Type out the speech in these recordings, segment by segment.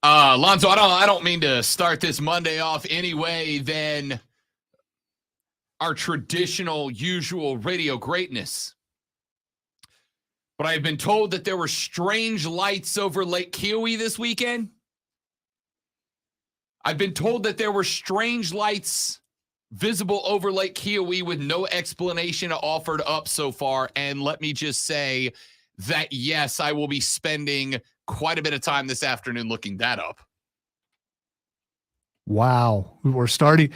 Lonzo, I don't mean to start this Monday off any way than our traditional, usual radio greatness. But I've been told that there were strange lights over Lake Kiowee this weekend. I've been told that there were strange lights visible over Lake Kiowee with no explanation offered up so far. And let me just say that, yes, I will be spending quite a bit of time this afternoon looking that up. Wow. We're starting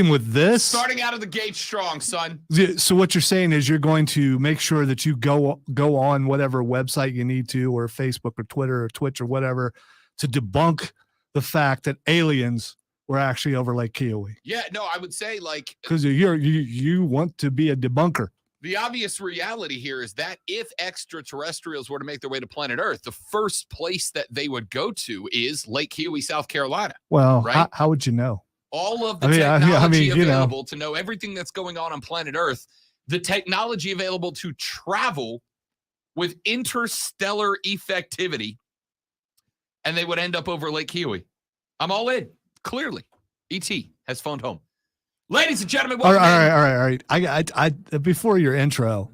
with this. Starting out of the gate strong, son. So what you're saying is you're going to make sure that you go on whatever website you need to, or Facebook or Twitter or Twitch or whatever, to debunk the fact that aliens were actually over Lake Kiowee. Yeah, no, I would say like, because you want to be a debunker. The obvious reality here is that if extraterrestrials were to make their way to planet Earth, the first place that they would go to is Lake Kiowee, South Carolina. Well, right? How would you know? All of the technology available to know everything that's going on planet Earth, the technology available to travel with interstellar effectivity, and they would end up over Lake Kiowee. I'm all in. Clearly, E.T. has phoned home. Ladies and gentlemen, all right. I before your intro,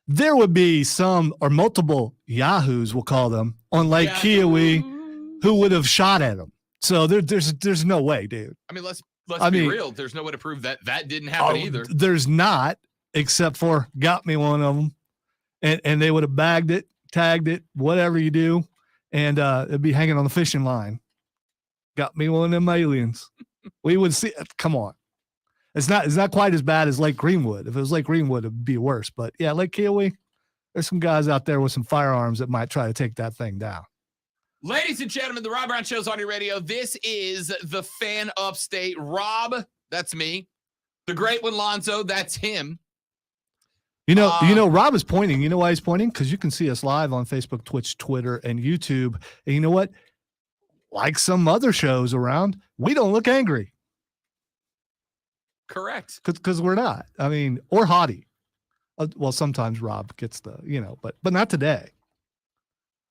there would be some or multiple Yahoos, we'll call them, on Lake Kiowee who would have shot at them. So there's no way, dude. I mean, let's be real. There's no way to prove that didn't happen either. There's not, except for got me one of them, and they would have bagged it, tagged it, whatever you do, and it'd be hanging on the fishing line. Got me one of them aliens. We would see. Come on. It's not quite as bad as Lake Greenwood. If it was Lake Greenwood, it'd be worse. But yeah, Lake Kiowee, there's some guys out there with some firearms that might try to take that thing down. Ladies and gentlemen, the Rob Brown Show's on your radio. This is the Fan Upstate. Rob, that's me. The great one, Lonzo, that's him. You know, Rob is pointing. You know why he's pointing? Because you can see us live on Facebook, Twitch, Twitter, and YouTube. And you know what? Like some other shows around, we don't look angry. Correct. Because we're not. I mean, or haughty. Well, sometimes Rob gets but not today.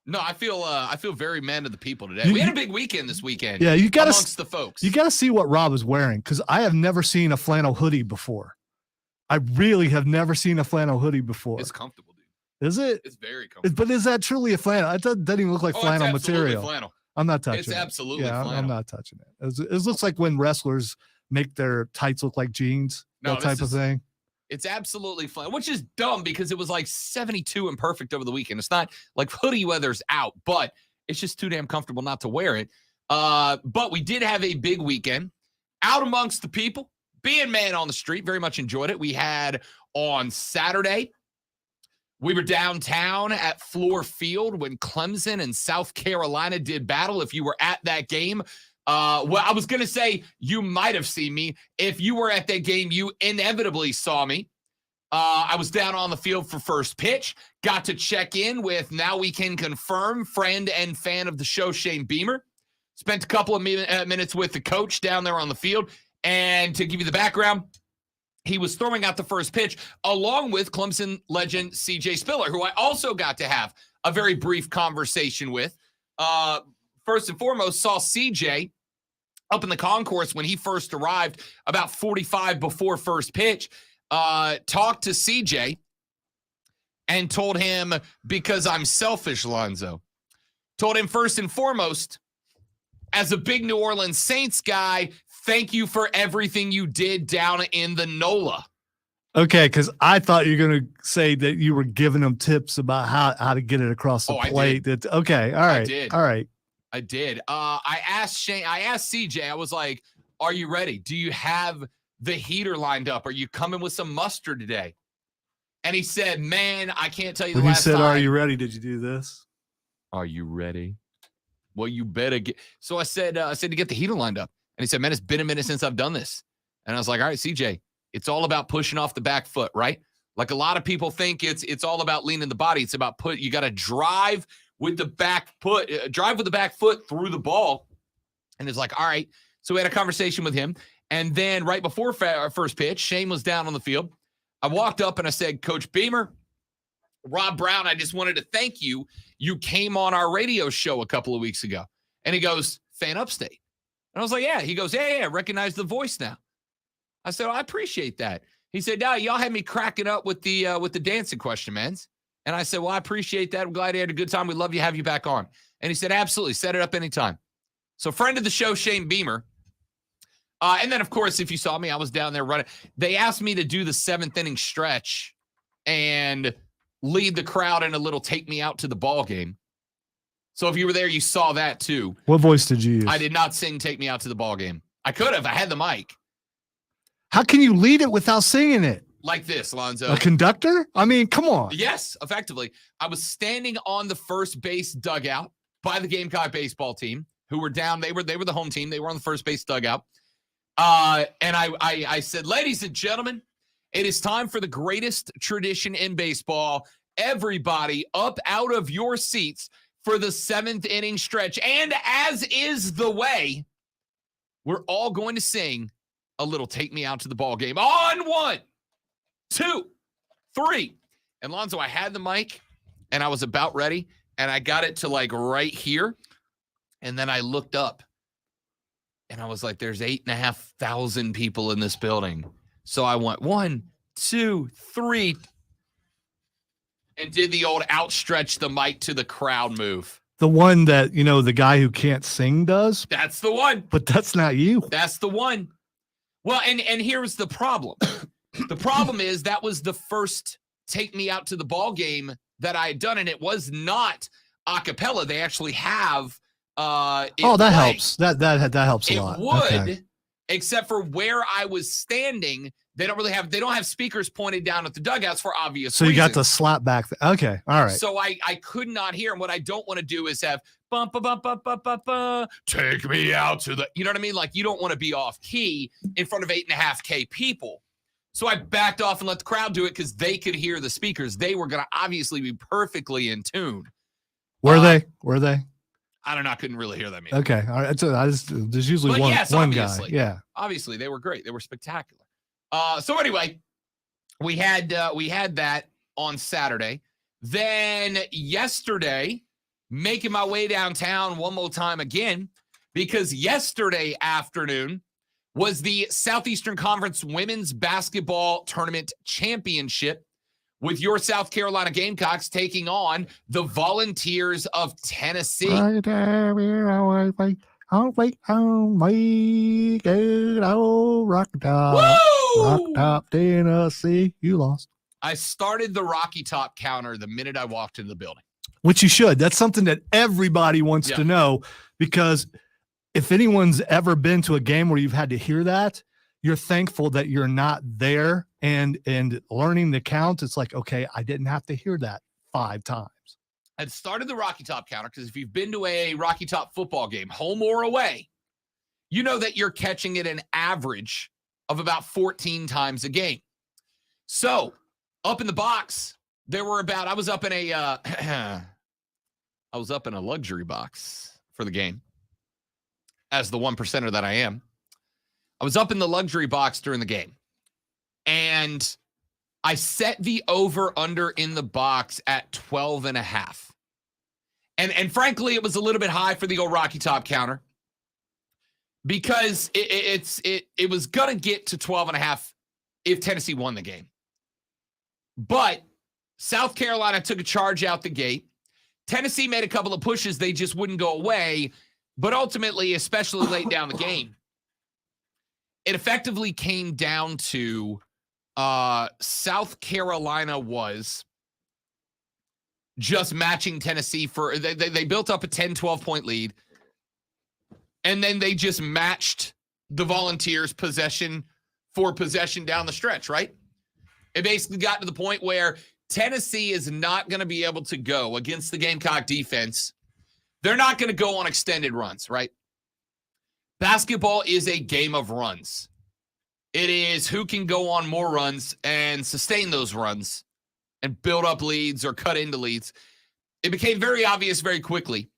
No, I feel very man of the people today. We had a big weekend this weekend. Yeah, you got amongst the folks. You got to see what Rob is wearing, because I have never seen a flannel hoodie before. I really have never seen a flannel hoodie before. It's comfortable, dude. Is it? It's very comfortable. But is that truly a flannel? It doesn't even look like flannel material. Flannel. I'm not touching it. It's absolutely flannel. I'm not touching it. It looks like when wrestlers make their tights look like jeans, that type of thing. It's absolutely flannel, which is dumb because it was like 72 and perfect over the weekend. It's not like hoodie weather's out, but it's just too damn comfortable not to wear it. But we did have a big weekend out amongst the people, being man on the street. Very much enjoyed it. We had on Saturday, we were downtown at Fluor Field when Clemson and South Carolina did battle. If you were at that game, well, I was going to say you might have seen me. If you were at that game, you inevitably saw me. I was down on the field for first pitch. Got to check in with, now we can confirm, friend and fan of the show, Shane Beamer. Spent a couple of minutes with the coach down there on the field. And to give you the background, he was throwing out the first pitch along with Clemson legend CJ Spiller, who I also got to have a very brief conversation with. First and foremost, saw CJ up in the concourse when he first arrived about 45 before first pitch. Talked to CJ and told him, because I'm selfish, Lonzo, told him first and foremost, as a big New Orleans Saints guy, thank you for everything you did down in the NOLA. Okay, because I thought you were going to say that you were giving him tips about how to get it across the plate. Okay, all right. I did. All right. I did. I asked CJ, I was like, are you ready? Do you have the heater lined up? Are you coming with some mustard today? And he said, man, I can't tell you the last time. When you said, are you ready? Did you do this? Are you ready? Well, you better get. So I said to get the heater lined up. And he said, man, it's been a minute since I've done this. And I was like, all right, CJ, it's all about pushing off the back foot, right? Like a lot of people think it's all about leaning the body. It's about you got to drive with the back foot, through the ball. And it's like, all right. So we had a conversation with him. And then right before our first pitch, Shane was down on the field. I walked up and I said, Coach Beamer, Rob Brown, I just wanted to thank you. You came on our radio show a couple of weeks ago. And he goes, Fan Upstate. And I was like, yeah. He goes, yeah, recognize the voice now. I said, I appreciate that. He said, no, y'all had me cracking up with the dancing question, man. And I said, well, I appreciate that. I'm glad you had a good time. We'd love to have you back on. And he said, absolutely. Set it up anytime. So friend of the show, Shane Beamer. And then, of course, if you saw me, I was down there running. They asked me to do the 7th inning stretch and lead the crowd in a little take me out to the ball game. So if you were there, you saw that too. What voice did you use? I did not sing Take Me Out to the Ball Game. I could have. I had the mic. How can you lead it without singing it? Like this, Lonzo. A conductor? I mean, come on. Yes, effectively. I was standing on the first base dugout by the Gamecock baseball team, who were down. They were the home team. They were on the first base dugout. And I said, ladies and gentlemen, it is time for the greatest tradition in baseball. Everybody up out of your seats for the 7th inning stretch. And as is the way, we're all going to sing a little Take Me Out to the Ball Game. On 1, 2, 3. And Lonzo, I had the mic and I was about ready and I got it to like right here. And then I looked up and I was like, there's 8,500 people in this building. So I went 1, 2, 3. And did the old outstretch the mic to the crowd move. The one that, the guy who can't sing does? That's the one. But that's not you. That's the one. Well, and here's the problem. The problem is that was the first Take Me Out to the Ball Game that I had done, and it was not a cappella. They actually have that helps. That helps a lot. It would, except for where I was standing. They don't have speakers pointed down at the dugouts for obvious reasons. So you got the slap back. Okay. All right. So I could not hear. And what I don't want to do is have bum, ba, bum, ba, ba, ba, ba, take me out to the, you know what I mean? Like you don't want to be off key in front of 8.5K people. So I backed off and let the crowd do it because they could hear the speakers. They were going to obviously be perfectly in tune. Were they? I don't know. I couldn't really hear them. Okay. All right. There's usually one guy. Yeah. Obviously they were great. They were spectacular. So anyway, we had that on Saturday. Then yesterday, making my way downtown one more time again, because yesterday afternoon was the Southeastern Conference Women's Basketball Tournament Championship with your South Carolina Gamecocks taking on the Volunteers of Tennessee. Rock Top, Tennessee. You lost. I started the Rocky Top counter the minute I walked into the building. Which you should. That's something that everybody wants to know, because if anyone's ever been to a game where you've had to hear that, you're thankful that you're not there and learning the count. It's like, okay, I didn't have to hear that 5 times. I started the Rocky Top counter because if you've been to a Rocky Top football game, home or away, you know that you're catching it an average of about 14 times a game. So up in the box, there were about, I was up in a luxury box for the game as the 1%er that I am. I was up in the luxury box during the game and I set the over under in the box at 12.5. And frankly, it was a little bit high for the old Rocky Top counter, because it was going to get to 12.5 if Tennessee won the game. But South Carolina took a charge out the gate. Tennessee made a couple of pushes. They just wouldn't go away. But ultimately, especially late down the game, it effectively came down to South Carolina was just matching Tennessee for they built up a 10, 12-point lead. And then they just matched the Volunteers possession for possession down the stretch, right? It basically got to the point where Tennessee is not going to be able to go against the Gamecock defense. They're not going to go on extended runs, right? Basketball is a game of runs. It is who can go on more runs and sustain those runs and build up leads or cut into leads. It became very obvious very quickly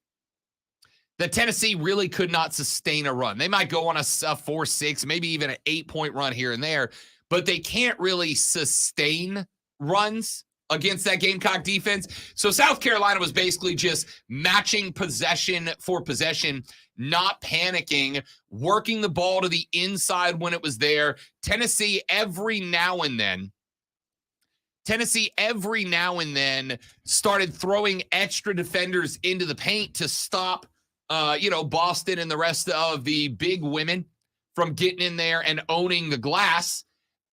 that Tennessee really could not sustain a run. They might go on a 4-6, maybe even an 8-point run here and there, but they can't really sustain runs against that Gamecock defense. So South Carolina was basically just matching possession for possession, not panicking, working the ball to the inside when it was there. Tennessee every now and then started throwing extra defenders into the paint to stop, Boston and the rest of the big women from getting in there and owning the glass.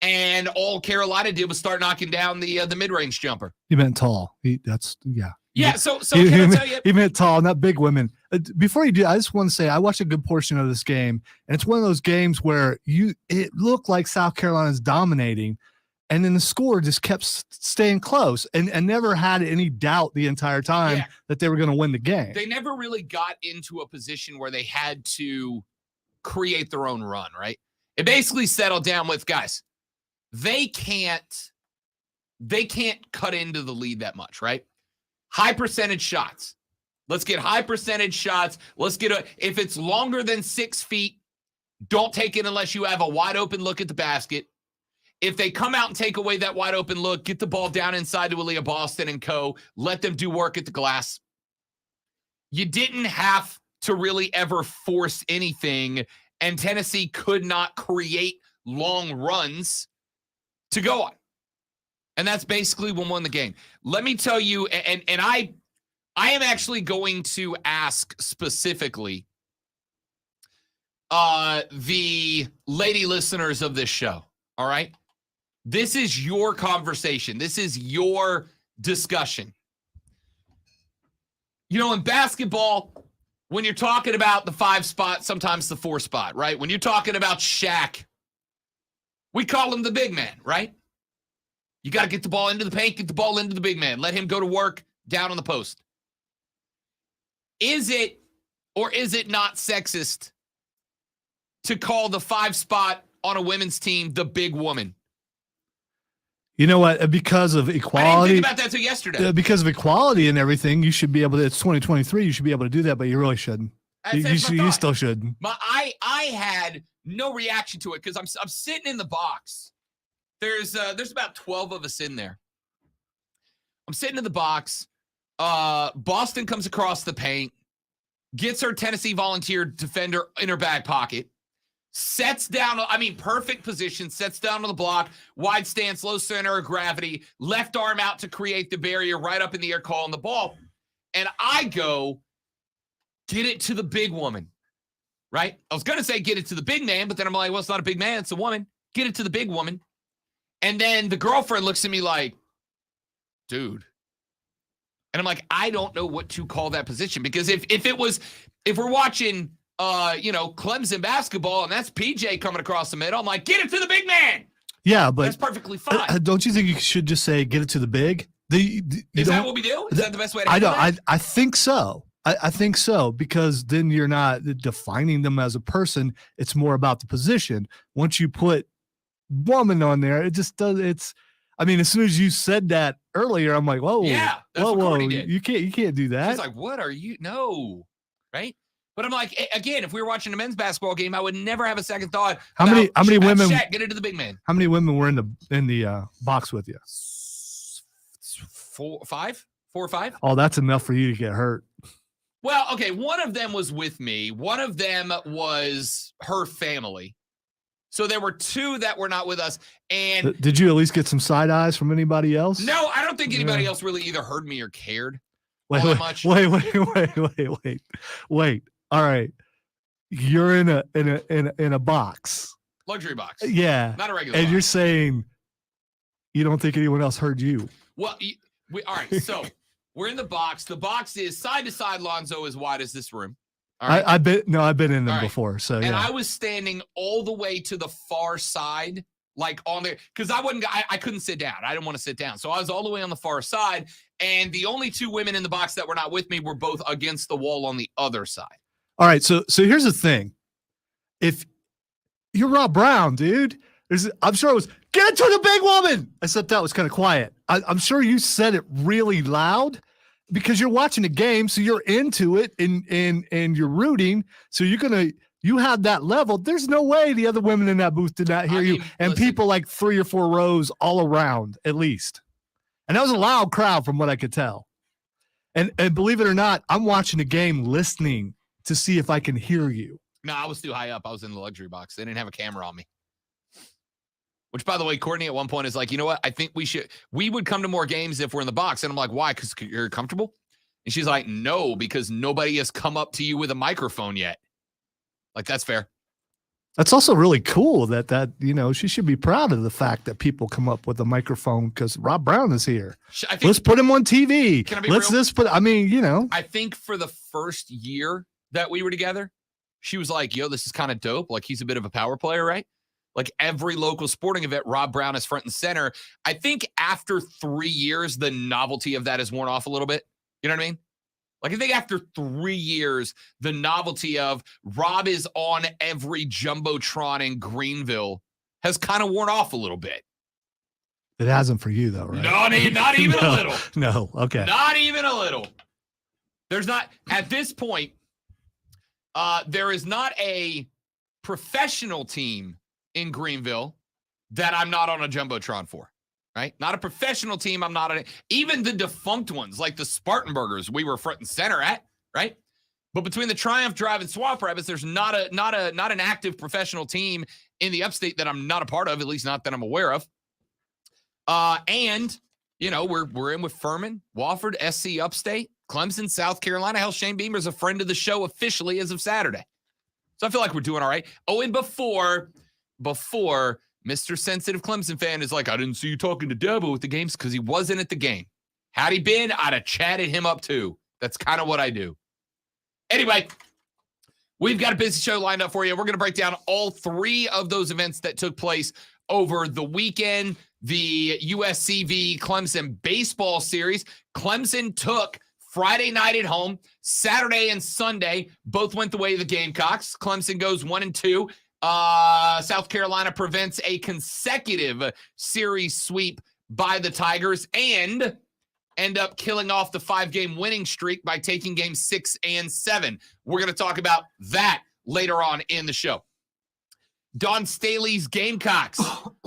And all Carolina did was start knocking down the mid-range jumper. He meant tall. Yeah. So can I tell you? He meant tall, not big women. Before you do, I just want to say I watched a good portion of this game, and it's one of those games where it looked like South Carolina's dominating, and then the score just kept staying close, and never had any doubt the entire time that they were going to win the game. They never really got into a position where they had to create their own run, right? It basically settled down with, guys, they can't cut into the lead that much, right? High percentage shots. Let's get high percentage shots. If it's longer than 6 feet, don't take it unless you have a wide open look at the basket. If they come out and take away that wide open look, get the ball down inside to Aaliyah Boston and co. Let them do work at the glass. You didn't have to really ever force anything, and Tennessee could not create long runs to go on. And that's basically what won the game. Let me tell you, and I am actually going to ask specifically the lady listeners of this show, all right? This is your conversation. This is your discussion. In basketball, when you're talking about the 5 spot, sometimes the 4 spot, right? When you're talking about Shaq, we call him the big man, right? You got to get the ball into the paint, get the ball into the big man. Let him go to work down on the post. Is it or is it not sexist to call the 5 spot on a women's team the big woman? You know what? Because of equality. I didn't think about that till yesterday. Because of equality and everything, you should be able to. It's 2023. You should be able to do that, but you really shouldn't. You still shouldn't. I had no reaction to it because I'm sitting in the box. There's about 12 of us in there. I'm sitting in the box. Boston comes across the paint, gets her Tennessee Volunteer defender in her back pocket, sets down, perfect position, sets down on the block, wide stance, low center of gravity, left arm out to create the barrier, right up in the air, calling the ball. And I go, get it to the big woman, right? I was going to say get it to the big man, but then I'm like, well, it's not a big man, it's a woman. Get it to the big woman. And then the girlfriend looks at me like, dude. And I'm like, I don't know what to call that position, because if we're watching Clemson basketball and that's PJ coming across the middle, I'm like, get it to the big man. Yeah, but that's perfectly fine. Don't you think you should just say get it to the big? Is that what we do? Is that the best way to handle that? I think so. I think so, because then you're not defining them as a person. It's more about the position. Once you put woman on there, it just does. As soon as you said that earlier, I'm like, whoa, yeah, that's whoa, what Courtney did. You can't do that. She's like, what are you? No, right? But I'm like, again, if we were watching a men's basketball game, I would never have a second thought. How many women? Shaq, get it to the big man. How many women were in the box with you? 4 or 5. Oh, that's enough for you to get hurt. Well, okay, one of them was with me. One of them was her family. So there were 2 that were not with us. And did you at least get some side eyes from anybody else? No, I don't think anybody else really either heard me or cared. Wait. All right. You're in a box. Luxury box. Yeah. Not a regular And box. you're saying you don't think anyone else heard you. Well, all right. So we're in the box. The box is side to side, Lonzo, as wide as this room. All right. I've been in them before. So and yeah. I was standing all the way to the far side, like on there, because I couldn't sit down. I didn't want to sit down. So I was all the way on the far side. And the only 2 women in the box that were not with me were both against the wall on the other side. All right. So here's the thing. If you're Rob Brown, dude, I'm sure it was get it to the big woman. Except that was kind of quiet. I'm sure you said it really loud because you're watching the game. So you're into it and you're rooting. So you have that level. There's no way the other women in that booth did not hear you. And listen, people like 3 or 4 rows all around at least. And that was a loud crowd from what I could tell. And believe it or not, I'm watching the game listening to see if I can hear you. No, I was too high up. I was in the luxury box. They didn't have a camera on me. Which, by the way, Courtney at one point is like, you know what? I think we would come to more games if we're in the box. And I'm like, why? Because you're comfortable? And she's like, no, because nobody has come up to you with a microphone yet. Like, that's fair. That's also really cool that she should be proud of the fact that people come up with a microphone because Rob Brown is here. Let's put him on TV. Can I be real? I think for the first year that we were together, she was like, yo, this is kind of dope. Like, he's a bit of a power player, right? Like, every local sporting event, Rob Brown is front and center. I think after 3 years, the novelty of that has worn off a little bit. You know what I mean? Like, I think after 3 years, the novelty of Rob is on every Jumbotron in Greenville has kind of worn off a little bit. It hasn't for you, though, right? Not even a little. No, okay. Not even a little. There's not, at this point, there is not a professional team in Greenville that I'm not on a Jumbotron for. Right? Not a professional team. I'm not even the defunct ones like the Spartanburgers we were front and center at, right? But between the Triumph Drive and Swamp Rabbits, there's not an active professional team in the upstate that I'm not a part of, at least not that I'm aware of. And we're in with Furman, Wofford, SC Upstate, Clemson, South Carolina. Hell, Shane Beamer's a friend of the show officially as of Saturday. So I feel like we're doing all right. Oh, and before Mr. Sensitive Clemson fan is like, I didn't see you talking to Debo with the games because he wasn't at the game. Had he been, I'd have chatted him up too. That's kind of what I do. Anyway, we've got a busy show lined up for you. We're going to break down all 3 of those events that took place over the weekend. The USC v. Clemson baseball series. Clemson took Friday night at home. Saturday and Sunday both went the way of the Gamecocks. Clemson goes 1-2. South Carolina prevents a consecutive series sweep by the Tigers and end up killing off the 5-game winning streak by taking games 6 and 7. We're going to talk about that later on in the show. Don Staley's Gamecocks.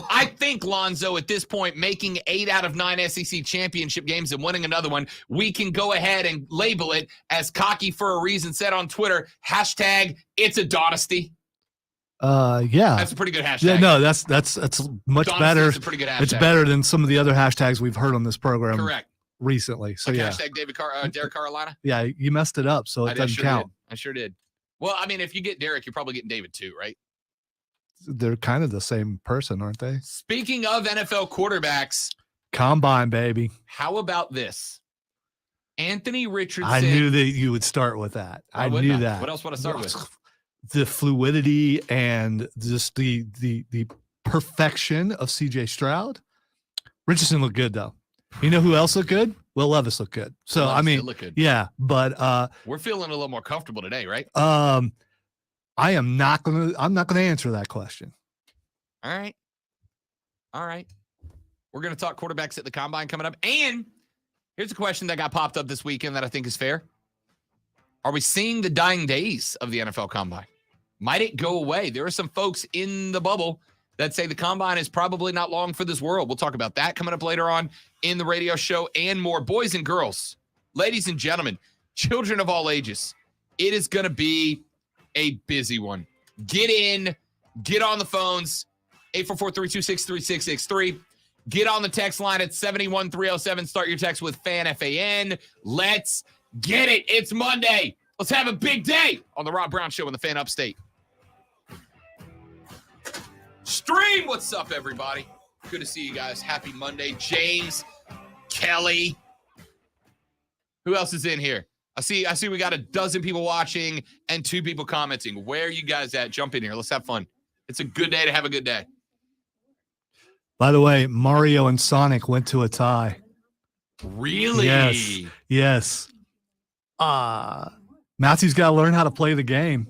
I think, Lonzo, at this point, making 8 out of 9 SEC championship games and winning another one, we can go ahead and label it as cocky for a reason, said on Twitter, hashtag it's a Donesty. Yeah, that's a pretty good hashtag. Yeah, no, that's much better. It's a pretty good hashtag. It's better than some of the other hashtags we've heard on this program. Correct. Recently. So like yeah. Hashtag Derek Carolina. Yeah, you messed it up, so it doesn't count. I sure did. Well, I mean, if you get Derek, you're probably getting David too, right? They're kind of the same person, aren't they? Speaking of NFL quarterbacks, combine, baby. How about this? Anthony Richardson. I knew that you would start with that. I knew that. What else would I start with? The fluidity and just the perfection of CJ Stroud. Richardson looked good though. You know who else looked good? Will Levis looked good. So I mean, yeah, but we're feeling a little more comfortable today, right? I'm not gonna answer that question. All right. We're gonna talk quarterbacks at the combine coming up. And here's a question that got popped up this weekend that I think is fair. Are we seeing the dying days of the NFL combine? Might it go away? There are some folks in the bubble that say the combine is probably not long for this world. We'll talk about that coming up later on in the radio show and more. Boys and girls, ladies and gentlemen, children of all ages, it is going to be a busy one. Get in, get on the phones, 844-326-3663. Get on the text line at 71307. Start your text with FAN, FAN. Let's get it. It's Monday. Let's have a big day on the Rob Brown Show in the Fan Upstate. Stream, what's up, everybody? Good to see you guys. Happy Monday. James, Kelly. Who else is in here? I see we got a dozen people watching and 2 people commenting. Where are you guys at? Jump in here. Let's have fun. It's a good day to have a good day. By the way, Mario and Sonic went to a tie. Really? Yes. Matthew's got to learn how to play the game.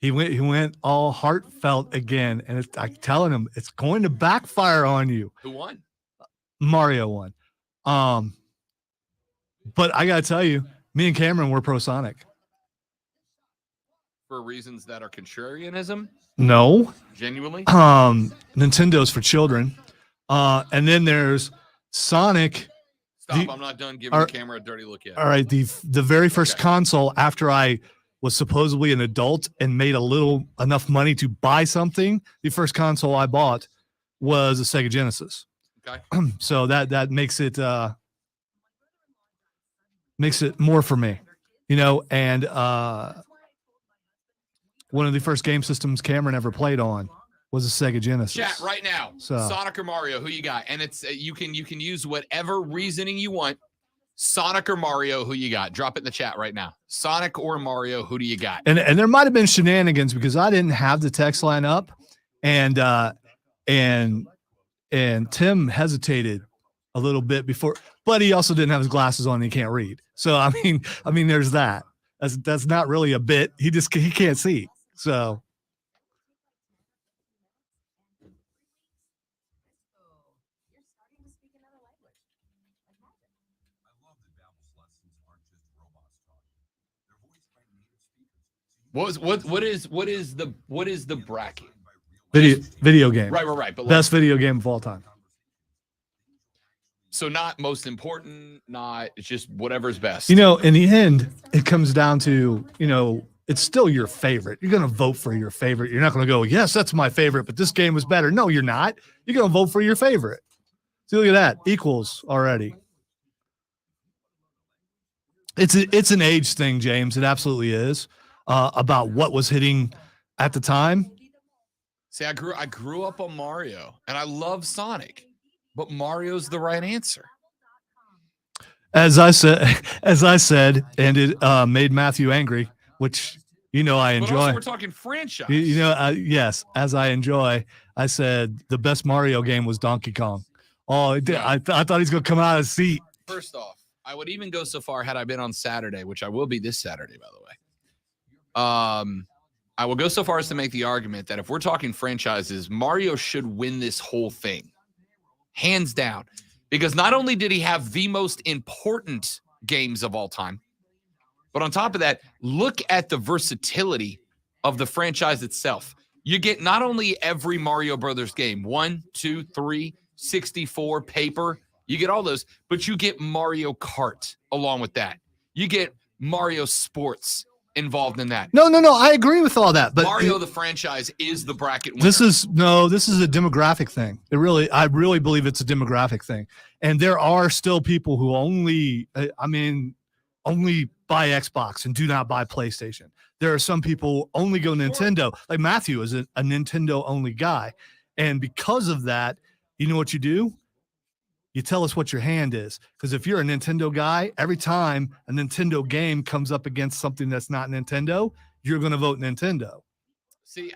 He went all heartfelt again, and I'm telling him it's going to backfire on you. Who won? Mario won. But I got to tell you, me and Cameron were pro Sonic. For reasons that are contrarianism? No. Genuinely? Nintendo's for children. And then there's Sonic Stop. I'm not done giving the camera a dirty look yet. All right. The very first console after I was supposedly an adult and made enough money to buy something, the first console I bought was a Sega Genesis. Okay. So that makes it more for me, and one of the first game systems Cameron ever played on was a Sega Genesis. Chat right now. So, Sonic or Mario, who you got? And it's you can use whatever reasoning you want. Sonic or Mario, who you got? Drop it in the chat right now. Sonic or Mario, who do you got? And there might have been shenanigans because I didn't have the text line up, and Tim hesitated a little bit before, but he also didn't have his glasses on and he can't read. So I mean there's that. That's not really a bit. He can't see. So What is the bracket? Video game. Right. But best video game of all time. So not most important, it's just whatever's best. In the end, it comes down to, it's still your favorite. You're going to vote for your favorite. You're not going to go, yes, that's my favorite, but this game was better. No, you're not. You're going to vote for your favorite. See, look at that. Equals already. It's an age thing, James. It absolutely is. About what was hitting at the time. See, I grew up on Mario, and I love Sonic, but Mario's the right answer. As I said, and it made Matthew angry, which I enjoy. But also we're talking franchise. Yes, as I enjoy. I said the best Mario game was Donkey Kong. Oh, yeah. I thought he's gonna come out of his seat. First off, I would even go so far had I been on Saturday, which I will be this Saturday, by the way. I will go so far as to make the argument that if we're talking franchises, Mario should win this whole thing, hands down, because not only did he have the most important games of all time, but on top of that, look at the versatility of the franchise itself. You get not only every Mario Brothers game, 1, 2, 3, 64, paper, you get all those, but you get Mario Kart along with that. You get Mario Sports involved in that. No. I agree with all that, but Mario the franchise is the bracket winner. This is a demographic thing. I really believe it's a demographic thing. And there are still people who only buy Xbox and do not buy PlayStation. There are some people who only go Nintendo. Like Matthew is a Nintendo only guy. And because of that, you know what you do? You tell us what your hand is. Because if you're a Nintendo guy, every time a Nintendo game comes up against something that's not Nintendo, you're going to vote Nintendo. See,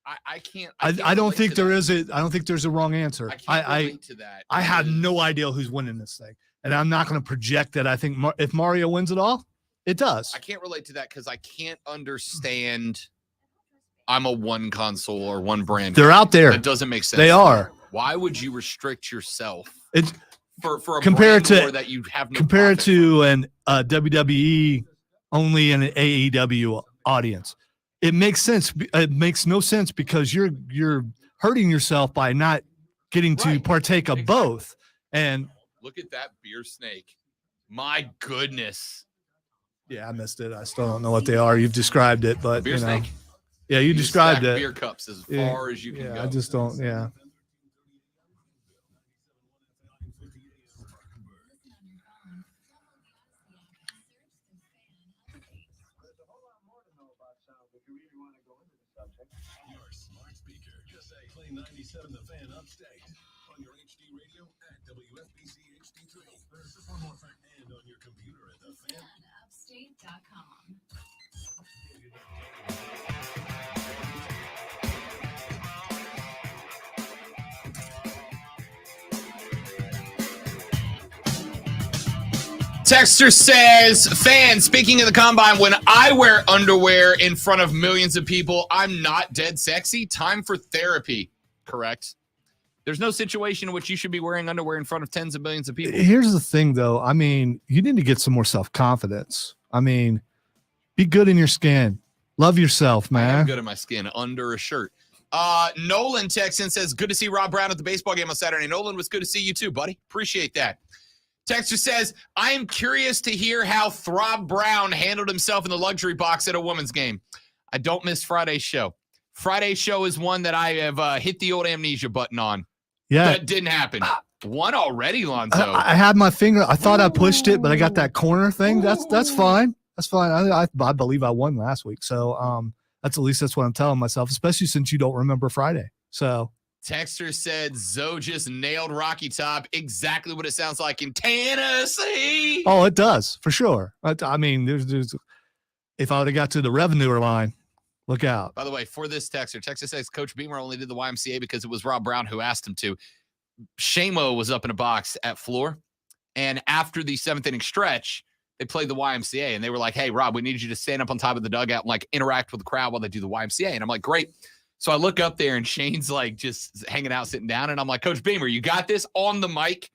I can't. I don't think there is I don't think there's a wrong answer. I can't relate to that. I have no idea who's winning this thing, and I'm not going to project that. I think if Mario wins it all, it does. I can't relate to that because I can't understand. I'm a one console or one brand. They're out there. That doesn't make sense. They are. Why would you restrict yourself? It's for a compared brand to war that you have no compared to from? an WWE only and an AEW audience. It makes sense. It makes no sense because you're hurting yourself by not getting to partake of both. And look at that beer snake. My goodness. Yeah, I missed it. I still don't know what they are. You've described it, but beer snake. Yeah, you described it. Beer cups as far as you can go. I just don't. Yeah. Your smart speaker. Just say play 97 The Fan upstate on your HD radio at WFBC HD3. There's just one more thing. And on your computer at thefanupstate.com. Texter says, "Fan, speaking of the combine, when I wear underwear in front of millions of people, I'm not dead sexy. Time for therapy." Correct. There's no situation in which you should be wearing underwear in front of tens of millions of people. Here's the thing, though. I mean, you need to get some more self-confidence. I mean, be good in your skin. Love yourself, man. I'm good in my skin under a shirt. Nolan texts in, says, "Good to see Rob Brown at the baseball game on Saturday." Nolan, was good to see you too, buddy. Appreciate that. Texter says, I am curious to hear how Throb Brown handled himself in the luxury box at a women's game. I don't miss Friday's show. Friday's show is one that I have hit the old amnesia button on. Yeah. That didn't happen. One already, Lonzo. I had my finger. I thought I pushed it, but I got that corner thing. That's fine. That's fine. I believe I won last week. So that's what I'm telling myself, especially since you don't remember Friday. So Texter said Zoe just nailed Rocky Top. Exactly what it sounds like in Tennessee. Oh, it does for sure. I mean, there's if I would have got to the revenue line, look out. By the way, for this Texter says Coach Beamer only did the YMCA because it was Rob Brown who asked him to. Shamo was up in a box at Fluor, and after the 7th inning stretch, they played the YMCA, and they were like, hey, Rob, we need you to stand up on top of the dugout and, like, interact with the crowd while they do the YMCA. And I'm like, great. So I look up there, and Shane's, like, just hanging out, sitting down, and I'm like, Coach Beamer, you got this on the mic?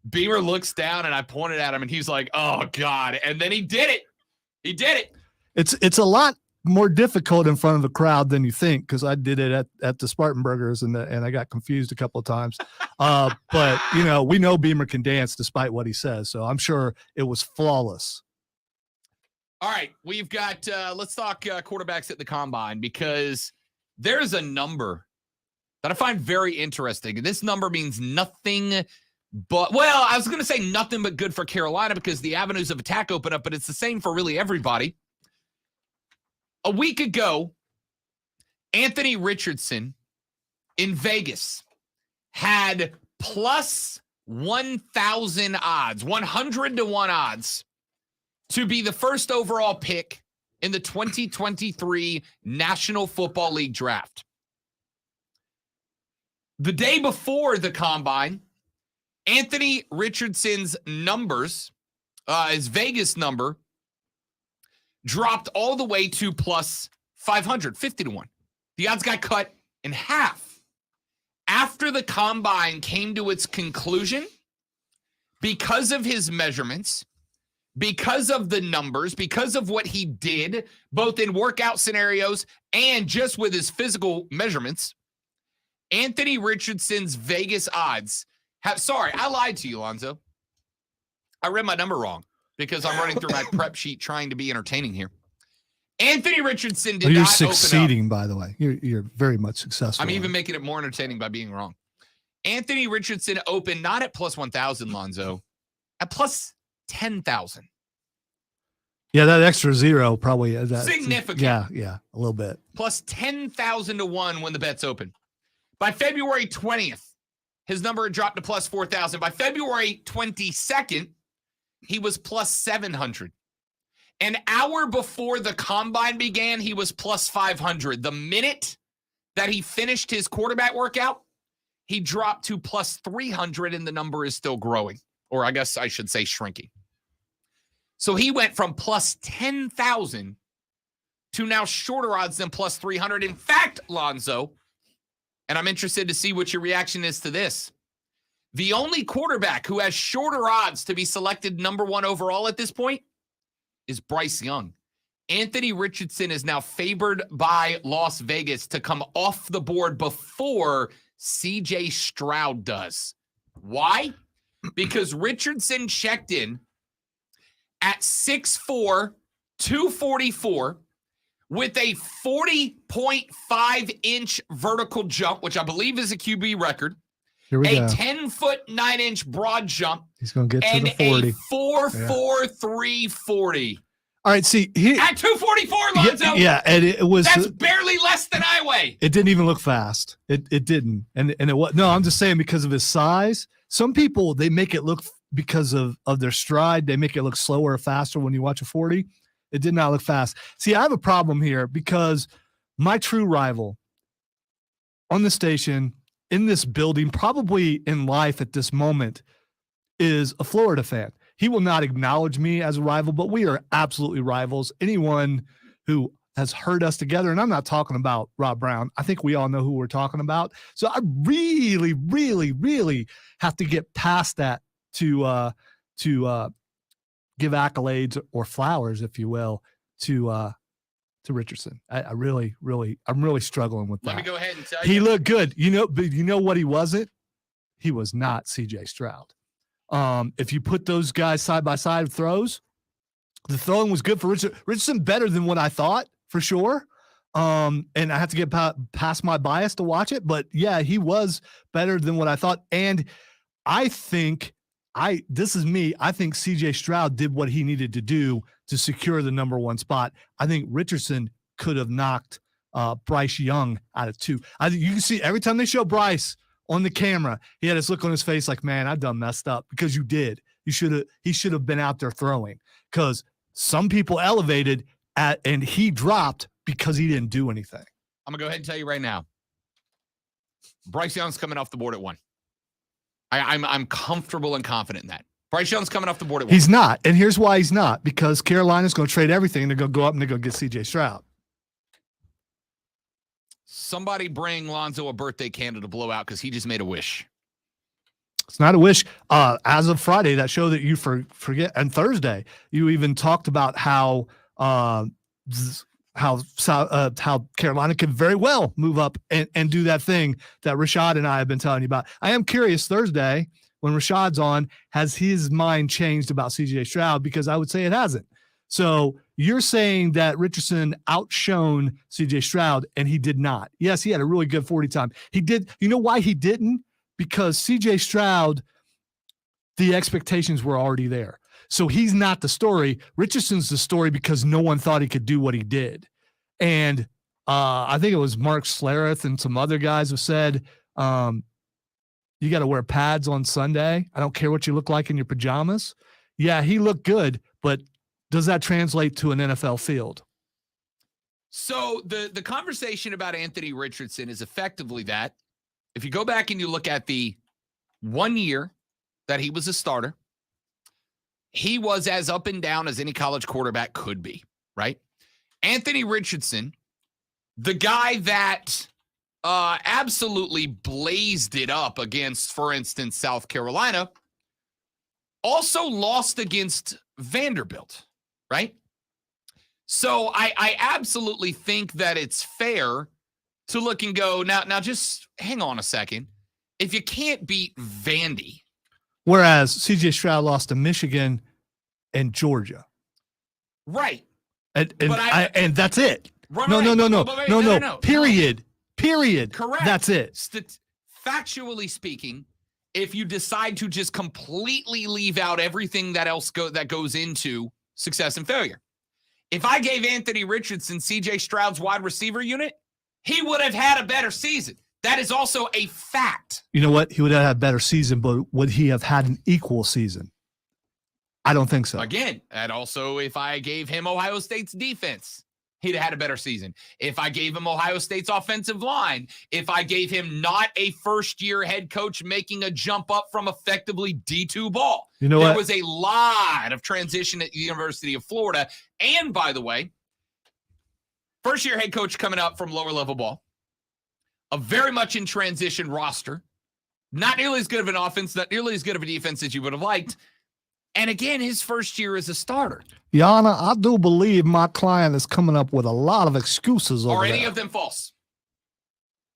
Beamer looks down, and I pointed at him, and he's like, oh, God. And then he did it. He did it. It's a lot more difficult in front of a crowd than you think, because I did it at the Spartan Burgers and I got confused a couple of times. But we know Beamer can dance despite what he says, so I'm sure it was flawless. All right, we've got let's talk quarterbacks at the combine, because there's a number that I find very interesting. This number means nothing but, well, I was going to say nothing but good for Carolina because the avenues of attack open up, but it's the same for really everybody. A week ago, Anthony Richardson in Vegas had plus 1,000 odds, 100 to 1 odds to be the first overall pick in the 2023 National Football League draft. The day before the combine, Anthony Richardson's numbers, his Vegas number, dropped all the way to plus 500, 50 to 1. The odds got cut in half. After the combine came to its conclusion, because of his measurements, because of the numbers, because of what he did, both in workout scenarios and just with his physical measurements, Anthony Richardson's Vegas odds sorry, I lied to you, Lonzo. I read my number wrong because I'm running through my prep sheet trying to be entertaining here. Anthony Richardson did not open up. You're succeeding, by the way. You're very much successful. I'm even making it more entertaining by being wrong. Anthony Richardson opened not at plus 1,000, Lonzo, at plus 10,000. Yeah, that extra zero probably. Significant. Yeah, a little bit. Plus 10,000 to 1 when the bets open. By February 20th, his number had dropped to plus 4,000. By February 22nd, he was plus 700. An hour before the combine began, he was plus 500. The minute that he finished his quarterback workout, he dropped to plus 300, and the number is still growing. Or I guess I should say shrinking. So he went from plus 10,000 to now shorter odds than plus 300. In fact, Lonzo, and I'm interested to see what your reaction is to this, the only quarterback who has shorter odds to be selected number 1 overall at this point is Bryce Young. Anthony Richardson is now favored by Las Vegas to come off the board before CJ Stroud does. Why? Because Richardson checked in at 6'4", 244 with a 40.5-inch vertical jump, which I believe is a QB record. Here we go. A 10-foot 9-inch broad jump. He's going to get to the 40. And a 4.43 40. All right, see. At 244, Lonzo. Yeah, and it was. That's barely less than I weigh. It didn't even look fast. It didn't. And it was. No, I'm just saying because of his size. Some people, they make it look, because of their stride, they make it look slower or faster when you watch a 40. It did not look fast. See, I have a problem here because my true rival on the station, in this building, probably in life at this moment, is a Florida fan. He will not acknowledge me as a rival, but we are absolutely rivals. Anyone who has heard us together, and I'm not talking about Rob Brown. I think we all know who we're talking about. So I really, really, really have to get past that to give accolades or flowers, if you will, to Richardson. I'm really struggling with that. Let me go ahead and tell you. He looked good, but you know what he wasn't? He was not CJ Stroud. If you put those guys side by side throws, the throwing was good for Richardson, better than what I thought for sure. And I have to get past my bias to watch it, but yeah, he was better than what I thought. And I think this is me. I think CJ Stroud did what he needed to do to secure the number 1 spot. I think Richardson could have knocked Bryce Young out of 2. You can see every time they show Bryce on the camera, he had this look on his face like, man, I done messed up, because you did. He should have been out there throwing, because some people elevated and he dropped because he didn't do anything. I'm going to go ahead and tell you right now. Bryce Young's coming off the board at 1. I'm comfortable and confident in that. Bryce Young's coming off the board at 1. He's not. And here's why he's not. Because Carolina's going to trade everything, and they're going to go up and they're going to get CJ Stroud. Somebody bring Lonzo a birthday candle to blow out, because he just made a wish. It's not a wish. As of Friday, that show that you forget, and Thursday, you even talked about how Carolina could very well move up and do that thing that Rashad and I have been telling you about. I am curious Thursday when Rashad's on, has his mind changed about CJ Stroud? Because I would say it hasn't. So you're saying that Richardson outshone CJ Stroud, and he did not. Yes, he had a really good 40 time. He did. You know why he didn't? Because CJ Stroud, the expectations were already there. So he's not the story. Richardson's the story because no one thought he could do what he did. And I think it was Mark Schlereth and some other guys who said, you got to wear pads on Sunday. I don't care what you look like in your pajamas. Yeah, he looked good, but does that translate to an NFL field? So the conversation about Anthony Richardson is effectively that if you go back and you look at the 1 year that he was a starter, he was as up and down as any college quarterback could be, right? Anthony Richardson, the guy that absolutely blazed it up against, for instance, South Carolina, also lost against Vanderbilt, right? So I absolutely think that it's fair to look and go, now just hang on a second. If you can't beat Vandy. Whereas CJ Stroud lost to Michigan and Georgia. Right. And that's it. Right, No. Period. Correct. That's it. Factually speaking, if you decide to just completely leave out everything that else that goes into success and failure. If I gave Anthony Richardson CJ Stroud's wide receiver unit, he would have had a better season. That is also a fact. You know what? He would have had a better season, but would he have had an equal season? I don't think so. Again, and also if I gave him Ohio State's defense, he'd have had a better season. If I gave him Ohio State's offensive line, if I gave him not a first-year head coach making a jump up from effectively D2 ball. You know there what? was a lot of transition at the University of Florida. And by the way, first-year head coach coming up from lower-level ball, a very much in transition roster, not nearly as good of an offense, not nearly as good of a defense as you would have liked. And again, his first year as a starter. Yana, I do believe my client is coming up with a lot of excuses over Are any there. of them false?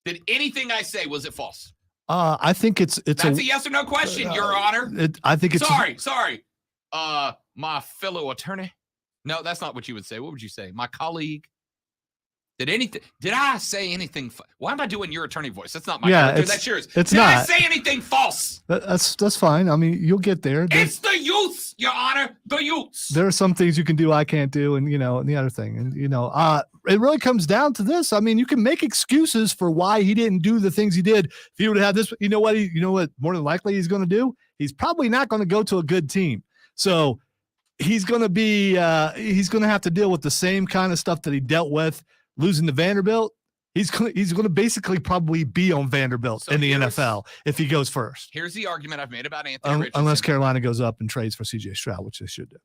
Did anything I say, was it false? I think it's That's a yes or no question, Your Honor. I think it's Sorry. My fellow attorney. No, that's not what you would say. What would you say? My colleague. Did I say anything? Why am I doing your attorney voice? That's not my character. That's yours. It's did not. I say anything false? That's fine. I mean, you'll get there. It's the youths, Your Honor. The youths. There are some things you can do I can't do, and and the other thing, and it really comes down to this. I mean, you can make excuses for why he didn't do the things he did. If he would have had this, you know what more than likely he's going to do? He's probably not going to go to a good team. So he's going to be he's going to have to deal with the same kind of stuff that he dealt with losing to Vanderbilt. He's going to basically probably be on Vanderbilt in the NFL if he goes first. Here's the argument I've made about Anthony Richardson. Unless Carolina goes up and trades for CJ Stroud, which they should do.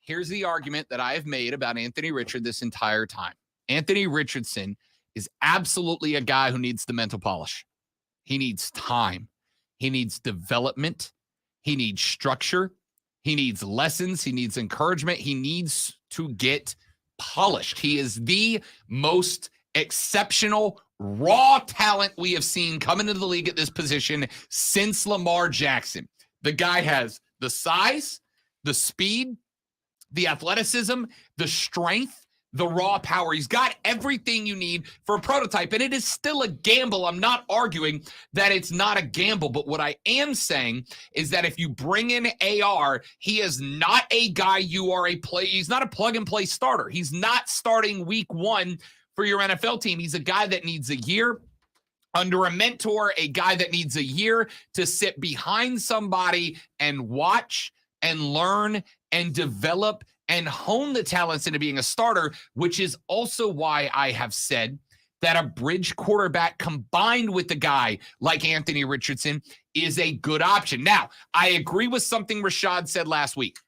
Here's the argument that I have made about Anthony Richardson this entire time. Anthony Richardson is absolutely a guy who needs the mental polish. He needs time. He needs development. He needs structure. He needs lessons. He needs encouragement. He needs to get polished. He is the most exceptional raw talent we have seen come into the league at this position since Lamar Jackson. The guy has The size, the speed, the athleticism, the strength, the raw power. He's got everything you need for a prototype, and it is still a gamble. I'm not arguing that it's not a gamble, but what I am saying is that if you bring in AR, he is not a guy he's not a plug-and-play starter. He's not starting week 1 for your NFL team. He's a guy that needs a year under a mentor, a guy that needs a year to sit behind somebody and watch and learn and develop and hone the talents into being a starter, which is also why I have said that a bridge quarterback combined with a guy like Anthony Richardson is a good option. Now, I agree with something Rashad said last week.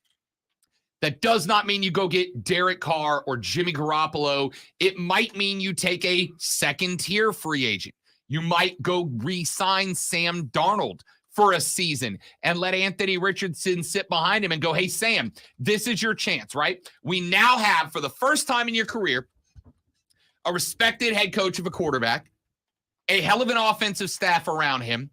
That does not mean you go get Derek Carr or Jimmy Garoppolo. It might mean you take a second-tier free agent. You might go re-sign Sam Darnold for a season and let Anthony Richardson sit behind him and go, hey, Sam, this is your chance, right? We now have, for the first time in your career, a respected head coach of a quarterback, a hell of an offensive staff around him.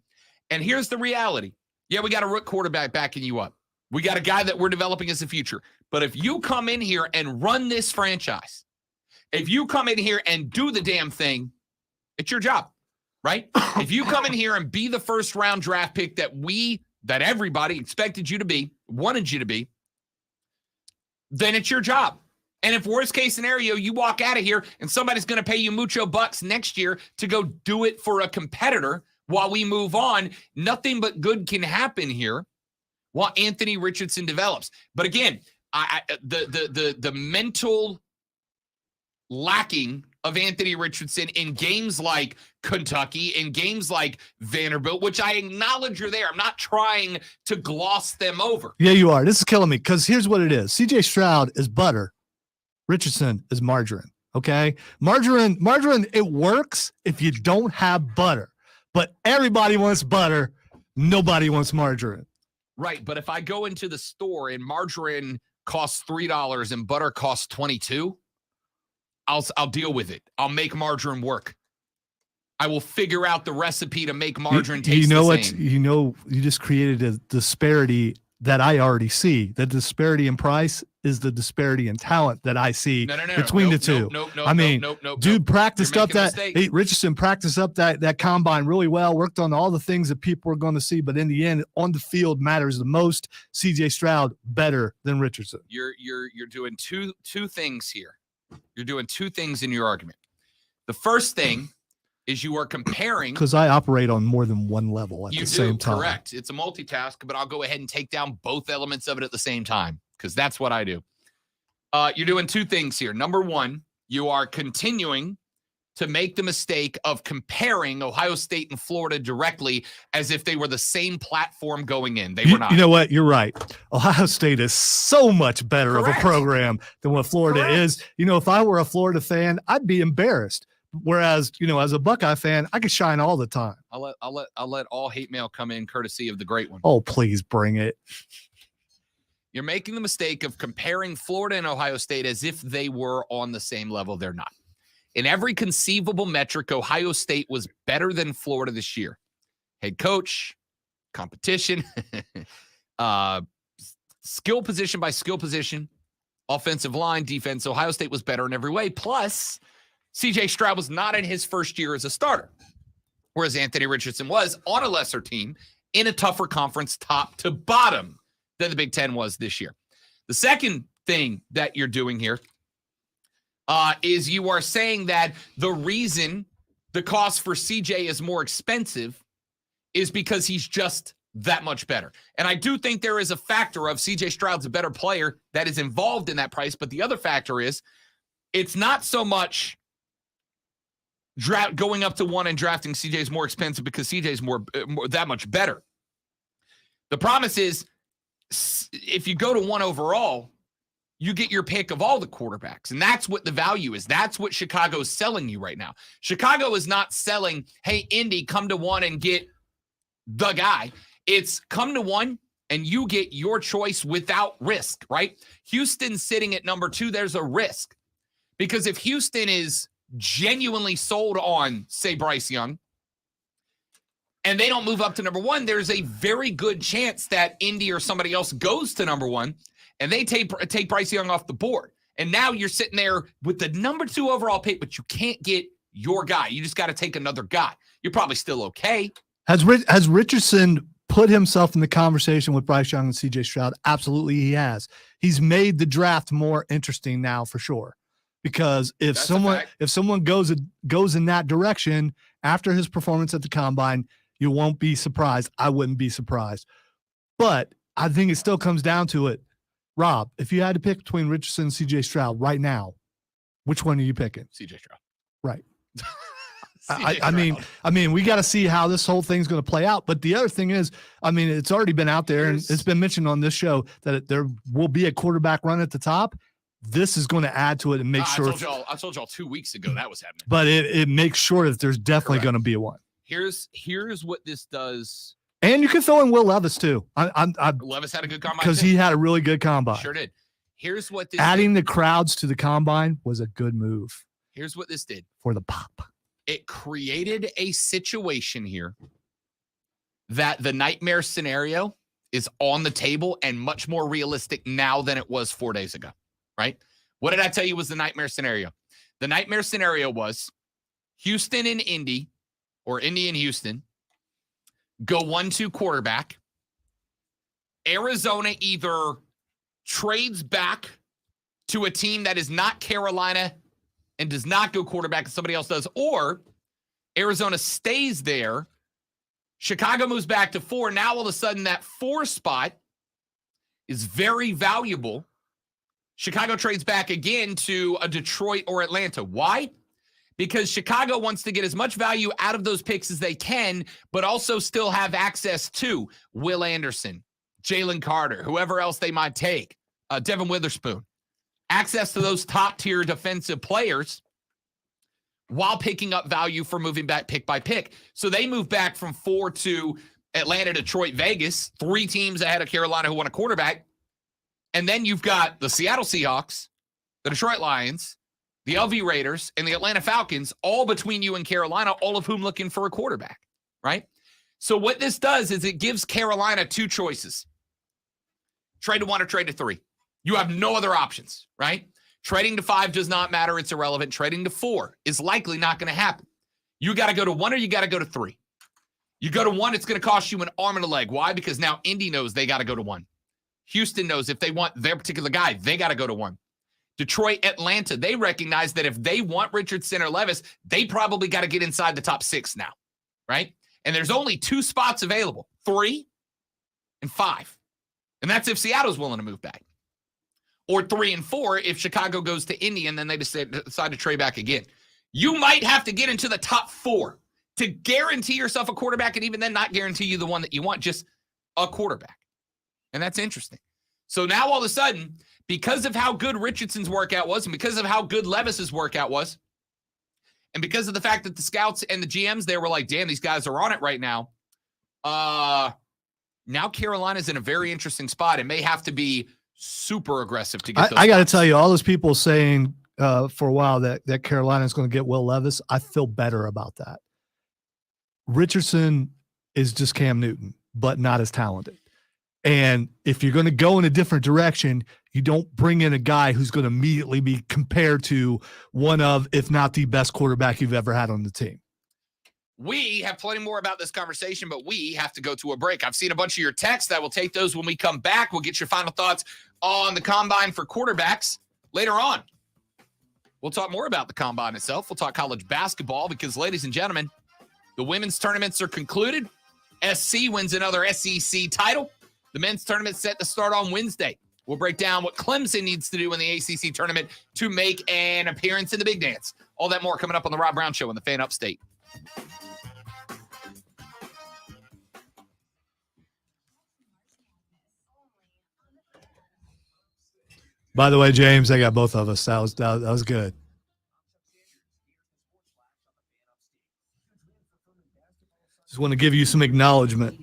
And here's the reality. Yeah, we got a rook quarterback backing you up. We got a guy that we're developing as a future. But if you come in here and run this franchise, if you come in here and do the damn thing, it's your job. Right? If you come in here and be the first round draft pick that everybody expected you to be, wanted you to be, then it's your job. And if worst case scenario, you walk out of here and somebody's going to pay you mucho bucks next year to go do it for a competitor while we move on, nothing but good can happen here while Anthony Richardson develops. But again, the mental lacking of Anthony Richardson in games like Kentucky, in games like Vanderbilt, which I acknowledge are there. I'm not trying to gloss them over. Yeah, you are. This is killing me because here's what it is. CJ Stroud is butter. Richardson is margarine. Okay? Margarine, it works if you don't have butter. But everybody wants butter. Nobody wants margarine. Right, but if I go into the store and margarine costs $3 and butter costs $22, I'll deal with it. I'll make margarine work. I will figure out the recipe to make margarine taste the same. You just created a disparity that I already see. The disparity in price is the disparity in talent that I see between the two. Dude practiced up that. Hey, Richardson practiced up that combine really well, worked on all the things that people are going to see, but in the end, on the field matters the most. CJ Stroud better than Richardson. You're doing two things here. You're doing two things in your argument. The first thing is you are comparing. Because I operate on more than one level at the same time. Correct. It's a multitask, but I'll go ahead and take down both elements of it at the same time because that's what I do. You're doing two things here. Number one, you are continuing to make the mistake of comparing Ohio State and Florida directly as if they were the same platform going in. They were not. You know what? You're right. Ohio State is so much better of a program than what Florida is. You know, if I were a Florida fan, I'd be embarrassed. Whereas, as a Buckeye fan, I could shine all the time. I'll let all hate mail come in courtesy of the great one. Oh, please bring it. You're making the mistake of comparing Florida and Ohio State as if they were on the same level. They're not. In every conceivable metric, Ohio State was better than Florida this year. Head coach, competition, skill position by skill position, offensive line, defense. Ohio State was better in every way. Plus, CJ Stroud was not in his first year as a starter, whereas Anthony Richardson was on a lesser team in a tougher conference top to bottom than the Big Ten was this year. The second thing that you're doing here is you are saying that the reason the cost for CJ is more expensive is because he's just that much better. And I do think there is a factor of CJ Stroud's a better player that is involved in that price. But the other factor is it's not so much going up to one and drafting CJ is more expensive because CJ is more that much better. The promise is if you go to one overall, you get your pick of all the quarterbacks. And that's what the value is. That's what Chicago's selling you right now. Chicago is not selling, hey, Indy, come to one and get the guy. It's come to one and you get your choice without risk, right? Houston's sitting at number 2. There's a risk. Because if Houston is genuinely sold on, say, Bryce Young, and they don't move up to number one, there's a very good chance that Indy or somebody else goes to number one, and they take Bryce Young off the board. And now you're sitting there with the number 2 overall pick, but you can't get your guy. You just got to take another guy. You're probably still okay. Has Richardson put himself in the conversation with Bryce Young and CJ Stroud? Absolutely, he has. He's made the draft more interesting now for sure. Because if someone goes in that direction after his performance at the combine, you won't be surprised. I wouldn't be surprised. But I think it still comes down to it. Rob, if you had to pick between Richardson and CJ Stroud right now, which one are you picking? CJ Stroud. Right. I mean, we got to see how this whole thing's going to play out. But the other thing is, I mean, it's already been out there and it's been mentioned on this show that there will be a quarterback run at the top. This is going to add to it and make sure. I told y'all 2 weeks ago that was happening. But it makes sure that there's definitely going to be one. Here's what this does. And you can throw in Will Levis too. Levis had a good combine because he had a really good combine. Sure did. Here's what this adding the crowds to the combine was a good move. Here's what this did for the pop. It created a situation here that the nightmare scenario is on the table and much more realistic now than it was 4 days ago. Right? What did I tell you was the nightmare scenario? The nightmare scenario was Houston and Indy, or Indy and Houston, go 1-2 quarterback. Arizona either trades back to a team that is not Carolina and does not go quarterback and somebody else does, or Arizona stays there. Chicago moves back to 4. Now all of a sudden that 4 spot is very valuable. Chicago trades back again to a Detroit or Atlanta. Why? Because Chicago wants to get as much value out of those picks as they can, but also still have access to Will Anderson, Jalen Carter, whoever else they might take, Devin Witherspoon. Access to those top-tier defensive players while picking up value for moving back pick by pick. So they move back from 4 to Atlanta, Detroit, Vegas, 3 teams ahead of Carolina who want a quarterback. And then you've got the Seattle Seahawks, the Detroit Lions, the LV Raiders, and the Atlanta Falcons, all between you and Carolina, all of whom looking for a quarterback, right? So what this does is it gives Carolina 2 choices. Trade to 1 or trade to 3. You have no other options, right? Trading to 5 does not matter. It's irrelevant. Trading to 4 is likely not going to happen. You got to go to 1 or you got to go to 3. You go to 1, it's going to cost you an arm and a leg. Why? Because now Indy knows they got to go to 1. Houston knows if they want their particular guy, they got to go to 1. Detroit, Atlanta, they recognize that if they want Richardson or Levis, they probably got to get inside the top 6 now, right? And there's only 2 spots available, 3 and 5. And that's if Seattle's willing to move back. Or 3 and 4 if Chicago goes to Indy and then they decide to trade back again. You might have to get into the top 4 to guarantee yourself a quarterback, and even then not guarantee you the one that you want, just a quarterback. And that's interesting. So now all of a sudden, because of how good Richardson's workout was and because of how good Levis's workout was, and because of the fact that the scouts and the GMs there were like, damn, these guys are on it right now, now Carolina's in a very interesting spot and may have to be super aggressive to get those I got to tell you, all those people saying for a while that Carolina's going to get Will Levis, I feel better about that. Richardson is just Cam Newton, but not as talented. And if you're going to go in a different direction, you don't bring in a guy who's going to immediately be compared to one of, if not the best quarterback you've ever had on the team. We have plenty more about this conversation, but we have to go to a break. I've seen a bunch of your texts. I will take those when we come back. We'll get your final thoughts on the combine for quarterbacks later on. We'll talk more about the combine itself. We'll talk college basketball because, ladies and gentlemen, the women's tournaments are concluded. SC wins another SEC title. The men's tournament set to start on Wednesday. We'll break down what Clemson needs to do in the ACC tournament to make an appearance in the big dance. All that more coming up on the Rob Brown Show on the Fan Upstate. By the way, James, I got both of us. That was good. Just want to give you some acknowledgement.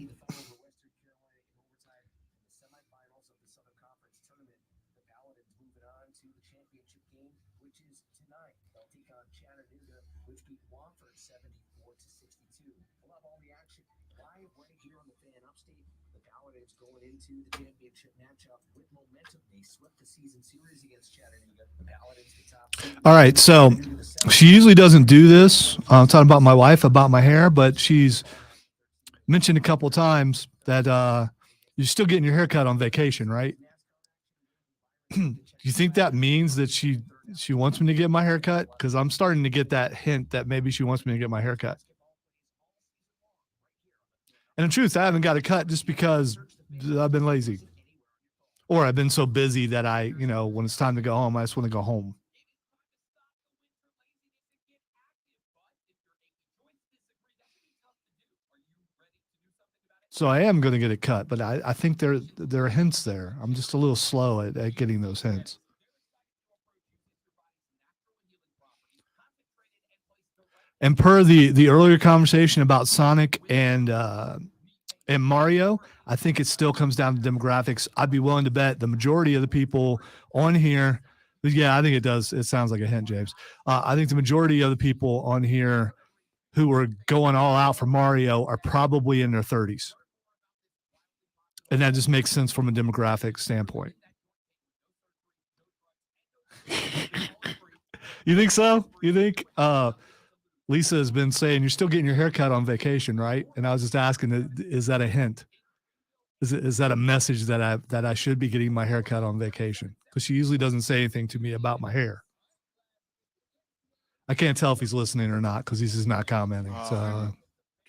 here on the Fan Upstate. The Paladins going into the championship matchup with momentum. They swept the season series against Chattanooga. The Paladins, the top seed. All right, so she usually doesn't do this. I'm talking about my wife, about my hair, but she's mentioned a couple of times that you're still getting your hair cut on vacation, right? Do you think that means that she wants me to get my hair cut? Because I'm starting to get that hint that maybe she wants me to get my hair cut. And in truth, I haven't got a cut just because I've been lazy. Or I've been so busy that when it's time to go home, I just want to go home. So I am going to get a cut, but I think there are hints there. I'm just a little slow at getting those hints. And per the earlier conversation about Sonic and Mario, I think it still comes down to demographics. I'd be willing to bet the majority of the people on here, yeah, I think it does. It sounds like a hint, James. I think the majority of the people on here who are going all out for Mario are probably in their 30s. And that just makes sense from a demographic standpoint. You think so? You think Lisa has been saying you're still getting your hair cut on vacation, right? And I was just asking, is that a hint? Is that a message that I should be getting my hair cut on vacation? Because she usually doesn't say anything to me about my hair. I can't tell if he's listening or not because he's just not commenting. So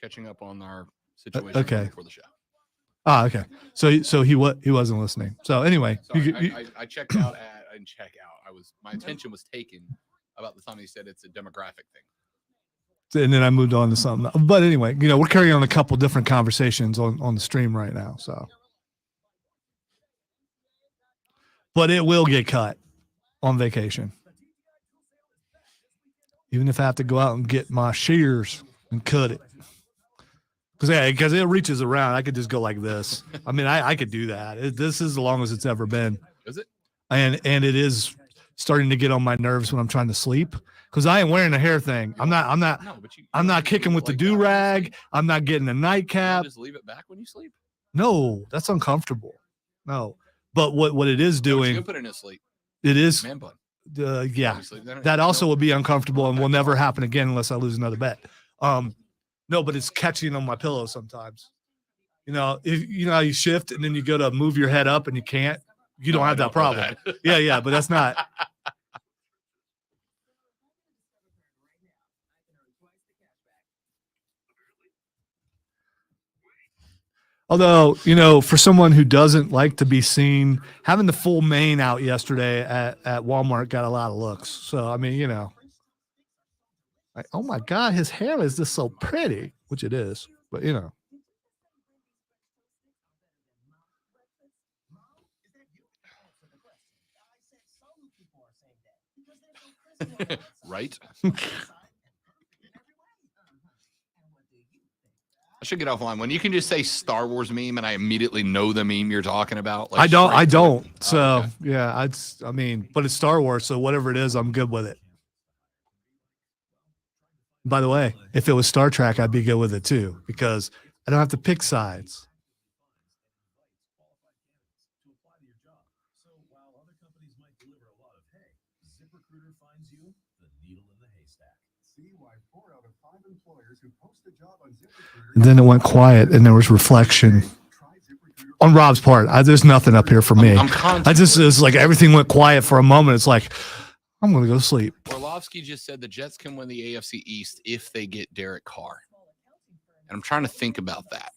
catching up on our situation okay. before the show. Okay. So he wasn't listening. So anyway, sorry, I checked out at. I didn't check out. My attention was taken about the time he said it's a demographic thing. And then I moved on to something. But anyway, we're carrying on a couple different conversations on the stream right now. So, but it will get cut on vacation, even if I have to go out and get my shears and cut it. Because it reaches around. I could just go like this. I mean, I could do that. This is the longest it's ever been. Is it? And it is starting to get on my nerves when I'm trying to sleep. Because I ain't wearing a hair thing. I'm not kicking with the do-rag. I'm not getting a nightcap. Just leave it back when you sleep. No, that's uncomfortable. No. But what it is doing. You put it in sleep. It is. Man bun. Yeah. That also would be uncomfortable and will never happen again unless I lose another bet. No, but it's catching on my pillow sometimes. If how you shift and then you go to move your head up and you can't. You don't have that problem. Yeah, but that's not. Although, for someone who doesn't like to be seen, having the full mane out yesterday at Walmart got a lot of looks. So, I mean, like, oh my God, his hair is just so pretty, which it is, but Right? I should get offline. When you can just say Star Wars meme and I immediately know the meme you're talking about. Like I don't. So, okay. Yeah, but it's Star Wars. So whatever it is, I'm good with it. By the way, if it was Star Trek, I'd be good with it too, because I don't have to pick sides. And then it went quiet and there was reflection on Rob's part. There's nothing up here for me. It's like everything went quiet for a moment. It's like, I'm going to go to sleep. Orlovsky just said the Jets can win the AFC East if they get Derek Carr. And I'm trying to think about that.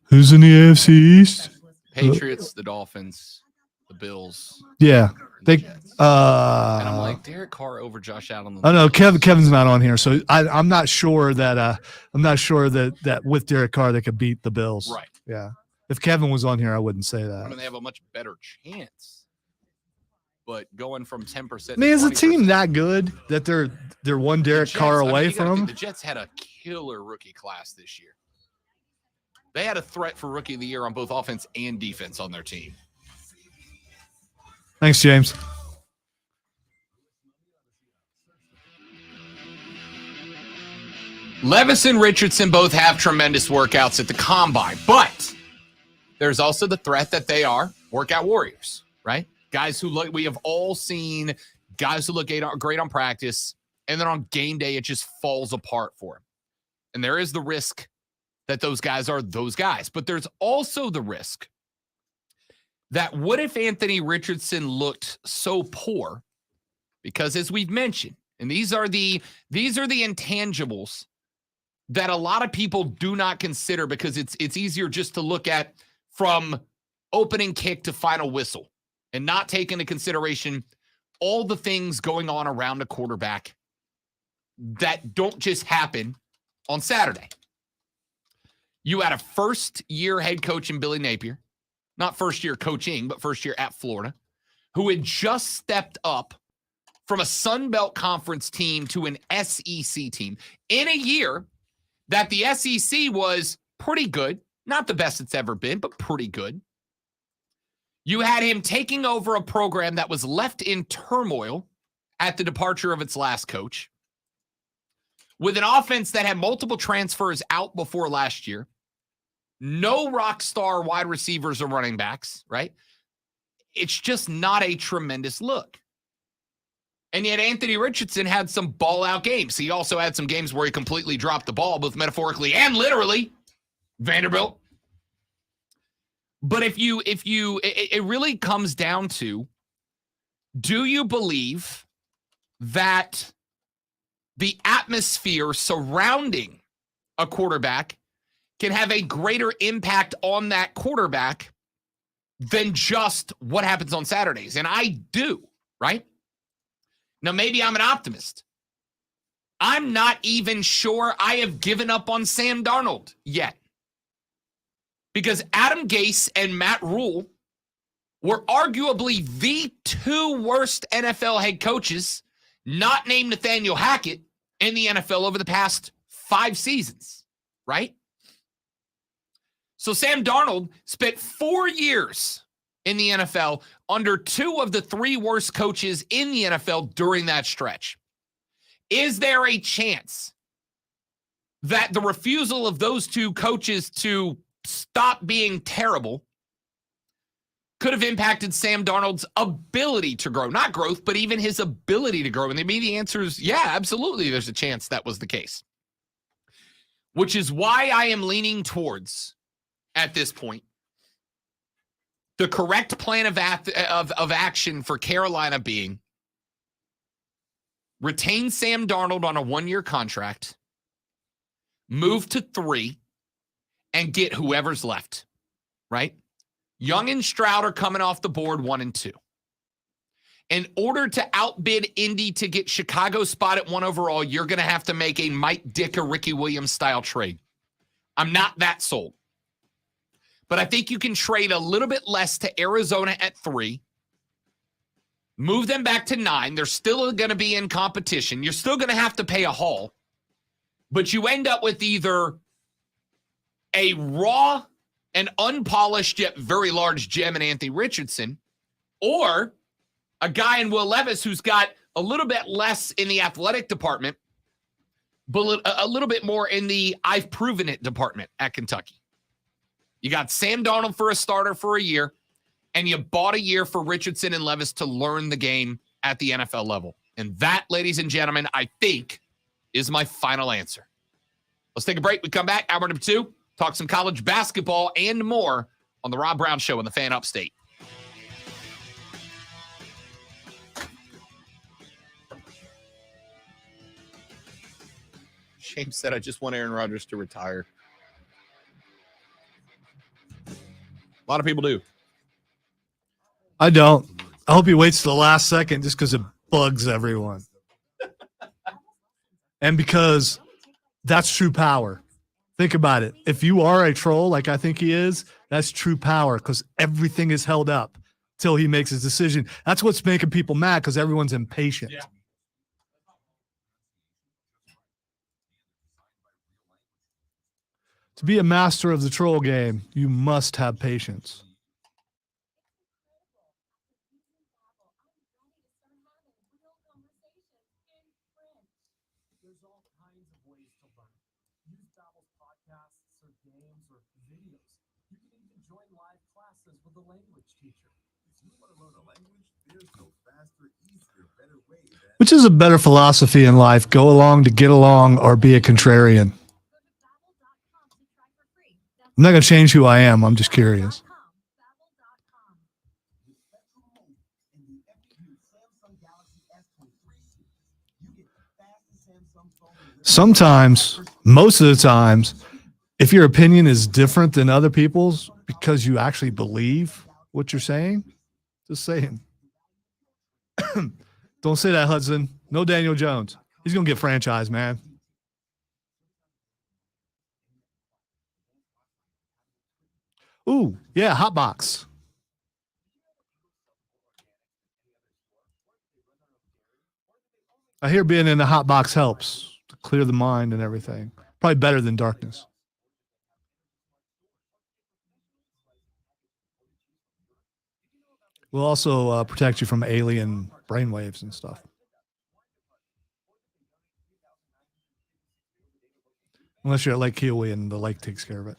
Who's in the AFC East? Patriots, the Dolphins, the Bills. Yeah. And I'm like, Derek Carr over Josh Allen. Oh no, Kevin's not on here, so I'm not sure that with Derek Carr they could beat the Bills. Right. Yeah. If Kevin was on here, I wouldn't say that. I mean, they have a much better chance. But going from 10%. I mean, is the team that good that they're one Derek Carr away from? The Jets had a killer rookie class this year. They had a threat for rookie of the year on both offense and defense on their team. Thanks, James. Levis and Richardson both have tremendous workouts at the combine, but there's also the threat that they are workout warriors, right? Guys who look, we have all seen guys who look great on practice, and then on game day, it just falls apart for them. And there is the risk that those guys are those guys, but there's also the risk that what if Anthony Richardson looked so poor? Because as we've mentioned, and these are the intangibles that a lot of people do not consider because it's easier just to look at from opening kick to final whistle and not take into consideration all the things going on around a quarterback that don't just happen on Saturday. You had a first-year head coach in Billy Napier, not first-year coaching, but first year at Florida, who had just stepped up from a Sun Belt Conference team to an SEC team in a year that the SEC was pretty good. Not the best it's ever been, but pretty good. You had him taking over a program that was left in turmoil at the departure of its last coach, with an offense that had multiple transfers out before last year, no rock star wide receivers or running backs, right? It's just not a tremendous look. And yet Anthony Richardson had some ball-out games. He also had some games where he completely dropped the ball, both metaphorically and literally. Vanderbilt. But it really comes down to, do you believe that the atmosphere surrounding a quarterback can have a greater impact on that quarterback than just what happens on Saturdays? And I do, right? Now, maybe I'm an optimist. I'm not even sure I have given up on Sam Darnold yet. Because Adam Gase and Matt Rule were arguably the two worst NFL head coaches, not named Nathaniel Hackett, in the NFL over the past 5 seasons, right? So Sam Darnold spent 4 years in the NFL under 2 of the 3 worst coaches in the NFL during that stretch. Is there a chance that the refusal of those 2 coaches to stop being terrible could have impacted Sam Darnold's ability to grow? Not growth, but even his ability to grow. And maybe the answer is, yeah, absolutely, there's a chance that was the case. Which is why I am leaning towards, at this point, the correct plan of action for Carolina being retain Sam Darnold on a 1-year contract, move to 3, and get whoever's left, right? Young and Stroud are coming off the board 1 and 2. In order to outbid Indy to get Chicago's spot at 1 overall, you're going to have to make a Mike Dick or Ricky Williams style trade. I'm not that sold. But I think you can trade a little bit less to Arizona at 3. Move them back to 9. They're still going to be in competition. You're still going to have to pay a haul. But you end up with either a raw and unpolished yet very large gem in Anthony Richardson, or a guy in Will Levis who's got a little bit less in the athletic department, but a little bit more in the I've proven it department at Kentucky. You got Sam Darnold for a starter for a year, and you bought a year for Richardson and Levis to learn the game at the NFL level. And that, ladies and gentlemen, I think is my final answer. Let's take a break. We come back. Hour number 2. Talk some college basketball and more on the Rob Brown Show on the Fan Upstate. James said, I just want Aaron Rodgers to retire. A lot of people do. I don't. I hope he waits to the last second just because it bugs everyone. And because that's true power. Think about it. If you are a troll, like I think he is, that's true power because everything is held up till he makes his decision. That's what's making people mad because everyone's impatient. Yeah. To be a master of the troll game, you must have patience. There's all kinds of ways to learn. games, or videos. You can even join live classes with a language teacher. If you want to learn a language, there's no faster, easier, better way than Which is a better philosophy in life? Go along to get along or be a contrarian? I'm not going to change who I am. I'm just curious. With Spectrum Move and the FPU Samsung Galaxy S23, you get the fastest Samsung phone. Sometimes, most of the times, if your opinion is different than other people's because you actually believe what you're saying, just saying. Don't say that, Hudson. No Daniel Jones. He's going to get franchised, man. Ooh, yeah, hot box. I hear being in the hot box helps to clear the mind and everything. Probably better than darkness. Will also protect you from alien brainwaves and stuff. Unless you're at Lake Kiowee and the lake takes care of it.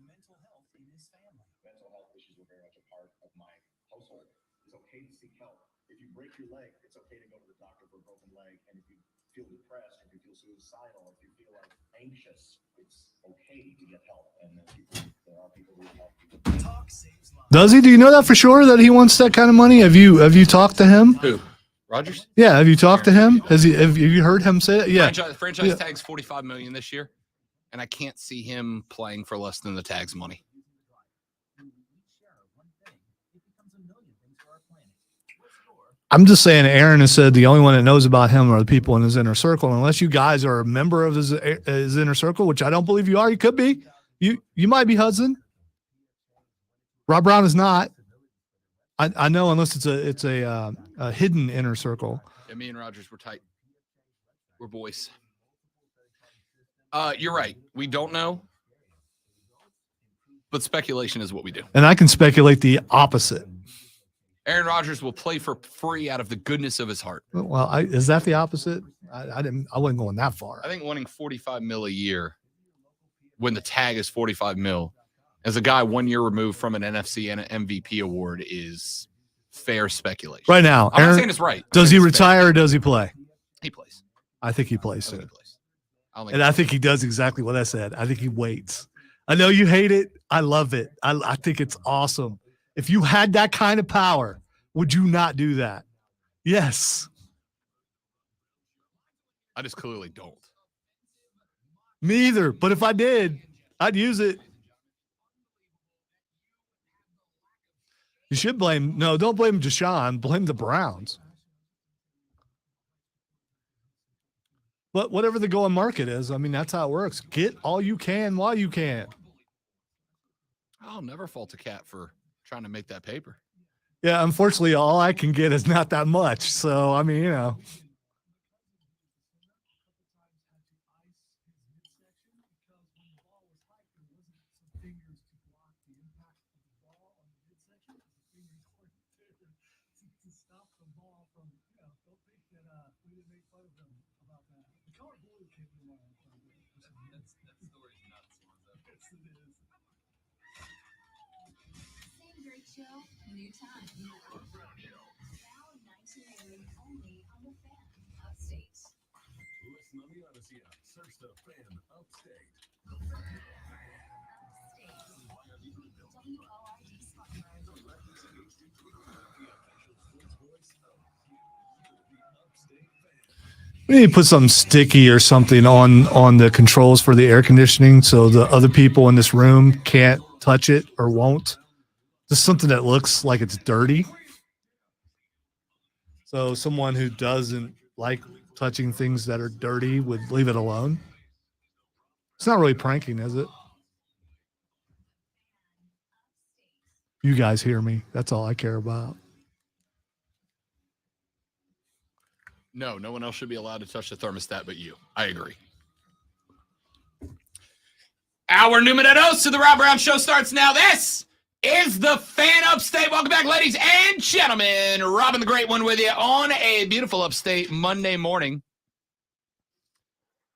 Mental health issues are very much a part of my household. It's okay to seek help. If you break your leg, it's okay to go to the doctor for a broken leg. And if you feel depressed, if you feel suicidal, if you feel like anxious, it's okay to get help. And there are people who help people. Does he? Do you know that for sure that he wants that kind of money? Have you talked to him? Who? Rogers? Yeah, have you talked to him? Have you heard him say it? Yeah. Franchise tags $45 million this year, and I can't see him playing for less than the tags money. I'm just saying, Aaron has said the only one that knows about him are the people in his inner circle. Unless you guys are a member of his inner circle, which I don't believe you are, you could be. You might be Hudson. Rob Brown is not. I know, unless it's a hidden inner circle. Yeah, me and Rogers were tight. We're boys. You're right. We don't know, but speculation is what we do. And I can speculate the opposite. Aaron Rodgers will play for free out of the goodness of his heart. Well, is that the opposite? I wasn't going that far. I think winning $45 million a year when the tag is $45 million as a guy 1 year removed from an NFC and an MVP award is fair speculation. Right now, I'm Aaron, not saying it's right. Does he retire or does he play? He plays. I think he plays I think soon. he plays. And I think he does exactly what I said. I think he waits. I know you hate it. I love it. I think it's awesome. If you had that kind of power, would you not do that? Yes. I just clearly don't. Me either. But if I did, I'd use it. You should blame. No, don't blame Deshaun. Blame the Browns. But whatever the going market is, I mean, that's how it works. Get all you can while you can. I'll never fault a cat for trying to make that paper. Yeah, unfortunately, all I can get is not that much. So, I mean, you know. Show, new time. Now 1980 only on the Fan Upstate. Listen on the Odyssey app. Search the Fan Upstate. WORD Spartanburg. The official sports voice of the Upstate Fan. We need to put something sticky or something on the controls for the air conditioning so the other people in this room can't touch it or won't. Just something that looks like it's dirty. So someone who doesn't like touching things that are dirty would leave it alone. It's not really pranking, is it? You guys hear me. That's all I care about. No one else should be allowed to touch the thermostat but you. I agree. Our numeros to the Rob Brown Show starts now. This is the Fan Upstate. Welcome back, ladies and gentlemen. Robin the Great One with you on a beautiful Upstate Monday morning.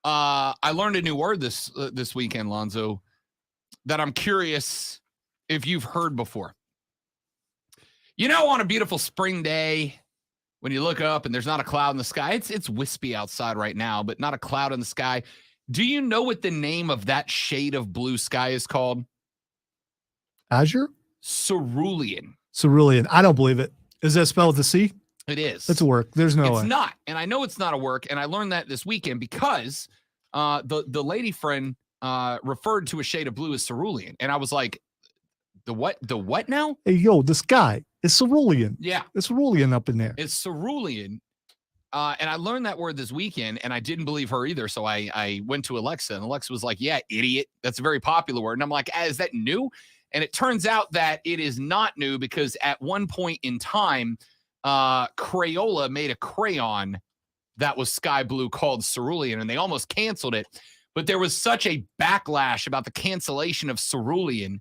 I learned a new word this weekend, Lonzo, that I'm curious if you've heard before. You know, on a beautiful spring day, when you look up and there's not a cloud in the sky, it's wispy outside right now, but not a cloud in the sky. Do you know what the name of that shade of blue sky is called? Azure? Cerulean. Cerulean. I don't believe it. Is that spelled with a C? It is. It's a work. There's no way. It's not. And I know it's not a work. And I learned that this weekend because the lady friend referred to a shade of blue as cerulean. And I was like, the what? The what now? Hey, yo, the sky is cerulean. Yeah. It's cerulean up in there. It's cerulean. And I learned that word this weekend, and I didn't believe her either. So I went to Alexa, and Alexa was like, yeah, idiot. That's a very popular word. And I'm like, is that new? And it turns out that it is not new because at one point in time, Crayola made a crayon that was sky blue called cerulean, and they almost canceled it. But there was such a backlash about the cancellation of cerulean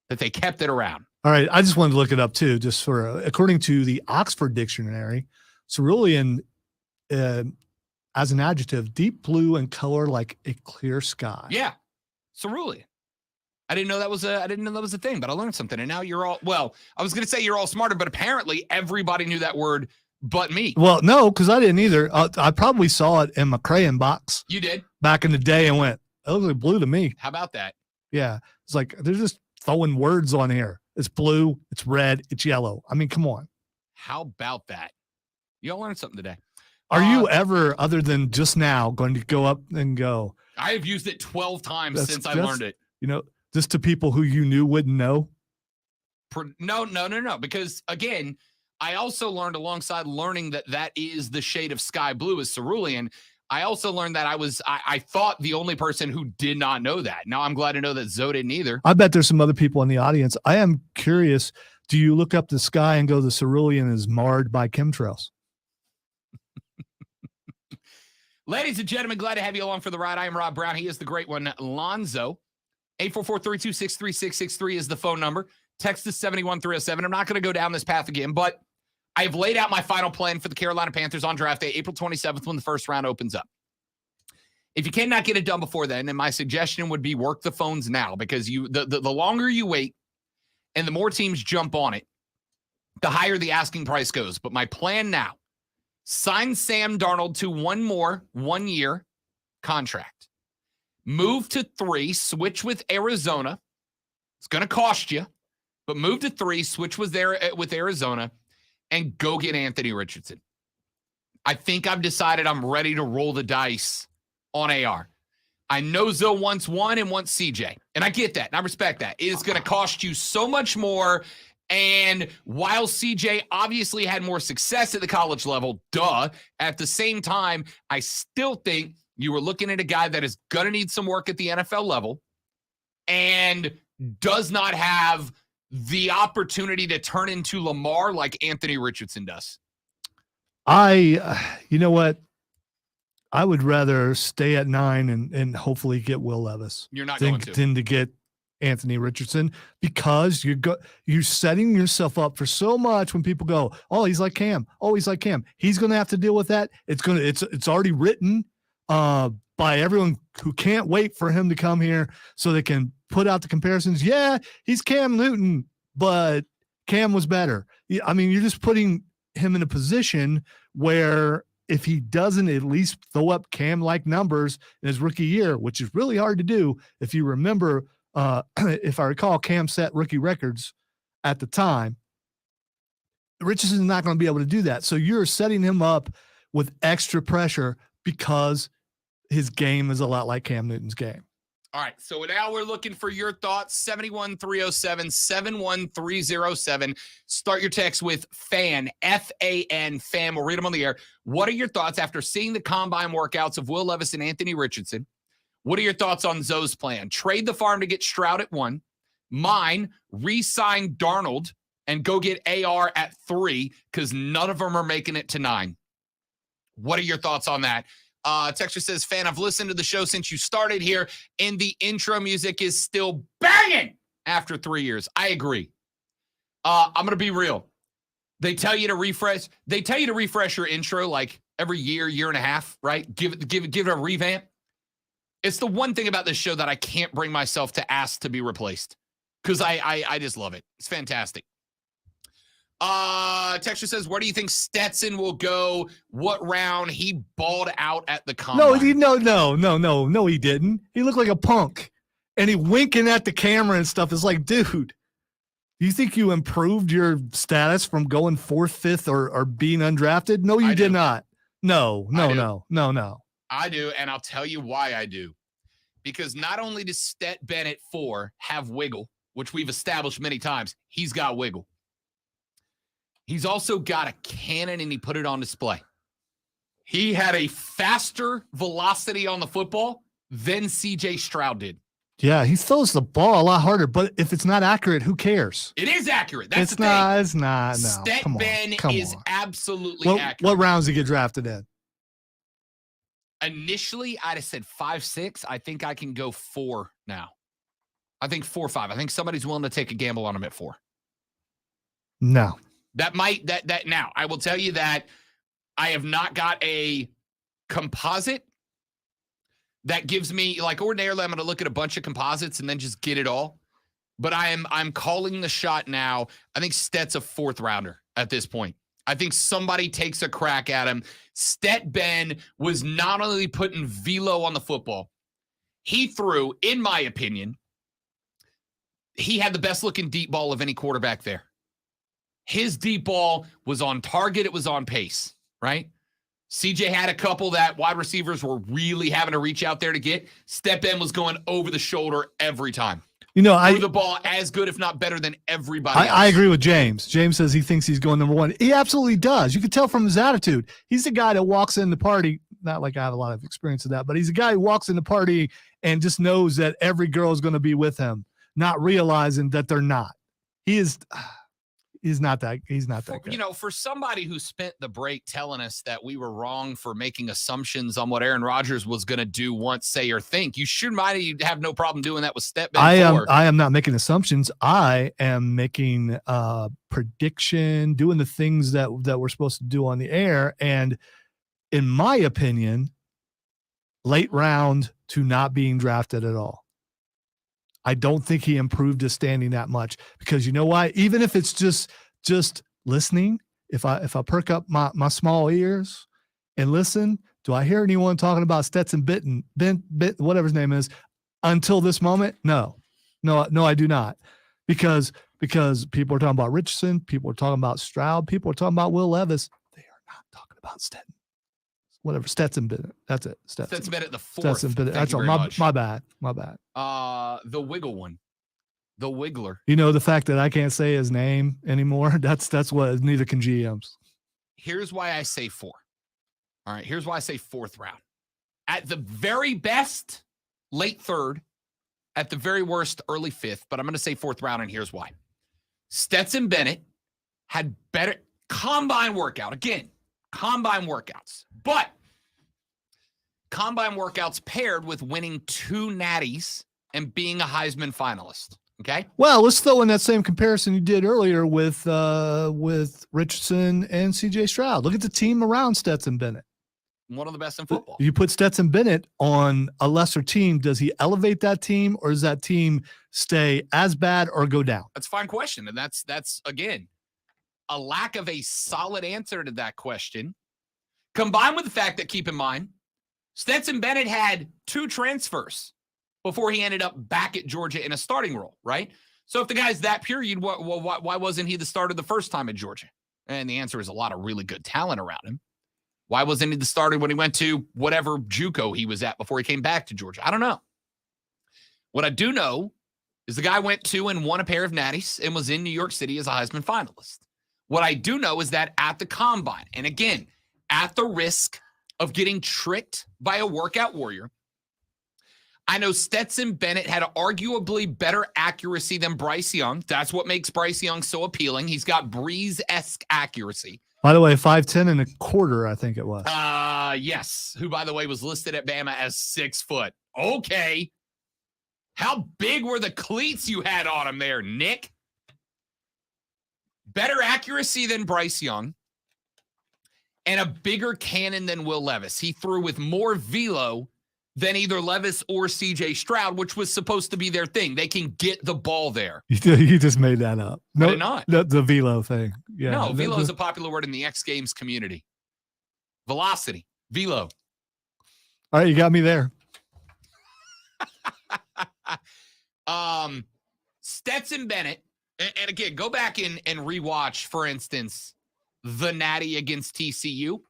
that they kept it around. All right. I just wanted to look it up too, just for, according to the Oxford Dictionary, cerulean as an adjective, deep blue in color like a clear sky. Yeah. Cerulean. I didn't know that was a thing, but I learned something. And now you're all, well, I was going to say you're all smarter, but apparently everybody knew that word but me. Well, no, because I didn't either. I probably saw it in my crayon box You did? back in the day and went, "That looks like blue to me." How about that? Yeah. It's like they're just throwing words on here. It's blue, it's red, it's yellow. I mean, come on. How about that? You all learned something today. Are you ever, other than just now, going to go up and go, I have used it 12 times since I learned it. you know, just to people who you knew wouldn't know? No. Because again, I also learned alongside learning that is the shade of sky blue is cerulean. I also learned that I thought the only person who did not know that. Now I'm glad to know that Zoe didn't either. I bet there's some other people in the audience. I am curious. Do you look up the sky and go, the cerulean is marred by chemtrails? Ladies and gentlemen, glad to have you along for the ride. I am Rob Brown. He is the great one, Lonzo. 844-326-3663 is the phone number. Text is 71307. I'm not going to go down this path again, but I've laid out my final plan for the Carolina Panthers on draft day, April 27th, when the first round opens up. If you cannot get it done before then, then my suggestion would be work the phones now, because the longer you wait and the more teams jump on it, the higher the asking price goes. But my plan now, sign Sam Darnold to one more 1-year contract. Move to 3, switch with Arizona. It's going to cost you, but move to 3, switch with Arizona, and go get Anthony Richardson. I think I've decided I'm ready to roll the dice on AR. I know Zoe wants one and wants CJ, and I get that, and I respect that. It is going to cost you so much more, and while CJ obviously had more success at the college level, at the same time, I still think you were looking at a guy that is going to need some work at the NFL level and does not have the opportunity to turn into Lamar like Anthony Richardson does. You know what? I would rather stay at 9 and hopefully get Will Levis You're not going to. than to get Anthony Richardson, because you're setting yourself up for so much when people go, "Oh, he's like Cam. Oh, he's like Cam." He's going to have to deal with that. It's already written by everyone who can't wait for him to come here so they can put out the comparisons. Yeah, he's Cam Newton, but Cam was better. I mean, you're just putting him in a position where if he doesn't at least throw up Cam-like numbers in his rookie year, which is really hard to do. If you remember, if I recall, Cam set rookie records at the time. Richardson's not going to be able to do that. So you're setting him up with extra pressure because his game is a lot like Cam Newton's game. All right, so now we're looking for your thoughts, 71307, 71307. Start your text with FAN, F-A-N, FAN. We'll read them on the air. What are your thoughts after seeing the combine workouts of Will Levis and Anthony Richardson? What are your thoughts on Zoe's plan? Trade the farm to get Stroud at 1. Mine, re-sign Darnold and go get AR at 3, because none of them are making it to 9. What are your thoughts on that? Texture says, "Fan, I've listened to the show since you started here, and the intro music is still banging after 3 years." I agree. I'm going to be real. They tell you to refresh. They tell you to refresh your intro like every year, year and a half, right? Give it a revamp. It's the one thing about this show that I can't bring myself to ask to be replaced because I just love it. It's fantastic. Texture says, where do you think Stetson will go? What round? He balled out at the combine. No, he didn't. He looked like a punk. And he winking at the camera and stuff. It's like, dude, do you think you improved your status from going 4th, 5th, or being undrafted? No, you did not. No. I do, and I'll tell you why I do. Because not only does Stet Bennett 4 have wiggle, which we've established many times, he's got wiggle. He's also got a cannon, and he put it on display. He had a faster velocity on the football than C.J. Stroud did. Yeah, he throws the ball a lot harder, but if it's not accurate, who cares? It is accurate. That's it's the not, thing. It's not. No. Stet Ben is absolutely accurate. What rounds did he get drafted in? Initially, I'd have said 5, 6. I think I can go 4 now. I think 4, 5. I think somebody's willing to take a gamble on him at 4. No. Now, I will tell you that I have not got a composite that gives me, like, ordinarily I'm going to look at a bunch of composites and then just get it all. But I'm calling the shot now. I think Stet's a 4th rounder at this point. I think somebody takes a crack at him. Stet Ben was not only putting velo on the football, he threw, in my opinion, he had the best looking deep ball of any quarterback there. His deep ball was on target. It was on pace, right? CJ had a couple that wide receivers were really having to reach out there to get. Stet Ben was going over the shoulder every time. You know, threw the ball as good, if not better, than everybody else. I agree with James. James says he thinks he's going number 1. He absolutely does. You can tell from his attitude. He's the guy that walks in the party. Not like I have a lot of experience with that, but he's a guy who walks in the party and just knows that every girl is going to be with him, not realizing that they're not. He's not that good. You know, for somebody who spent the break telling us that we were wrong for making assumptions on what Aaron Rodgers was going to do, once, say, or think, you might have no problem doing that with Stet Ben. I am not making assumptions. I am making prediction, doing the things that we're supposed to do on the air. And in my opinion, late round to not being drafted at all. I don't think he improved his standing that much because you know why? Even if it's just listening, if I perk up my small ears and listen, do I hear anyone talking about Stetson Bitten, whatever his name is, until this moment? No, I do not. Because people are talking about Richardson, people are talking about Stroud, people are talking about Will Levis. They are not talking about Stetson. Whatever, Stetson Bennett. That's it. Stetson Bennett the 4th. Stetson Bennett. That's all. My bad. The wiggle one. The wiggler. You know, the fact that I can't say his name anymore, that's what neither can GMs. Here's why I say 4. All right, here's why I say 4th round. At the very best, late 3rd. At the very worst, early 5th. But I'm going to say 4th round, and here's why. Stetson Bennett had better combine workout. Again, combine workouts. But combine workouts paired with winning 2 natties and being a Heisman finalist. Okay. Well, let's throw in that same comparison you did earlier with Richardson and C.J. Stroud. Look at the team around Stetson Bennett. One of the best in football. You put Stetson Bennett on a lesser team. Does he elevate that team, or does that team stay as bad or go down? That's a fine question, and that's again a lack of a solid answer to that question. Combined with the fact that, keep in mind, Stetson Bennett had 2 transfers before he ended up back at Georgia in a starting role, right? So if the guy's that pure, why wasn't he the starter the first time at Georgia? And the answer is a lot of really good talent around him. Why wasn't he the starter when he went to whatever JUCO he was at before he came back to Georgia? I don't know. What I do know is the guy went to and won a pair of natties and was in New York City as a Heisman finalist. What I do know is that at the combine, and again, at the risk of getting tricked by a workout warrior, I know Stetson Bennett had arguably better accuracy than Bryce Young. That's what makes Bryce Young so appealing. He's got Breeze-esque accuracy. By the way, 5'10" and a quarter, I think it was. Yes. Who, by the way, was listed at Bama as 6 foot. Okay. How big were the cleats you had on him there, Nick? better accuracy than Bryce Young, and a bigger cannon than Will Levis. He threw with more velo than either Levis or CJ Stroud, which was supposed to be their thing. They can get the ball there. You just made that up. No, I did not. The velo thing. Yeah. No, velo is a popular word in the X Games community. Velocity, velo. All right, you got me there. Stetson Bennett, and again, go back and rewatch, for instance, the Natty against TCU.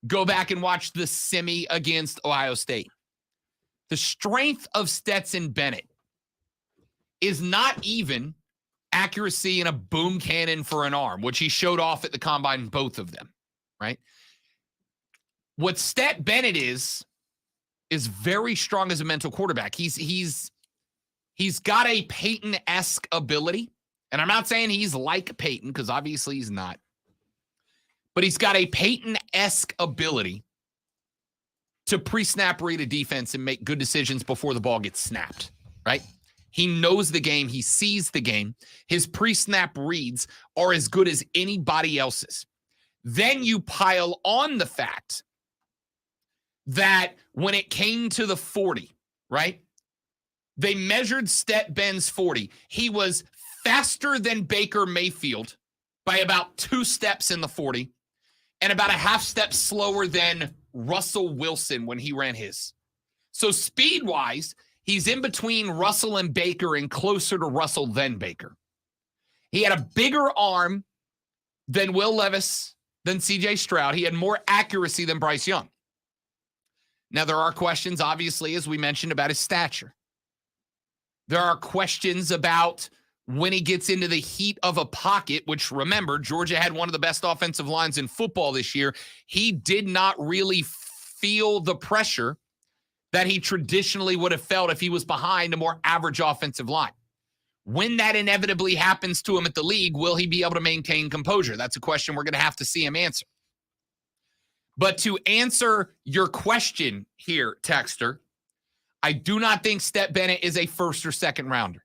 Go back and watch the semi against Ohio State. The strength of Stetson Bennett is not even accuracy in a boom cannon for an arm, which he showed off at the combine, both of them, right? What Stet Bennett is very strong as a mental quarterback. He's got a Peyton-esque ability, and I'm not saying he's like Peyton, because obviously he's not, but he's got a Peyton-esque ability to pre-snap read a defense and make good decisions before the ball gets snapped, right? He knows the game. He sees the game. His pre-snap reads are as good as anybody else's. Then you pile on the fact that when it came to the 40, right? They measured Stet Ben's 40. He was faster than Baker Mayfield by about 2 steps in the 40 and about a half step slower than Russell Wilson when he ran his. So speed-wise, he's in between Russell and Baker and closer to Russell than Baker. He had a bigger arm than Will Levis, than CJ Stroud. He had more accuracy than Bryce Young. Now, there are questions, obviously, as we mentioned, about his stature. There are questions about when he gets into the heat of a pocket, which, remember, Georgia had one of the best offensive lines in football this year. He did not really feel the pressure that he traditionally would have felt if he was behind a more average offensive line. When that inevitably happens to him at the league, will he be able to maintain composure? That's a question we're going to have to see him answer. But to answer your question here, Texter, I do not think Stet Bennett is a first or second rounder.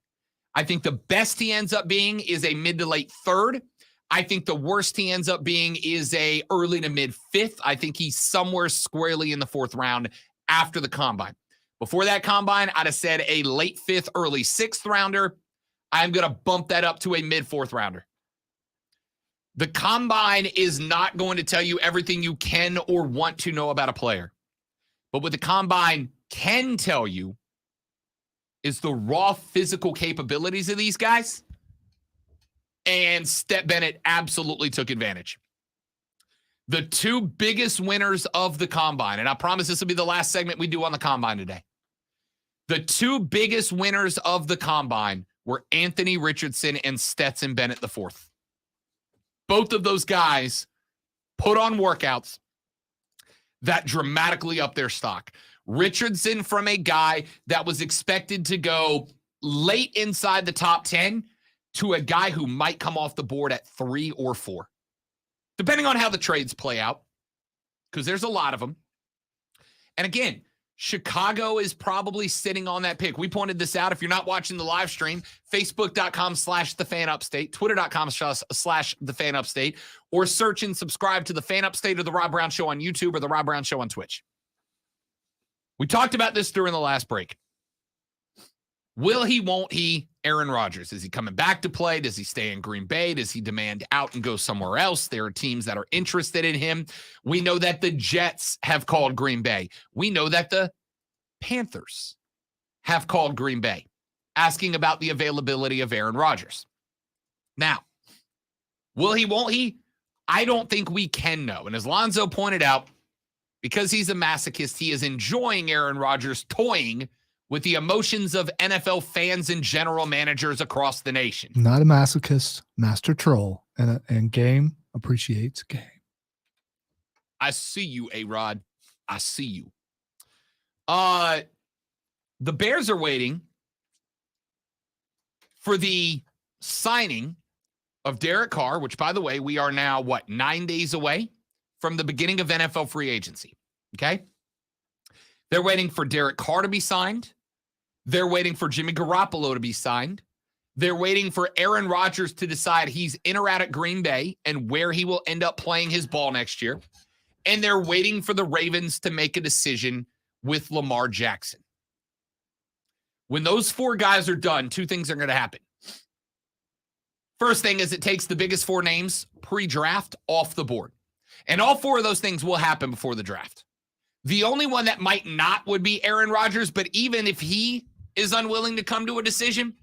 I think the best he ends up being is a mid to late third. I think the worst he ends up being is a early to mid fifth. I think he's somewhere squarely in the 4th round after the combine. Before that combine, I'd have said a late 5th, early 6th rounder. I'm going to bump that up to a mid 4th rounder. The combine is not going to tell you everything you can or want to know about a player. But what the combine can tell you is the raw physical capabilities of these guys. And Stet Bennett absolutely took advantage. The 2 biggest winners of the combine, and I promise this will be the last segment we do on the combine today. The 2 biggest winners of the combine were Anthony Richardson and Stetson Bennett the 4th. Both of those guys put on workouts that dramatically up their stock. Richardson from a guy that was expected to go late inside the top 10 to a guy who might come off the board at 3 or 4, depending on how the trades play out, because there's a lot of them. And again, Chicago is probably sitting on that pick. We pointed this out. If you're not watching the live stream, Facebook.com/TheFanUpstate, Twitter.com/TheFanUpstate, or search and subscribe to The Fan Upstate or The Rob Brown Show on YouTube or The Rob Brown Show on Twitch. We talked about this during the last break. Will he, won't he, Aaron Rodgers? Is he coming back to play? Does he stay in Green Bay? Does he demand out and go somewhere else? There are teams that are interested in him. We know that the Jets have called Green Bay. We know that the Panthers have called Green Bay, asking about the availability of Aaron Rodgers. Now, will he, won't he? I don't think we can know. And as Lonzo pointed out, because he's a masochist, he is enjoying Aaron Rodgers toying with the emotions of NFL fans and general managers across the nation. Not a masochist, master troll, and game appreciates game. I see you, A-Rod. I see you. The Bears are waiting for the signing of Derek Carr, which, by the way, we are now, 9 days away from the beginning of NFL free agency. Okay? They're waiting for Derek Carr to be signed. They're waiting for Jimmy Garoppolo to be signed. They're waiting for Aaron Rodgers to decide he's in or out at Green Bay and where he will end up playing his ball next year. And they're waiting for the Ravens to make a decision with Lamar Jackson. When those 4 guys are done, 2 things are going to happen. First thing is it takes the biggest 4 names pre-draft off the board. And all 4 of those things will happen before the draft. The only one that might not would be Aaron Rodgers, but even if he is unwilling to come to a decision,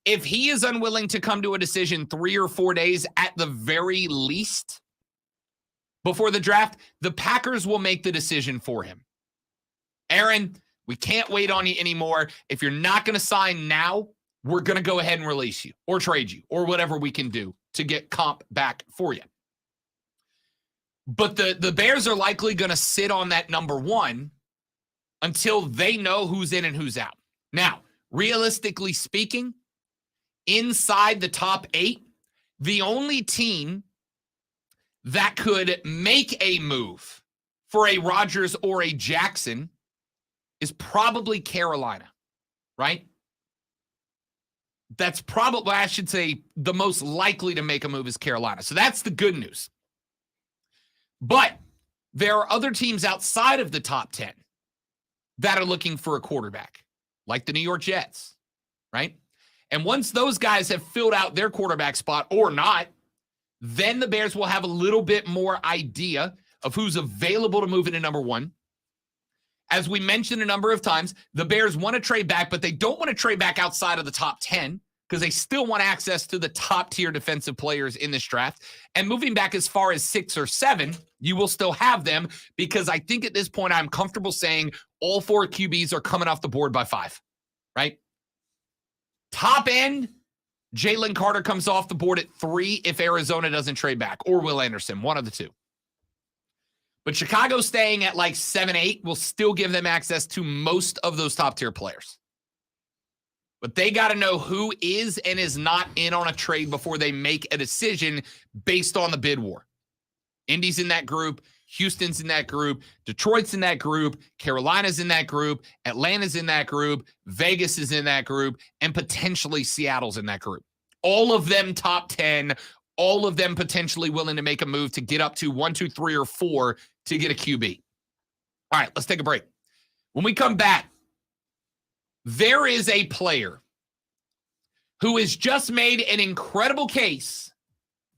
if he is unwilling to come to a decision 3 or 4 days at the very least before the draft, the Packers will make the decision for him. Aaron, we can't wait on you anymore. If you're not going to sign now, we're going to go ahead and release you or trade you or whatever we can do to get comp back for you. But the Bears are likely going to sit on that number 1 until they know who's in and who's out. Now, realistically speaking, inside the top 8, the only team that could make a move for a Rodgers or a Jackson is probably Carolina, right? That's probably, I should say, the most likely to make a move is Carolina. So that's the good news. But there are other teams outside of the top 10 that are looking for a quarterback, like the New York Jets, right? And once those guys have filled out their quarterback spot or not, then the Bears will have a little bit more idea of who's available to move into number 1. As we mentioned a number of times, the Bears want to trade back, but they don't want to trade back outside of the top 10 because they still want access to the top tier defensive players in this draft. And moving back as far as 6 or 7, you will still have them because I think at this point I'm comfortable saying all 4 QBs are coming off the board by 5, right? Top end, Jalen Carter comes off the board at 3 if Arizona doesn't trade back, or Will Anderson, one of the 2. But Chicago staying at like 7, 8 will still give them access to most of those top tier players. But they got to know who is and is not in on a trade before they make a decision based on the bid war. Indy's in that group. Houston's in that group. Detroit's in that group. Carolina's in that group. Atlanta's in that group. Vegas is in that group. And potentially Seattle's in that group. All of them top 10. All of them potentially willing to make a move to get up to 1, 2, 3, or 4 to get a QB. All right, let's take a break. When we come back, there is a player who has just made an incredible case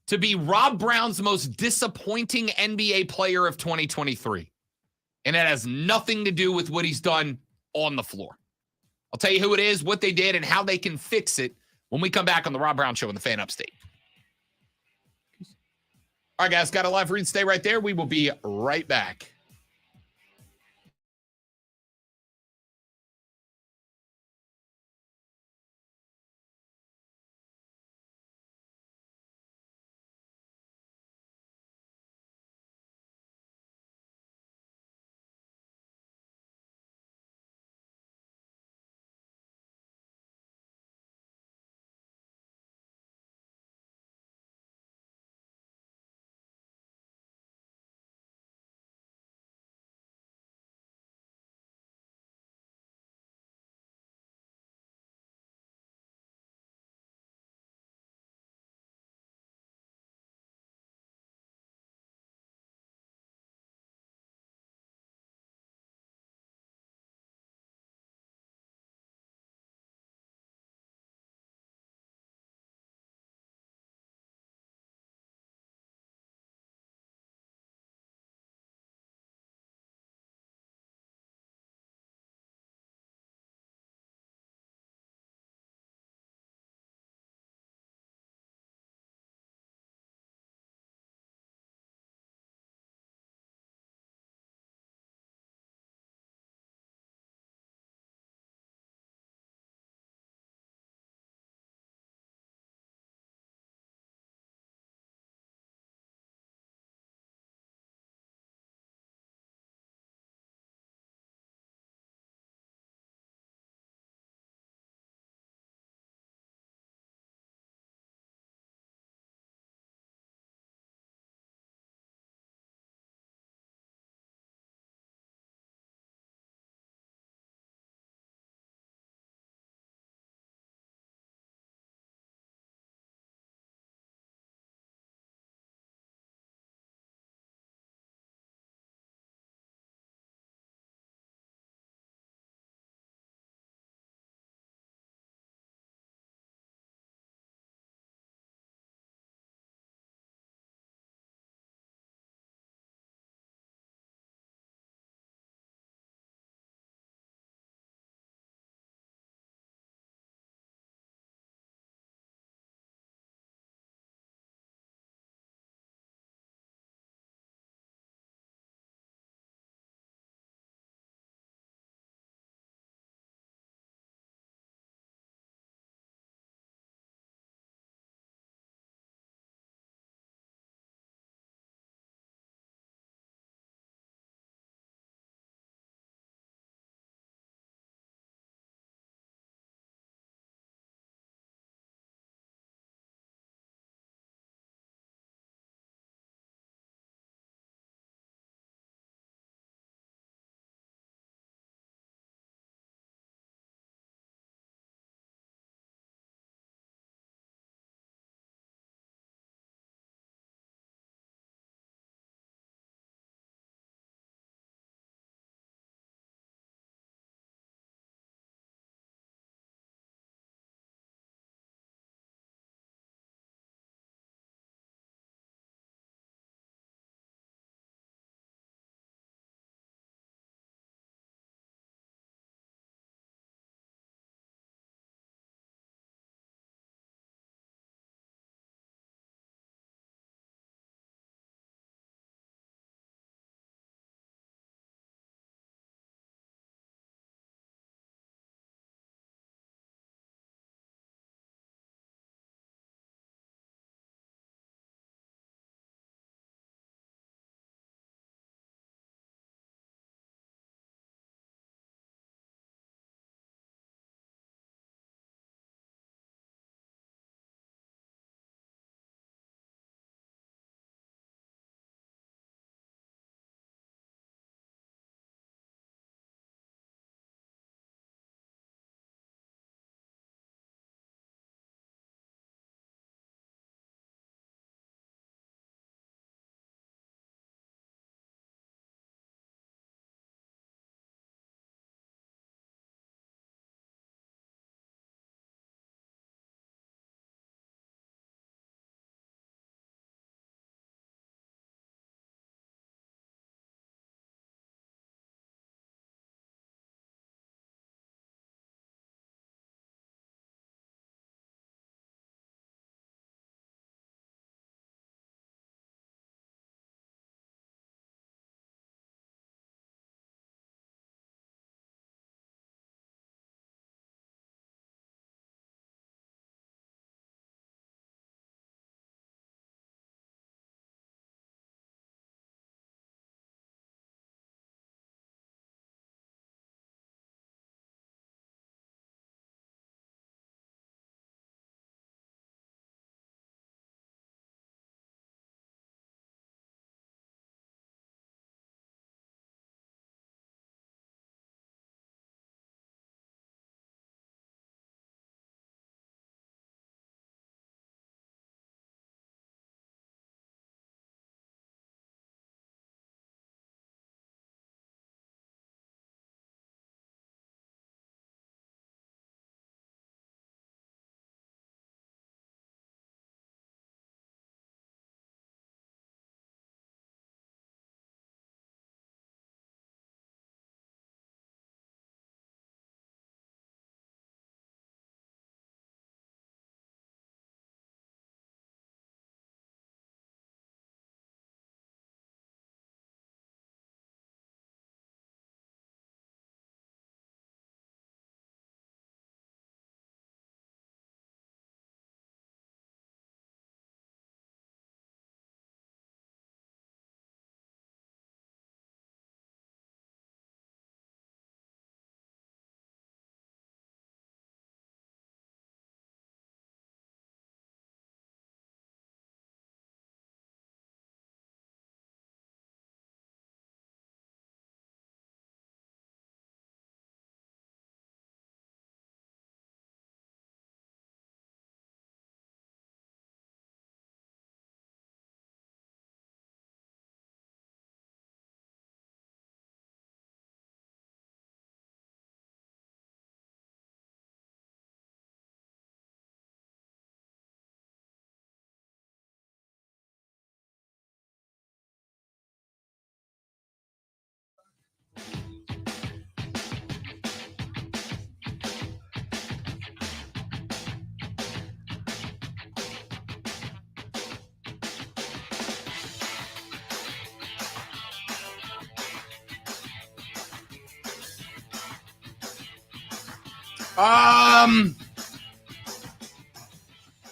to be Rob Brown's most disappointing NBA player of 2023. And it has nothing to do with what he's done on the floor. I'll tell you who it is, what they did, and how they can fix it when we come back on the Rob Brown Show in the Fan Upstate. All right, guys, got a live read. Stay right there. We will be right back.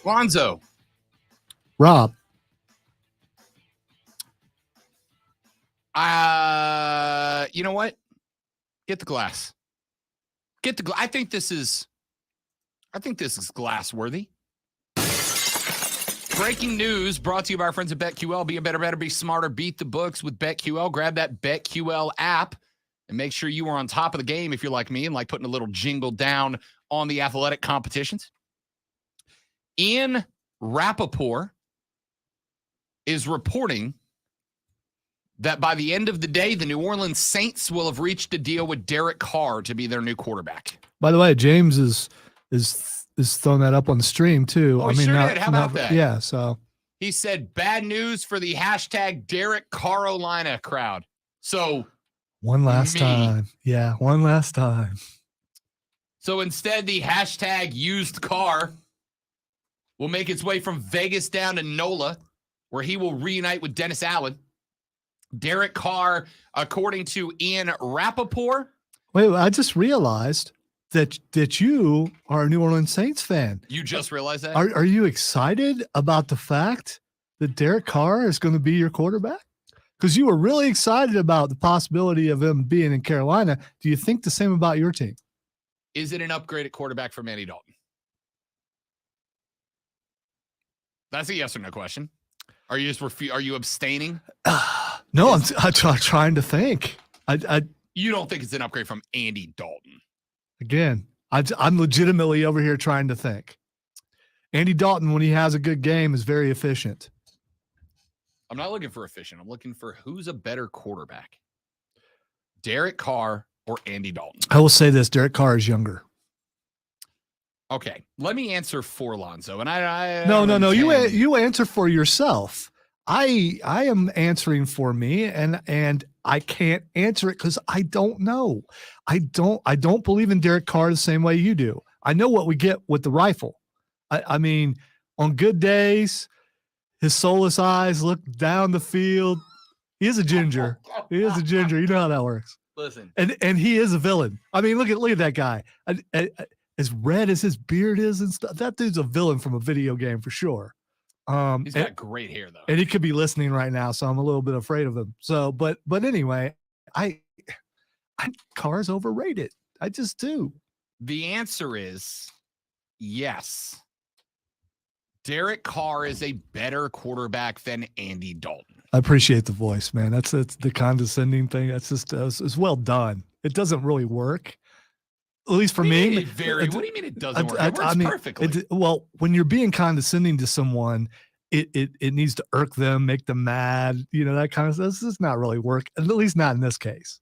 Lonzo. Rob. You know what? Get the glass. Get the glass. I think this is glass-worthy. Breaking news brought to you by our friends at BetQL. Be a better, be smarter, beat the books with BetQL. Grab that BetQL app and make sure you are on top of the game if you're like me and like putting a little jingle down on the athletic competitions. Ian Rappaport is reporting that by the end of the day, the New Orleans Saints will have reached a deal with Derek Carr to be their new quarterback. By the way, James is throwing that up on the stream too. Oh, he sure did. How about that? Yeah. So he said, bad news for the hashtag Derek Carolina crowd. So one last time. Yeah. One last time. So instead, the hashtag used car will make its way from Vegas down to NOLA, where he will reunite with Dennis Allen. Derek Carr, according to Ian Rappaport. Wait, I just realized that you are a New Orleans Saints fan. You just realized that? Are you excited about the fact that Derek Carr is going to be your quarterback? Because you were really excited about the possibility of him being in Carolina. Do you think the same about your team? Is it an upgrade at quarterback from Andy Dalton? That's a yes or no question. Are you abstaining? No, I'm trying to think. You don't think it's an upgrade from Andy Dalton? Again, I'm legitimately over here trying to think. Andy Dalton, when he has a good game, is very efficient. I'm not looking for efficient. I'm looking for who's a better quarterback, Derek Carr or Andy Dalton. I will say this: Derek Carr is younger. Okay, let me answer for Lonzo. And I no. You answer for yourself. I am answering for me, and I can't answer it because I don't know. I don't believe in Derek Carr the same way you do. I know what we get with the rifle. I mean, on good days, his soulless eyes look down the field. He is a ginger. He is a ginger. You know how that works. Listen, and he is a villain. I mean, look at that guy. As red as his beard is and stuff, that dude's a villain from a video game for sure. He's got great hair though, and he could be listening right now, so I'm a little bit afraid of him. So, but anyway, I Carr's overrated. I just do. The answer is yes. Derek Carr is a better quarterback than Andy Dalton. I appreciate the voice, man. That's the condescending thing. That's just it's well done. It doesn't really work. At least for me. What do you mean it doesn't work? It works perfectly. Well, when you're being condescending to someone, it needs to irk them, make them mad, that kind of stuff. This does not really work, at least not in this case.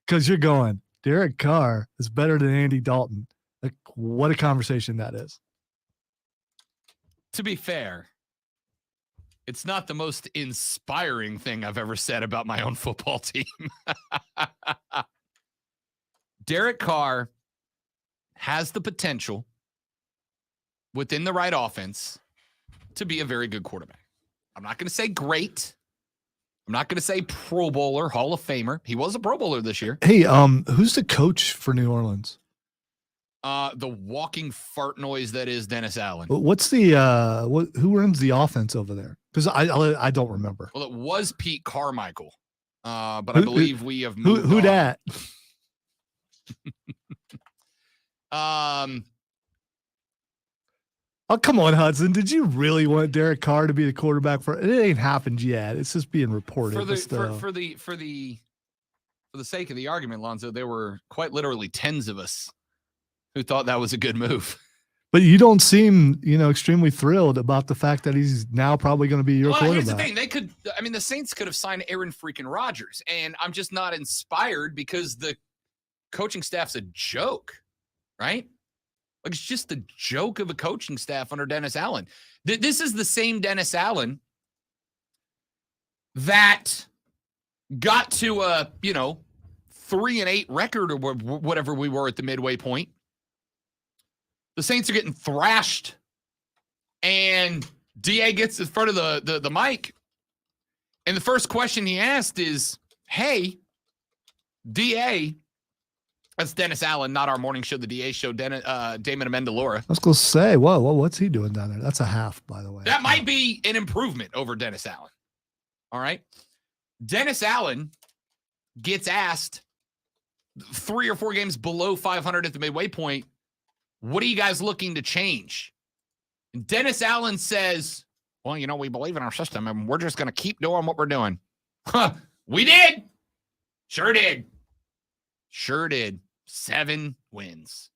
Because you're going, Derek Carr is better than Andy Dalton. Like, what a conversation that is. To be fair, it's not the most inspiring thing I've ever said about my own football team. Derek Carr has the potential within the right offense to be a very good quarterback. I'm not going to say great. I'm not going to say Pro Bowler, Hall of Famer. He was a Pro Bowler this year. Hey, who's the coach for New Orleans? The walking fart noise that is Dennis Allen. What's the who runs the offense over there? Because I don't remember. Well, it was Pete Carmichael, but I believe we have moved who on. that? Oh, come on, Hudson. Did you really want Derek Carr to be the quarterback for it? Ain't happened yet. It's just being reported. For the sake of the argument, Lonzo, there were quite literally tens of us who thought that was a good move. But you don't seem, extremely thrilled about the fact that he's now probably going to be your quarterback. Here's the thing. The Saints could have signed Aaron freaking Rodgers, and I'm just not inspired because the coaching staff's a joke, right? Like, it's just a joke of a coaching staff under Dennis Allen. This is the same Dennis Allen that got to a, 3-8 record or whatever we were at the midway point. The Saints are getting thrashed, and DA gets in front of the mic, and the first question he asked is, hey, DA, That's Dennis Allen, not our morning show, the DA show, Damon Amendola. I was going to say, whoa, what's he doing down there? That's a half, by the way. That might be an improvement over Dennis Allen. All right. Dennis Allen gets asked 3 or 4 games below 500 at the midway point, what are you guys looking to change? And Dennis Allen says, well, we believe in our system and we're just going to keep doing what we're doing. Huh, we did. Sure did. 7 wins.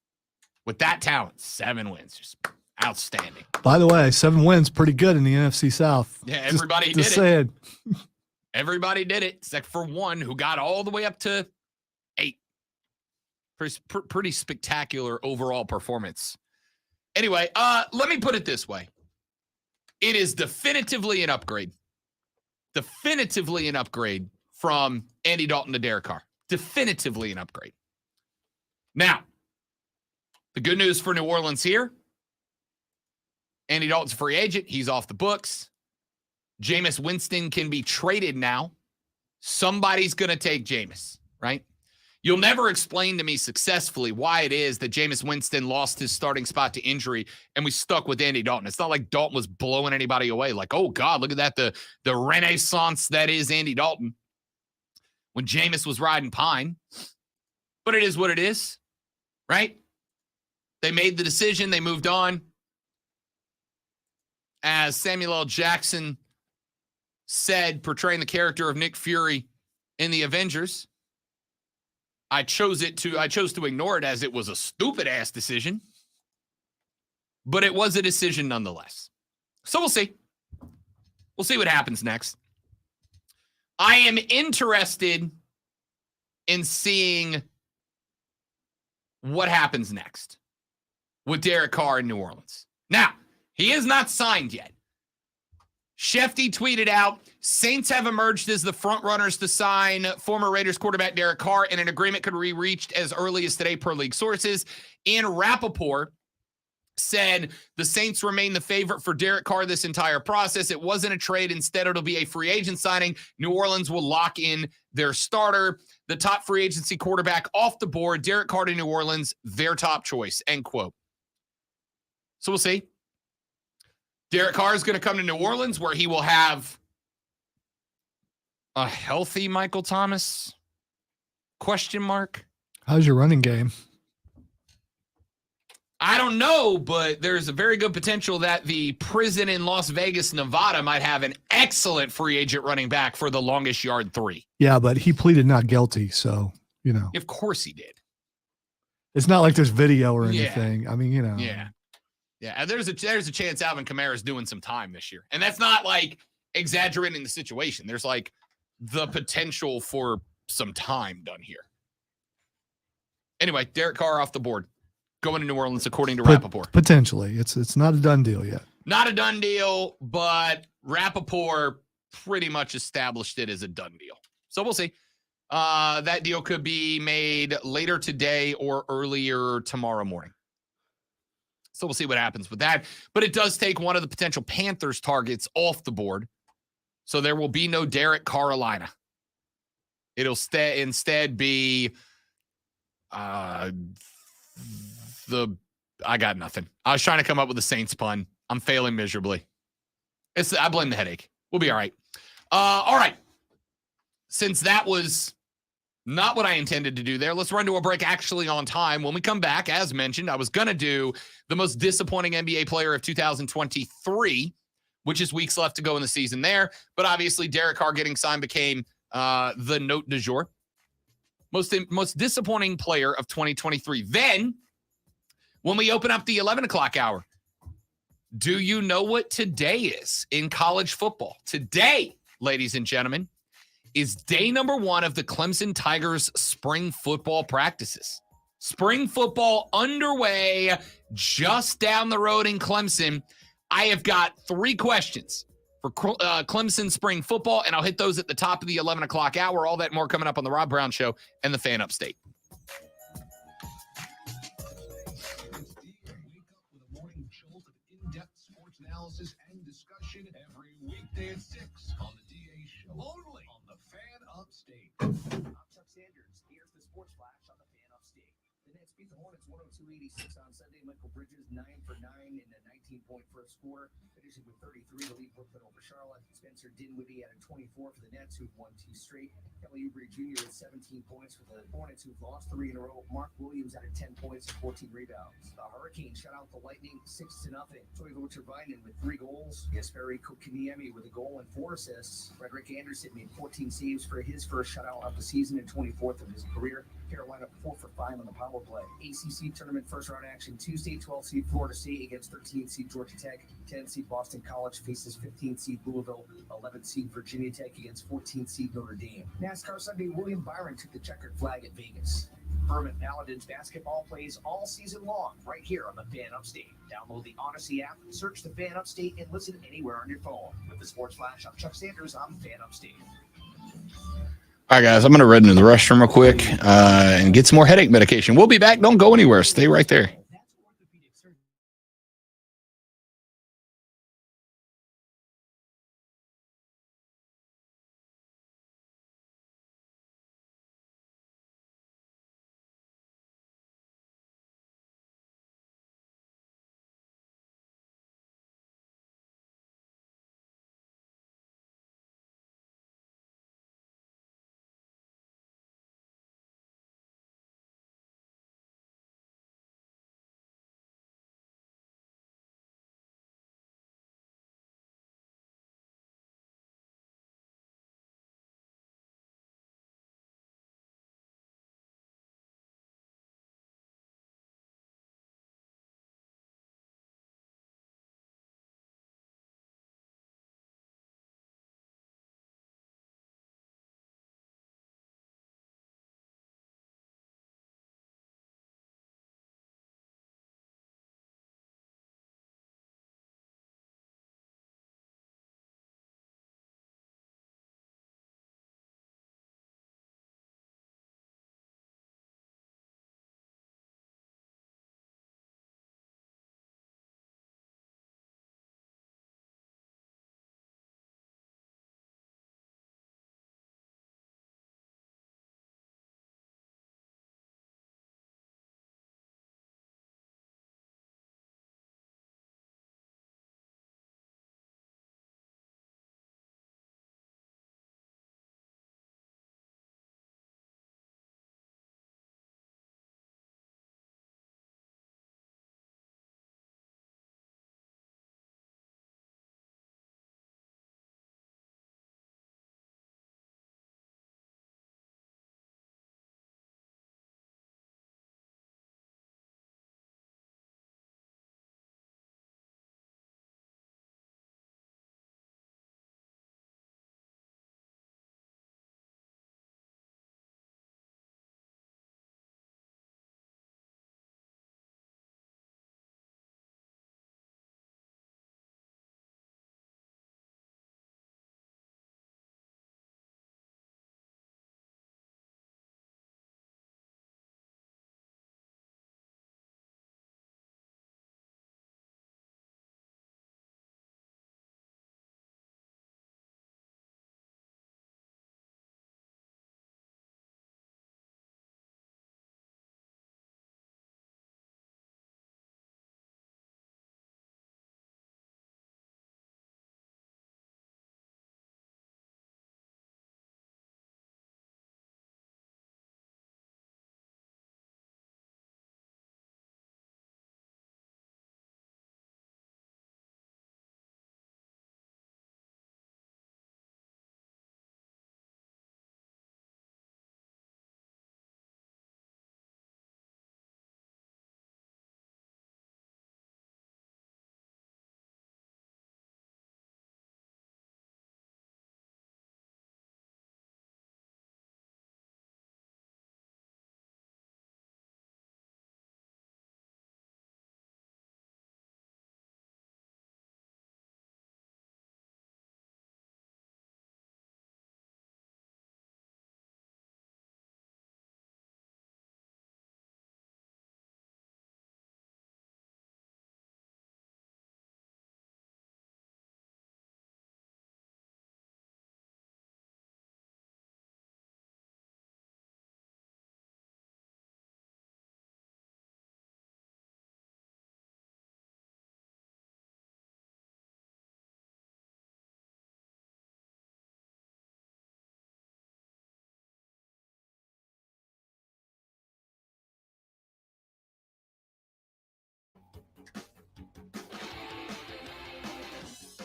With that talent, 7 wins. Just outstanding. By the way, 7 wins, pretty good in the NFC South. Yeah, everybody just did saying. it. Everybody did it, except for one who got all the way up to 8. Pretty spectacular overall performance. Anyway, let me put it this way. It is definitively an upgrade. Definitively an upgrade from Andy Dalton to Derek Carr. Definitively an upgrade. Now, the good news for New Orleans here, Andy Dalton's a free agent. He's off the books. Jameis Winston can be traded now. Somebody's going to take Jameis, right? You'll never explain to me successfully why it is that Jameis Winston lost his starting spot to injury and we stuck with Andy Dalton. It's not like Dalton was blowing anybody away. Like, oh, God, look at that, the renaissance that is Andy Dalton when Jameis was riding pine. But it is what it is, right? They made the decision. They moved on. As Samuel L. Jackson said, portraying the character of Nick Fury in the Avengers, I chose to ignore it as it was a stupid ass decision, but it was a decision nonetheless. So we'll see. We'll see what happens next. I am interested in seeing what happens next with Derek Carr in New Orleans. Now, he is not signed yet. Shefty tweeted out, Saints have emerged as the front runners to sign former Raiders quarterback Derek Carr, and an agreement could be reached as early as today per league sources. Ian Rappaport said the Saints remain the favorite for Derek Carr this entire process. It wasn't a trade. Instead, it'll be a free agent signing. New Orleans will lock in their starter, the top free agency quarterback off the board. Derek Carr to New Orleans, their top choice, end quote. So we'll see. Derek Carr is going to come to New Orleans where he will have a healthy Michael Thomas? Question mark. How's your running game? I don't know, but there's a very good potential that the prison in Las Vegas, Nevada might have an excellent free agent running back for the longest yard 3. Yeah, but he pleaded not guilty, so, Of course he did. It's not like there's video or Yeah. anything. I mean, Yeah. Yeah, and there's a chance Alvin Kamara's doing some time this year. And that's not like exaggerating the situation. There's like the potential for some time done here. Anyway, Derek Carr off the board. Going to New Orleans according to Rappaport. Potentially. It's not a done deal yet. Not a done deal, but Rappaport pretty much established it as a done deal. So we'll see. That deal could be made later today or earlier tomorrow morning. So we'll see what happens with that. But it does take one of the potential Panthers targets off the board. So there will be no Derek Carolina. It'll instead be I got nothing. I was trying to come up with a Saints pun. I'm failing miserably. I blame the headache. We'll be all right. All right. Since that was not what I intended to do there, let's run to a break actually on time. When we come back, as mentioned, I was going to do the most disappointing NBA player of 2023, which is weeks left to go in the season there. But obviously, Derek Carr getting signed became the note du jour. Most disappointing player of 2023. Then, when we open up the 11 o'clock hour, do you know what today is in college football? Today, ladies and gentlemen, is day number 1 of the Clemson Tigers spring football practices. Spring football underway just down the road in Clemson. I have got 3 questions for Clemson spring football, and I'll hit those at the top of the 11 o'clock hour. All that and more coming up on the Rob Brown Show and the Fan Upstate. Analysis and discussion every weekday at 6 on the DA Show. Only on the Fan Upstate. I'm Chuck Sanders. Here's the Sports Flash on the Fan Upstate. Beat the Hornets 102-86 on Sunday. Michael Bridges 9 for 9 in a 19-point first quarter, finishing with 33 to lead Brooklyn over Charlotte. Spencer Dinwiddie added 24 for the Nets, who've won 2 straight. Kelly Oubre Jr. had 17 points for the Hornets, who've lost 3 in a row. Mark Williams added 10 points and 14 rebounds. The Hurricanes shut out the Lightning 6-0. Toivo Tervainen with 3 goals. Jesperi Kotkaniemi with a goal and 4 assists. Frederick Anderson made 14 saves for his first shutout of the season and 24th of his career. Carolina 4 for 5 on the power play. ACC tournament first round action Tuesday. 12 seed Florida State against 13 seed Georgia Tech. 10 seed Boston College faces 15 seed Louisville. 11 seed Virginia Tech against 14 seed Notre Dame. NASCAR Sunday. William Byron took the checkered flag at Vegas. Furman Paladins basketball plays all season long right here on the Fan Upstate. Download the Odyssey app, search the Fan Upstate, and listen anywhere on your phone. With the Sports Flash, I'm Chuck Sanders. I'm Fan Upstate. All right, guys, I'm going to run into the restroom real quick and get some more headache medication. We'll be back. Don't go anywhere. Stay right there.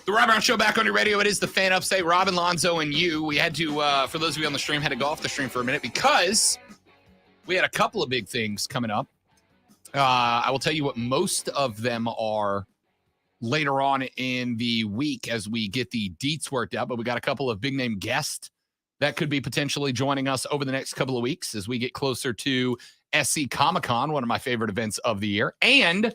The Rob Brown Show back on your radio. It is the Fan Upstate. Robin, Lonzo, and you. We had to, for those of you on the stream, had to go off the stream for a minute because we had a couple of big things coming up. I will tell you what most of them are later on in the week as we get the deets worked out. But we got a couple of big-name guests that could be potentially joining us over the next couple of weeks as we get closer to SC Comic-Con, one of my favorite events of the year. And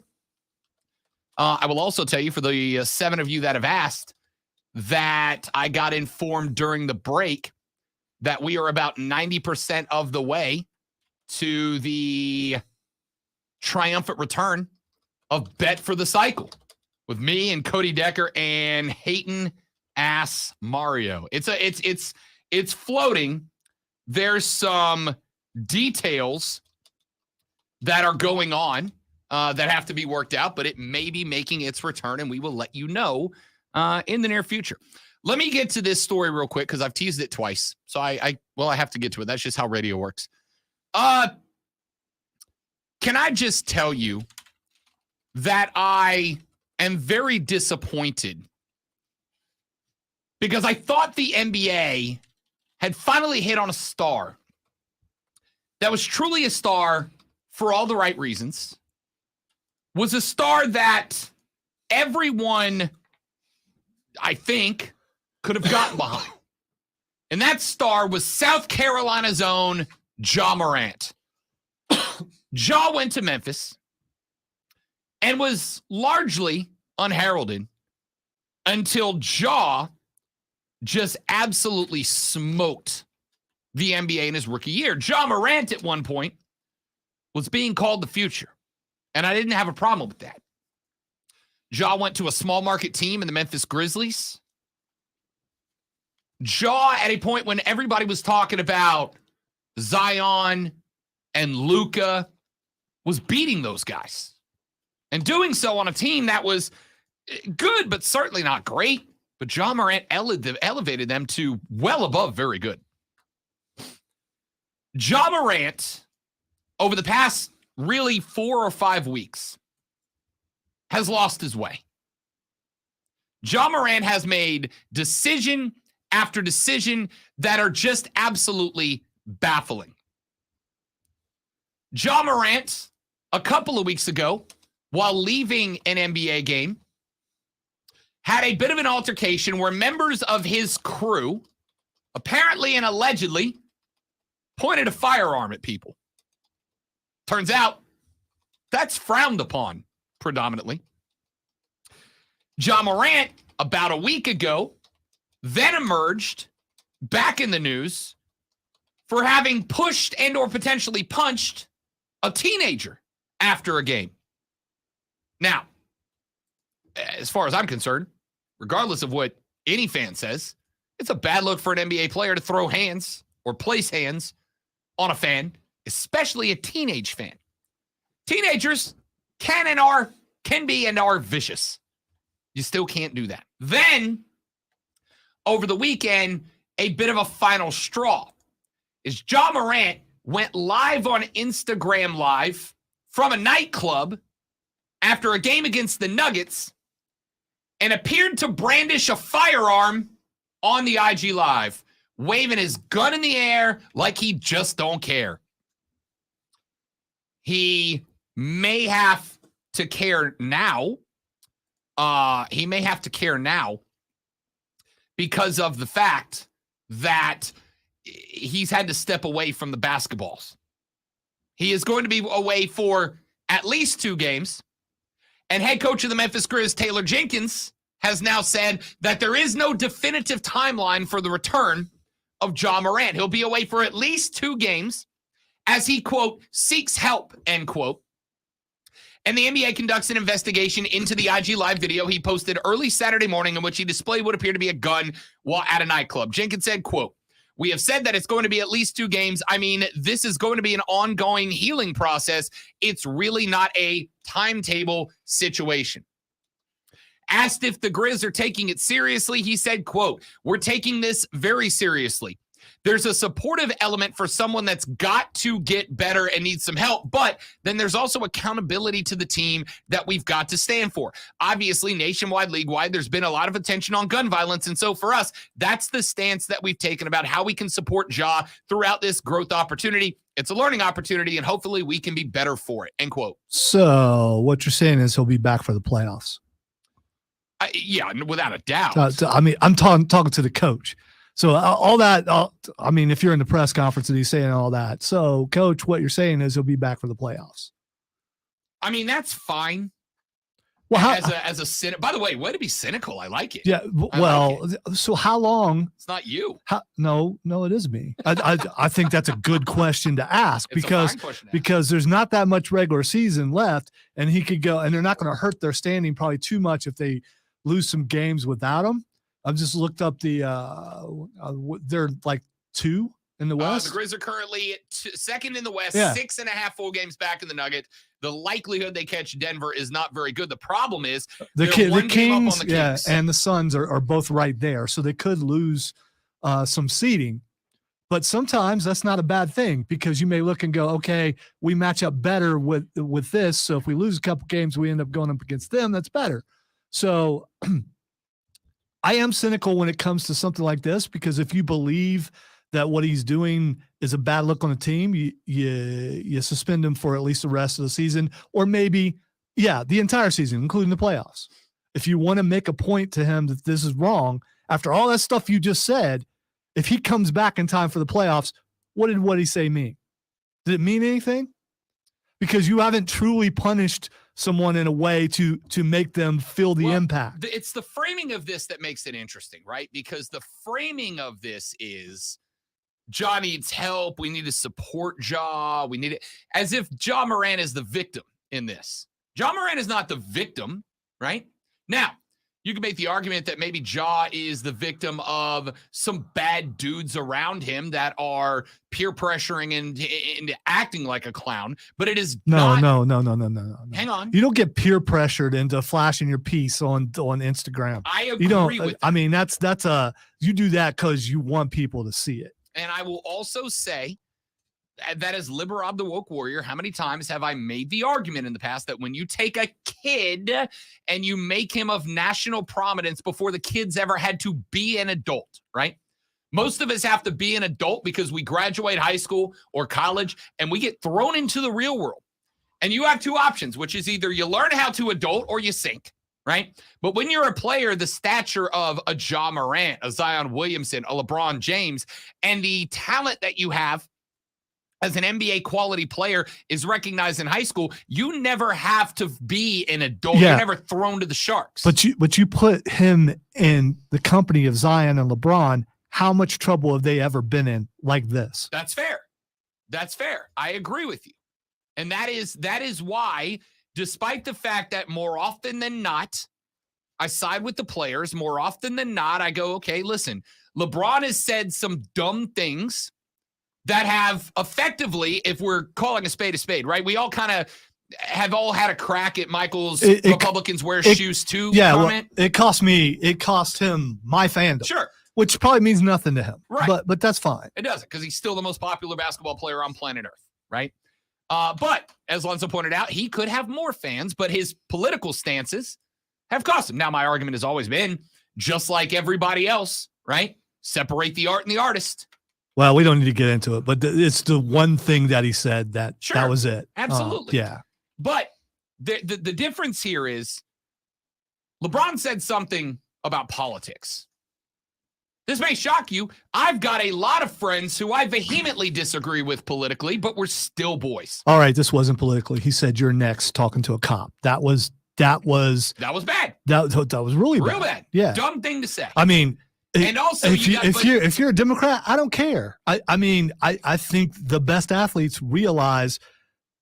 I will also tell you, for the 7 of you that have asked, that I got informed during the break that we are about 90% of the way to the triumphant return of Bet for the Cycle with me and Cody Decker and Hayton Ass Mario. It's floating. There's some details that are going on that have to be worked out, but it may be making its return, and we will let you know in the near future. Let me get to this story real quick because I've teased it twice. So I have to get to it. That's just how radio works. Can I just tell you that I am very disappointed because I thought the NBA had finally hit on a star that was truly a star for all the right reasons, was a star that everyone, I think, could have gotten behind. And that star was South Carolina's own Ja Morant. Ja went to Memphis and was largely unheralded until Ja just absolutely smoked the NBA in his rookie year. Ja Morant at one point was being called the future, and I didn't have a problem with that. Ja went to a small market team in the Memphis Grizzlies. Ja, at a point when everybody was talking about Zion and Luka, was beating those guys and doing so on a team that was good, but certainly not great. But Ja Morant elevated them to well above very good. Ja Morant, over the past really 4 or 5 weeks, has lost his way. Ja Morant has made decision after decision that are just absolutely baffling. Ja Morant, a couple of weeks ago, while leaving an NBA game, had a bit of an altercation where members of his crew, apparently and allegedly, pointed a firearm at people. Turns out that's frowned upon predominantly. Ja Morant, about a week ago, then emerged back in the news for having pushed and or potentially punched a teenager after a game. Now, as far as I'm concerned, regardless of what any fan says, it's a bad look for an NBA player to throw hands or place hands on a fan, especially a teenage fan. Teenagers can be and are vicious. You still can't do that. Then, over the weekend, a bit of a final straw is Ja Morant went live on Instagram Live from a nightclub after a game against the Nuggets and appeared to brandish a firearm on the IG Live, waving his gun in the air like he just don't care. He may have to care now. Because of the fact that he's had to step away from the basketballs. He is going to be away for at least 2 games. And head coach of the Memphis Grizz, Taylor Jenkins, has now said that there is no definitive timeline for the return of Ja Morant. He'll be away for at least 2 games as he, quote, seeks help, end quote. And the NBA conducts an investigation into the IG Live video he posted early Saturday morning in which he displayed what appeared to be a gun while at a nightclub. Jenkins said, quote, "We have said that it's going to be at least 2 games. I mean, this is going to be an ongoing healing process. It's really not a timetable situation." Asked if the Grizz are taking it seriously, he said, quote, "We're taking this very seriously. There's a supportive element for someone that's got to get better and needs some help, but then there's also accountability to the team that we've got to stand for. Obviously, nationwide, league-wide, there's been a lot of attention on gun violence, and so for us, that's the stance that we've taken about how we can support Ja throughout this growth opportunity. It's a learning opportunity, and hopefully we can be better for it, end quote. So what you're saying is he'll be back for the playoffs. Yeah, without a doubt. I mean, I'm talking to the coach. So all that, I mean, if you're in the press conference and he's saying all that, so coach, what you're saying is he'll be back for the playoffs. I mean, that's fine. Well, as a cynic. By the way, way to be cynical. I like it. Yeah. Well, like so how long? It's not you. No, it is me. I think that's a good question to ask It's a fine question to ask. because there's not that much regular season left, and he could go, and they're not going to hurt their standing probably too much if they lose some games without him. I've just looked up they're like 2 in the West. The Grizz are currently second in the West, Yeah. 6.5 full games back in the Nugget. The likelihood they catch Denver is not very good. The problem is The they're one game up Kings, on the Kings. and the Suns are both right there, so they could lose some seeding. But sometimes that's not a bad thing because you may look and go, okay, we match up better with this. So if we lose a couple games, we end up going up against them. That's better. So I am cynical when it comes to something like this because if you believe that what he's doing is a bad look on the team, you suspend him for at least the rest of the season, or maybe, the entire season, including the playoffs. If you want to make a point to him that this is wrong, after all that stuff you just said, if he comes back in time for the playoffs, what did what he say mean? Did it mean anything? Because you haven't truly punished someone in a way to make them feel the impact. It's the framing of this that makes it interesting, right? Because the framing of this is Ja needs help. We need to support Ja. We need it as if Ja Morant is the victim in this. Ja Morant is not the victim, right? Now, you can make the argument that maybe Ja is the victim of some bad dudes around him that are peer pressuring and acting like a clown, but it is No. Hang on. You don't get peer pressured into flashing your piece on Instagram. I agree You don't. with I mean, that's you do that because you want people to see it. And I will also say that as Liberab the Woke Warrior, how many times have I made the argument in the past that when you take a kid and you make him of national prominence before the kid's ever had to be an adult, right? Most of us have to be an adult because we graduate high school or college and we get thrown into the real world. And you have 2 options, which is either you learn how to adult or you sink, right? But when you're a player, the stature of a Ja Morant, a Zion Williamson, a LeBron James, and the talent that you have as an NBA quality player is recognized in high school, you never have to be an adult. Yeah. You're never thrown to the sharks. But you put him in the company of Zion and LeBron. How much trouble have they ever been in like this? That's fair. That's fair. I agree with you. And that is why, despite the fact that more often than not, I side with the players, more often than not, I go, okay, listen, LeBron has said some dumb things that have effectively, if we're calling a spade, right? We all kind of have all had a crack at Michael's Republicans wear shoes too comment. Well, it cost him my fandom. Sure. Which probably means nothing to him. Right. But that's fine. It doesn't, because he's still the most popular basketball player on planet Earth, right? But as Lonzo pointed out, he could have more fans, but his political stances have cost him. Now, my argument has always been, just like everybody else, right? Separate the art and the artist. Well, we don't need to get into it, but it's the one thing that he said that was it. Absolutely. Yeah. But the difference here is LeBron said something about politics. This may shock you. I've got a lot of friends who I vehemently disagree with politically, but we're still boys. All right, this wasn't politically. He said you're next talking to a cop. That was bad. That was really Real bad. Yeah. Dumb thing to say. I mean, and also, if you're a Democrat, I don't care. I mean, I think the best athletes realize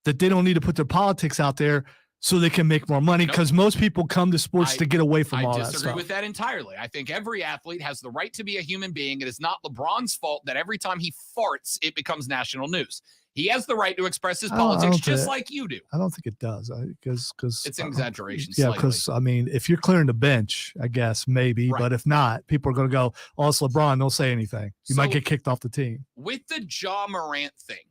that they don't need to put their politics out there so they can make more money, because most people come to sports to get away from all that stuff. I disagree with that entirely. I think every athlete has the right to be a human being. It is not LeBron's fault that every time he farts, it becomes national news. He has the right to express his I don't politics think- just like you do. I don't think it does because It's an exaggeration. Yeah, slightly. because I mean, if you're clearing the bench, I guess maybe, Right. but if not, people are going to go, "Oh, it's LeBron." Don't say anything. You might So- get kicked off the team. with the Ja Morant thing,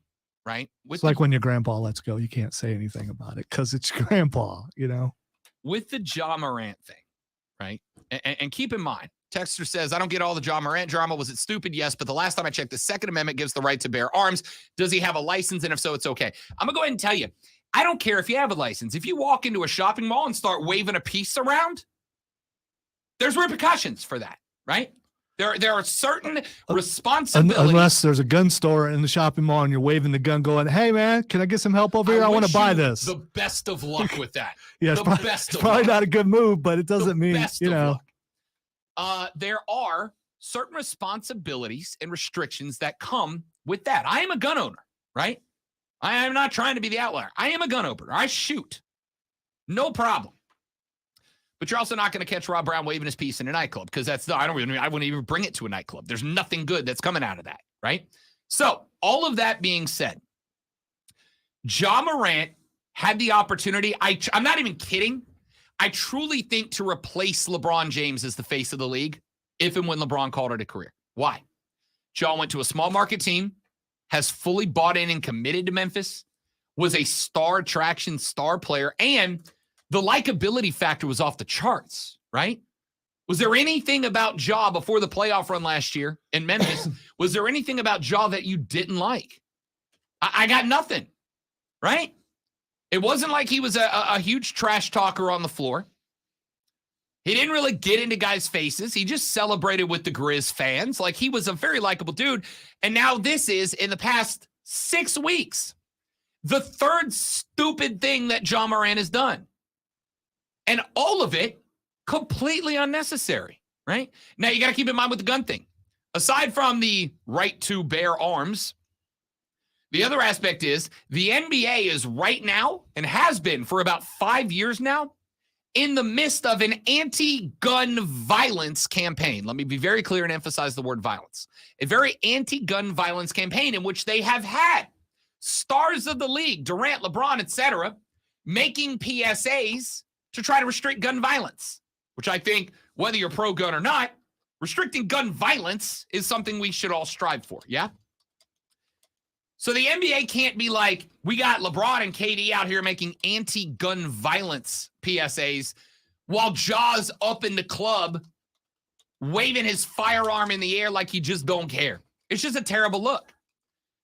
right? With It's like when your grandpa lets go, you can't say anything about it because it's your grandpa. with the Ja Morant thing, right? And keep in mind, Texter says, I don't get all the Ja Morant drama. Was it stupid? Yes. But the last time I checked, the Second Amendment gives the right to bear arms. Does he have a license? And if so, it's okay. I'm going to go ahead and tell you, I don't care if you have a license. If you walk into a shopping mall and start waving a piece around, there's repercussions for that, right? There are certain responsibilities. Unless there's a gun store in the shopping mall and you're waving the gun going, "Hey, man, can I get some help over here? I want to wish buy you this." The best of luck with that. Yeah, the best it's of probably luck. not a good move, but it doesn't The mean, best you of know. luck. There are certain responsibilities and restrictions that come with that. I am a gun owner, right? I am not trying to be the outlier. I am a gun owner. I shoot. No problem. But you're also not going to catch Rob Brown waving his piece in a nightclub because I wouldn't even bring it to a nightclub. There's nothing good that's coming out of that, right? So all of that being said, Ja Morant had the opportunity. I'm not even kidding. I truly think to replace LeBron James as the face of the league if and when LeBron called it a career. Why? Ja went to a small market team, has fully bought in and committed to Memphis, was a star attraction, star player, and the likability factor was off the charts, right? Was there anything about Ja before the playoff run last year in Memphis? Was there anything about Ja that you didn't like? I got nothing, right? It wasn't like he was a huge trash talker on the floor. He didn't really get into guys' faces. He just celebrated with the Grizz fans. Like, he was a very likable dude. And now this is, in the past 6 weeks, the third stupid thing that Ja Morant has done. And all of it completely unnecessary, right? Now, you got to keep in mind with the gun thing. Aside from the right to bear arms, the other aspect is the NBA is right now, and has been for about 5 years now, in the midst of an anti-gun violence campaign. Let me be very clear and emphasize the word violence. A very anti-gun violence campaign in which they have had stars of the league, Durant, LeBron, etc., making PSAs to try to restrict gun violence, which I think, whether you're pro-gun or not, restricting gun violence is something we should all strive for, yeah? So the NBA can't be like, we got LeBron and KD out here making anti-gun violence PSAs while Ja's up in the club waving his firearm in the air like he just don't care. It's just a terrible look.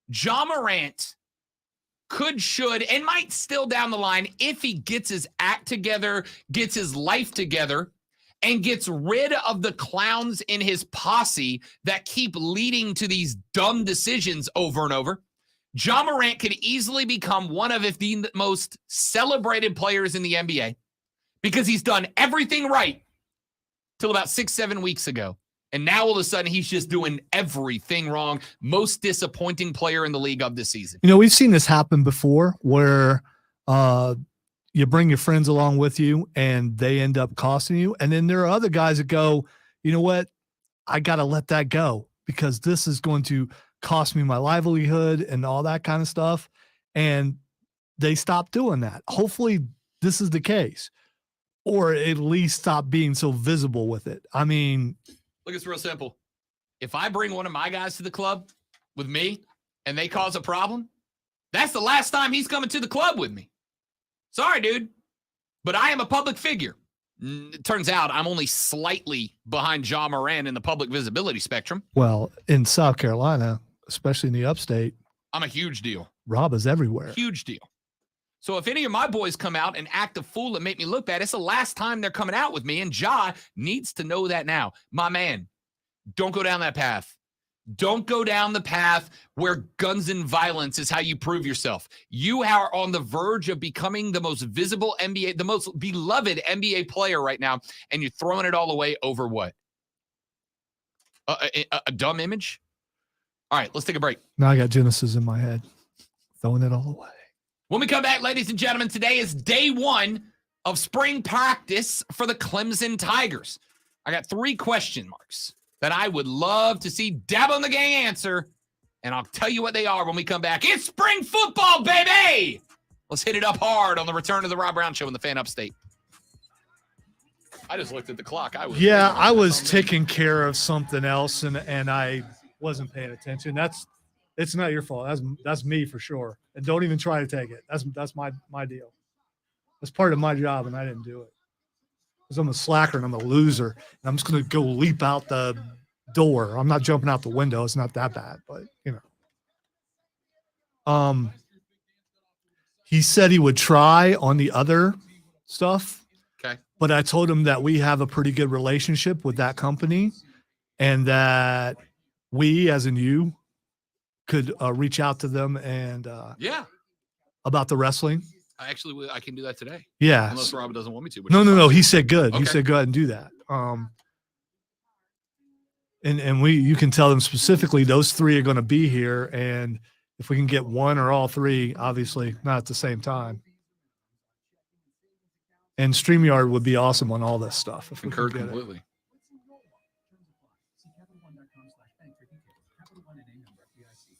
Ja Morant could, should, and might still down the line, if he gets his act together, gets his life together, and gets rid of the clowns in his posse that keep leading to these dumb decisions over and over, Ja Morant could easily become one of, if the most celebrated players in the NBA, because he's done everything right till about 6-7 weeks ago. And now all of a sudden he's just doing everything wrong. Most disappointing player in the league of this season. You know, we've seen this happen before where you bring your friends along with you and they end up costing you. And then there are other guys that go, you know what? I got to let that go because this is going to cost me my livelihood and all that kind of stuff. And they stop doing that. Hopefully this is the case, or at least stop being so visible with it. I mean, look, it's real simple. If I bring one of my guys to the club with me and they cause a problem, that's the last time he's coming to the club with me. Sorry, dude, but I am a public figure. It turns out I'm only slightly behind Ja Morant in the public visibility spectrum. well, in South Carolina, especially in the upstate, I'm a huge deal. Rob is everywhere. Huge deal. So if any of my boys come out and act a fool and make me look bad, it's the last time they're coming out with me. And Ja needs to know that now. My man, don't go down that path. Don't go down the path where guns and violence is how you prove yourself. You are on the verge of becoming the most visible NBA, the most beloved NBA player right now, and you're throwing it all away over what? A dumb image? All right, let's take a break. Now I got Genesis in my head, throwing it all away. When we come back, ladies and gentlemen, today is day 1 of spring practice for the Clemson Tigers. I got 3 question marks that I would love to see Dabo and the gang answer, And I'll tell you what they are when we come back. It's spring football, baby! Let's hit it up hard on the return of the Rob Brown Show in the Fan Upstate. I just looked at the clock. I was taking care of something else, and I wasn't paying attention. It's not your fault. That's me for sure. And don't even try to take it. That's my deal. That's part of my job, and I didn't do it. Because I'm a slacker and I'm a loser, and I'm just going to go leap out the door. I'm not jumping out the window. It's not that bad, but he said he would try on the other stuff. Okay. But I told him that we have a pretty good relationship with that company, and that we, as in you, could reach out to them and about the wrestling. I can do that today. Yeah. Unless Rob doesn't want me to. No. He said good. Okay. He said go ahead and do that. And you can tell them specifically those three are going to be here, and if we can get one or all three, obviously not at the same time. And StreamYard would be awesome on all this stuff. If we Concur could get it. completely.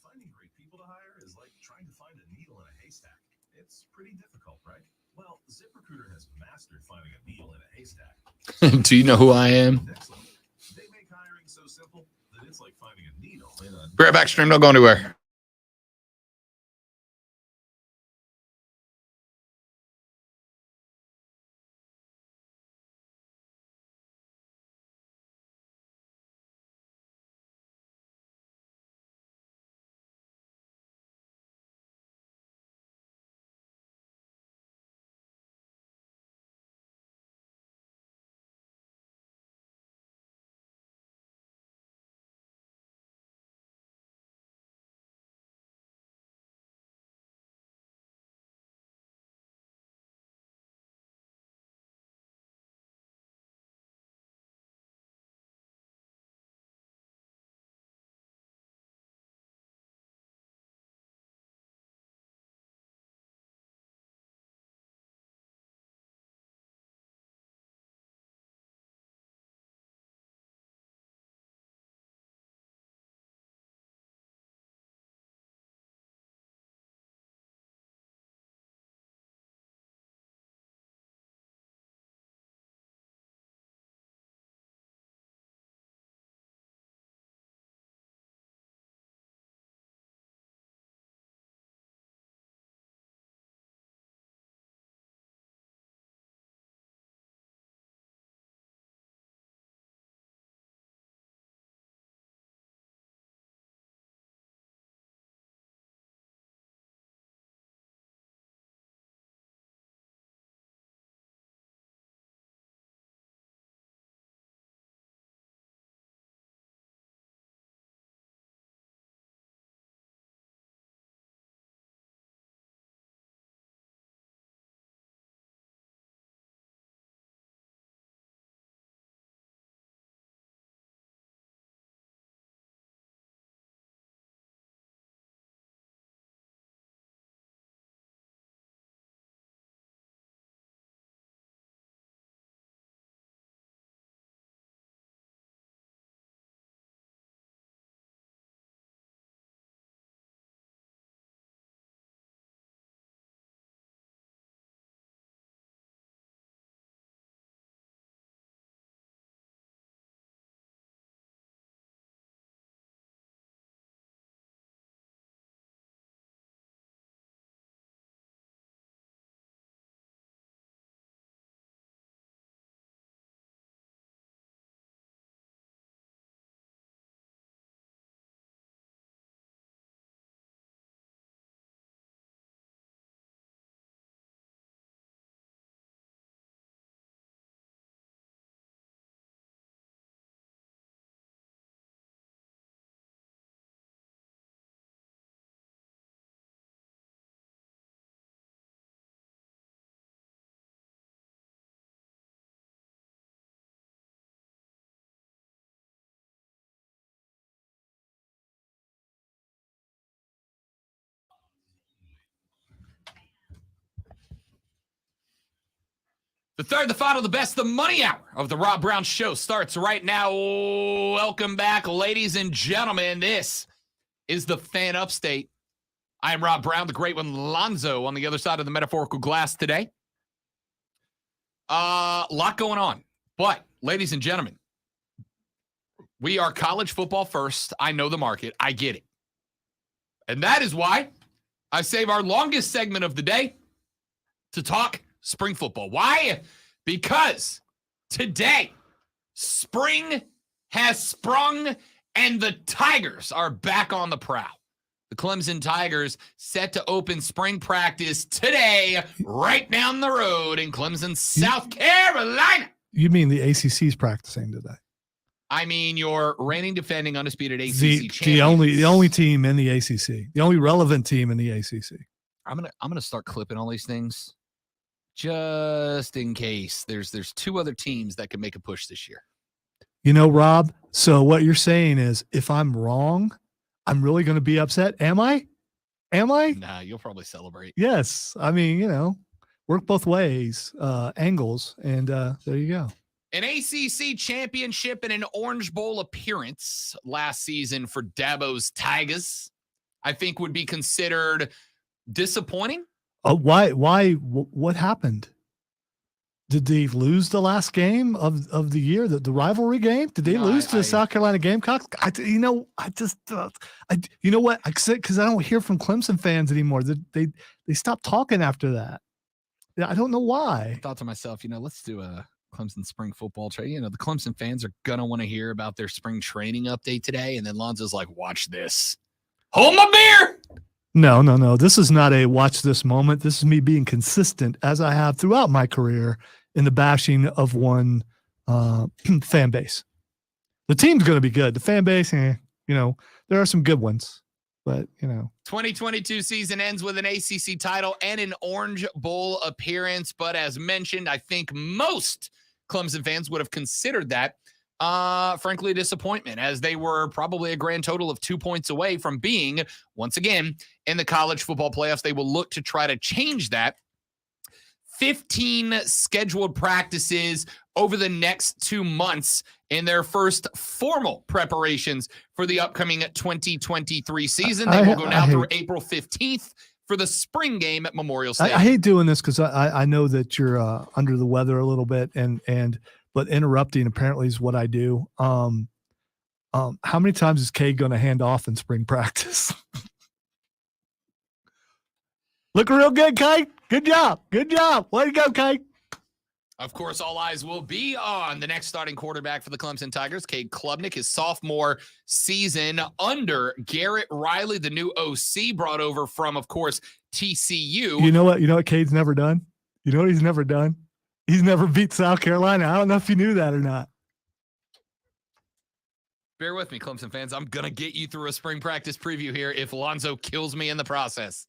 Finding great people to hire is like trying to find a needle in a haystack. It's pretty difficult, right? Well, ZipRecruiter has mastered finding a needle in a haystack. Do you know who I am? Excellent. They make hiring so simple that it's like finding a needle in a Be right back, stream. Don't go anywhere. The third, the final, the best, the money hour of the Rob Brown Show starts right now. Welcome back, ladies and gentlemen. This is the Fan Upstate. I am Rob Brown, the great one, Lonzo, on the other side of the metaphorical glass today. Lot going on. But, ladies and gentlemen, we are college football first. I know the market. I get it. And that is why I save our longest segment of the day to talk spring football. Why? Because today, spring has sprung and the Tigers are back on the prowl. The Clemson Tigers set to open spring practice today, right down the road in Clemson, South Carolina. You mean the ACC's practicing today? I mean, your reigning, defending, undisputed ACC The champions. only team in the ACC, the only relevant team in the ACC. I'm gonna start clipping all these things, just in case. There's two other teams that can make a push this year. You know, Rob. So what you're saying is, if I'm wrong, I'm really going to be upset. Am I? Nah, you'll probably celebrate. Yes. I mean, work both ways, angles, and there you go. An ACC championship and an Orange Bowl appearance last season for Dabo's Tigers, I think would be considered disappointing. Why? What happened? Did they lose the last game of the year, the rivalry game? Did they lose to the South Carolina Gamecocks? You know what? I said, because I don't hear from Clemson fans anymore. They stopped talking after that. I don't know why. I thought to myself, let's do a Clemson spring football trade. The Clemson fans are going to want to hear about their spring training update today. And then Lonzo's like, watch this. Hold my beer. No. This is not a watch this moment. This is me being consistent, as I have throughout my career, in the bashing of one fan base. The team's going to be good. The fan base, there are some good ones. But, 2022 season ends with an ACC title and an Orange Bowl appearance. But as mentioned, I think most Clemson fans would have considered that, frankly, a disappointment, as they were probably a grand total of 2 points away from being, once again, in the college football playoffs. They will look to try to change that. 15 scheduled practices over the next 2 months in their first formal preparations for the upcoming 2023 season. They will go now through April 15th for the spring game at Memorial Stadium. I hate doing this because I know that you're under the weather a little bit, but interrupting apparently is what I do. How many times is Cade going to hand off in spring practice? Looking real good, Kate. Good job. Way to go, Kate. Of course, all eyes will be on the next starting quarterback for the Clemson Tigers, Cade Klubnik, his sophomore season under Garrett Riley, the new OC brought over from, of course, TCU. You know what Cade's never done? You know what he's never done? He's never beat South Carolina. I don't know if you knew that or not. Bear with me, Clemson fans. I'm going to get you through a spring practice preview here if Lonzo kills me in the process.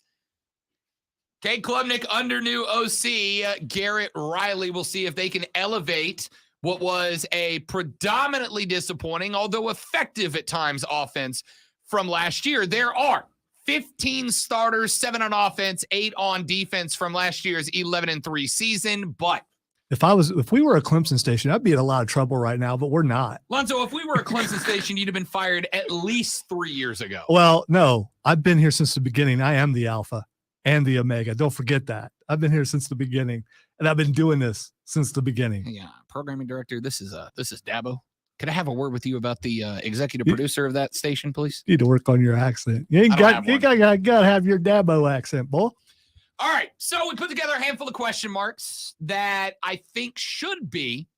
Cade Klubnik under new OC Garrett Riley. We'll see if they can elevate what was a predominantly disappointing, although effective at times, offense from last year. There are 15 starters, 7 on offense, 8 on defense from last year's 11-3 season. But if we were a Clemson station, I'd be in a lot of trouble right now, but we're not. Lonzo, if we were a Clemson station, you'd have been fired at least 3 years ago. Well, no, I've been here since the beginning. I am the alpha and the omega. Don't forget that. I've been here since the beginning, and I've been doing this since the beginning. Yeah, programming director, this is Dabo. Can I have a word with you about the executive producer of that station, please? You need to work on your accent. You got to have your Dabo accent, boy. All right, so we put together a handful of question marks that I think should be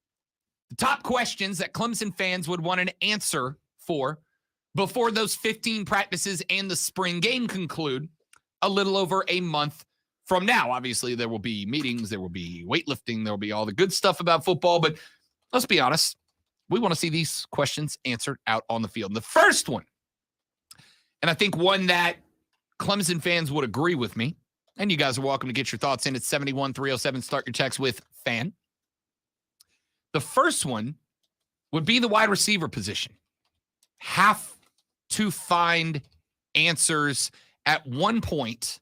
the top questions that Clemson fans would want an answer for before those 15 practices and the spring game conclude a little over a month from now. Obviously, there will be meetings, there will be weightlifting, there will be all the good stuff about football, but let's be honest, we want to see these questions answered out on the field. And the first one, and I think one that Clemson fans would agree with me, and you guys are welcome to get your thoughts in at 71307. Start your text with FAN. The first one would be the wide receiver position. Have to find answers. At one point,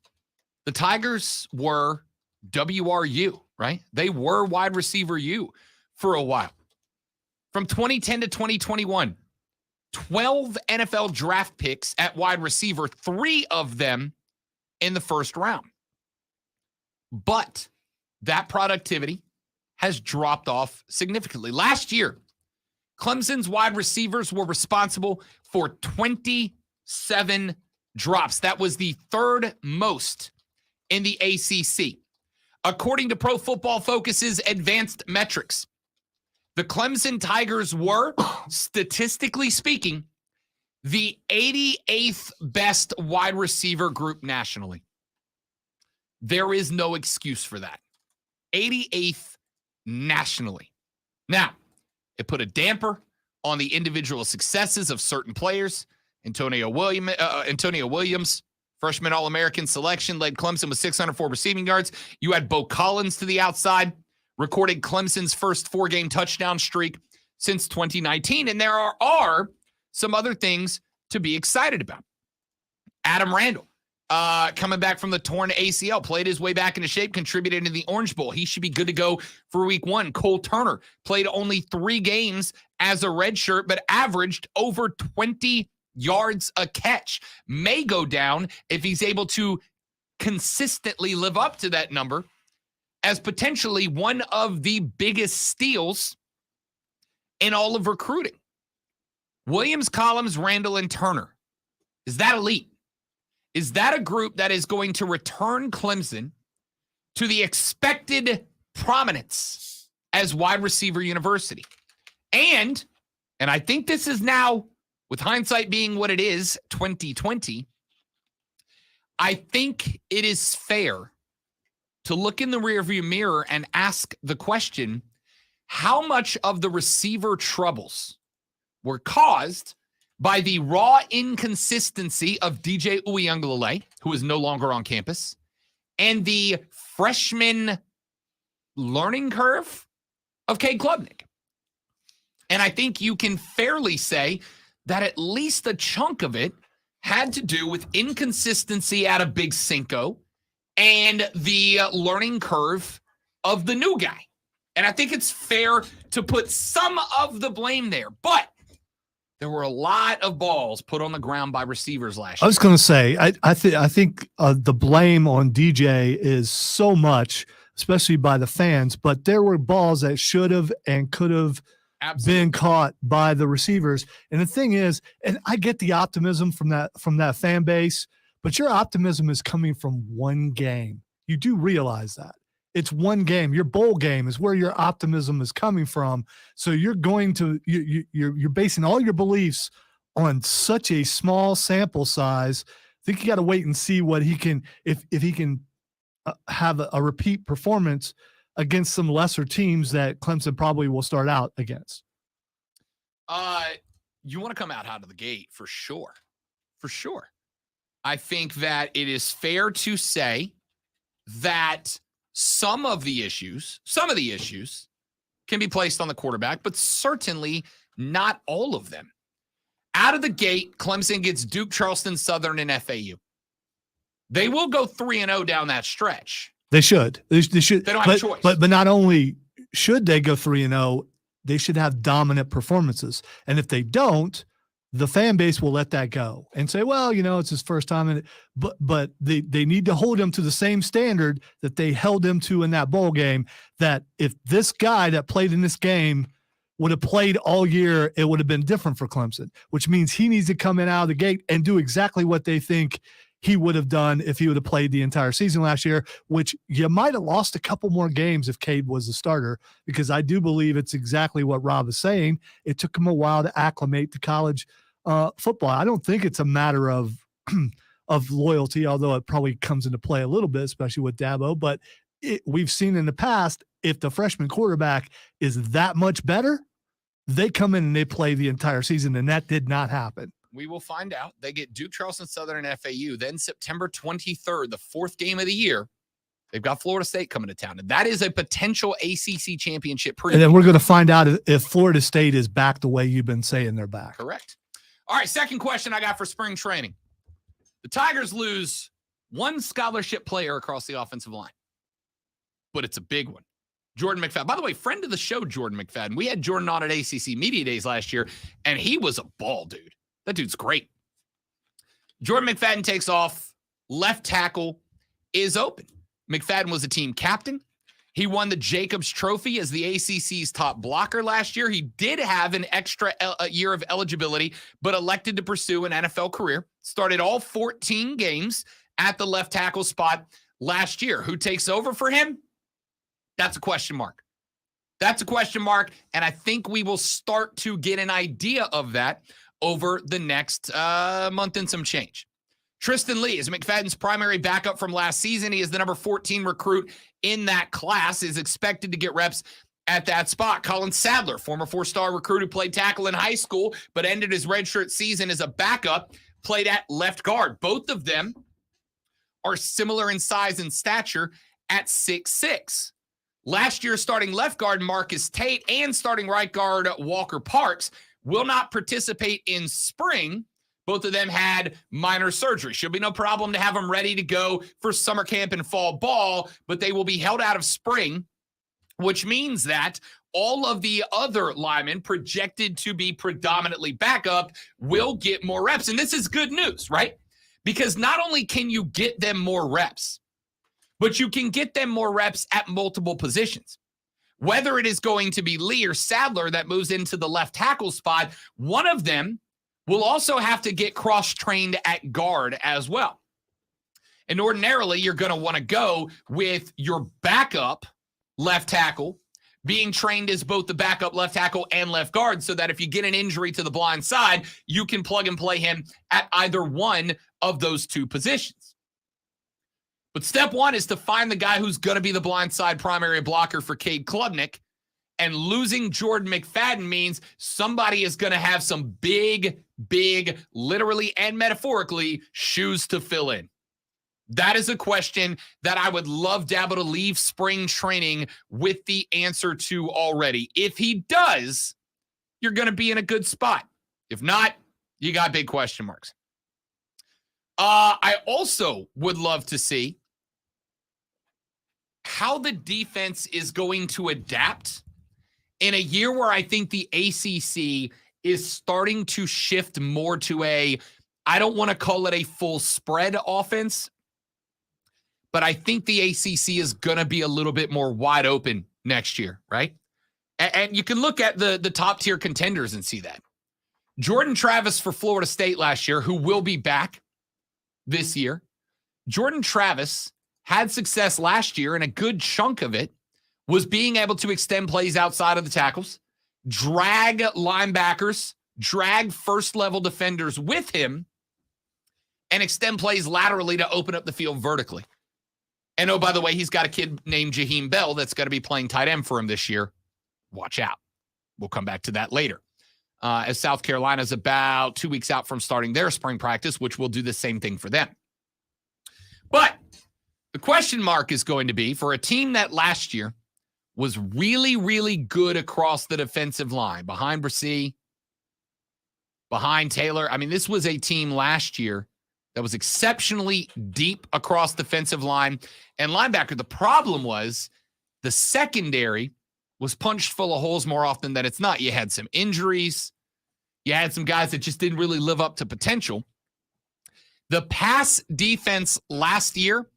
the Tigers were WRU, right? They were wide receiver U for a while. From 2010 to 2021, 12 NFL draft picks at wide receiver, 3 of them in the first round. But that productivity has dropped off significantly. Last year, Clemson's wide receivers were responsible for 27 drops. That was the 3rd most in the ACC. According to Pro Football Focus's advanced metrics, the Clemson Tigers were, statistically speaking, the 88th best wide receiver group nationally. There is no excuse for that. 88th nationally. Now, it put a damper on the individual successes of certain players. Antonio Williams, freshman All-American selection, led Clemson with 604 receiving yards. You had Bo Collins to the outside, recorded Clemson's first 4-game touchdown streak since 2019. And there are some other things to be excited about. Adam Randall, coming back from the torn ACL, played his way back into shape, contributed in the Orange Bowl. He should be good to go for week 1. Cole Turner played only 3 games as a redshirt, but averaged over 20 yards a catch. May go down if he's able to consistently live up to that number as potentially one of the biggest steals in all of recruiting. Williams, Collins, Randall, and Turner. Is that elite? Is that a group that is going to return Clemson to the expected prominence as wide receiver university? And I think this is now, with hindsight being what it is, 2020, I think it is fair to look in the rearview mirror and ask the question, how much of the receiver troubles were caused by the raw inconsistency of DJ Uiagalelei, who is no longer on campus, and the freshman learning curve of Cade Klubnik? And I think you can fairly say that at least a chunk of it had to do with inconsistency out of Big Cinco and the learning curve of the new guy. And I think it's fair to put some of the blame there. But there were a lot of balls put on the ground by receivers last year. I was going to say, I think the blame on DJ is so much, especially by the fans, but there were balls that should have and could have been caught by the receivers. And the thing is, and I get the optimism from that fan base, but your optimism is coming from one game. You do realize that. It's one game. Your bowl game is where your optimism is coming from. So you're going to you're basing all your beliefs on such a small sample size. I think you got to wait and see what he can, if he can have a repeat performance against some lesser teams that Clemson probably will start out against. You want to come out of the gate for sure. For sure. I think that it is fair to say that some of the issues can be placed on the quarterback, but certainly not all of them. Out of the gate, Clemson gets Duke, Charleston Southern, and FAU. They will go 3-0 down that stretch. They should. They should. They don't have a choice. But not only should they go 3-0, they should have dominant performances. And if they don't, the fan base will let that go and say, well, it's his first time. But they need to hold him to the same standard that they held him to in that bowl game, that if this guy that played in this game would have played all year, it would have been different for Clemson, which means he needs to come in out of the gate and do exactly what they think he would have done if he would have played the entire season last year, which you might have lost a couple more games if Cade was the starter, because I do believe it's exactly what Rob is saying. It took him a while to acclimate to college football. I don't think it's a matter of loyalty, although it probably comes into play a little bit, especially with Dabo. But we've seen in the past, if the freshman quarterback is that much better, they come in and they play the entire season, and that did not happen. We will find out. They get Duke, Charleston Southern, and FAU. Then September 23rd, the 4th game of the year, they've got Florida State coming to town. And that is a potential ACC championship preview. And then we're going to find out if Florida State is back the way you've been saying they're back. Correct. All right, second question I got for spring training. The Tigers lose one scholarship player across the offensive line, but it's a big one. Jordan McFadden. By the way, friend of the show, Jordan McFadden. We had Jordan on at ACC Media Days last year, and he was a ball, dude. That dude's great. Jordan McFadden takes off. Left tackle is open. McFadden was a team captain. He won the Jacobs Trophy as the ACC's top blocker last year. He did have an extra year of eligibility, but elected to pursue an NFL career. Started all 14 games at the left tackle spot last year. Who takes over for him? That's a question mark. That's a question mark, and I think we will start to get an idea of that over the next month and some change. Tristan Lee is McFadden's primary backup from last season. He is the number 14 recruit in that class, is expected to get reps at that spot. Colin Sadler, former four-star recruit who played tackle in high school but ended his redshirt season as a backup, played at left guard. Both of them are similar in size and stature at 6'6". Last year, starting left guard Marcus Tate and starting right guard Walker Parks will not participate in spring. Both of them had minor surgery. Should be no problem to have them ready to go for summer camp and fall ball, but they will be held out of spring, which means that all of the other linemen projected to be predominantly backup will get more reps. And this is good news, right? Because not only can you get them more reps, but you can get them more reps at multiple positions. Whether it is going to be Lee or Sadler that moves into the left tackle spot, one of them will also have to get cross-trained at guard as well. And ordinarily, you're going to want to go with your backup left tackle being trained as both the backup left tackle and left guard so that if you get an injury to the blind side, you can plug and play him at either one of those two positions. But step one is to find the guy who's going to be the blind side primary blocker for Cade Klubnik. And losing Jordan McFadden means somebody is going to have some big, literally and metaphorically, shoes to fill in. That is a question that I would love Dabo to leave spring training with the answer to already. If he does, you're going to be in a good spot. If not, you got big question marks. I also would love to see how the defense is going to adapt in a year where I think the ACC is starting to shift more to I don't want to call it a full spread offense, but I think the ACC is going to be a little bit more wide open next year, right? And you can look at the top tier contenders and see that. Jordan Travis for Florida State last year, who will be back this year. Jordan Travis had success last year, and a good chunk of it was being able to extend plays outside of the tackles, drag linebackers, drag first-level defenders with him, and extend plays laterally to open up the field vertically. And oh, by the way, he's got a kid named Jaheim Bell that's going to be playing tight end for him this year. Watch out. We'll come back to that later. As South Carolina's about 2 weeks out from starting their spring practice, which will do the same thing for them. But the question mark is going to be for a team that last year was really good across the defensive line, behind Brissy, behind Taylor. I mean, this was a team last year that was exceptionally deep across defensive line and linebacker. The problem was the secondary was punched full of holes more often than it's not. You had some injuries. You had some guys that just didn't really live up to potential. The pass defense last year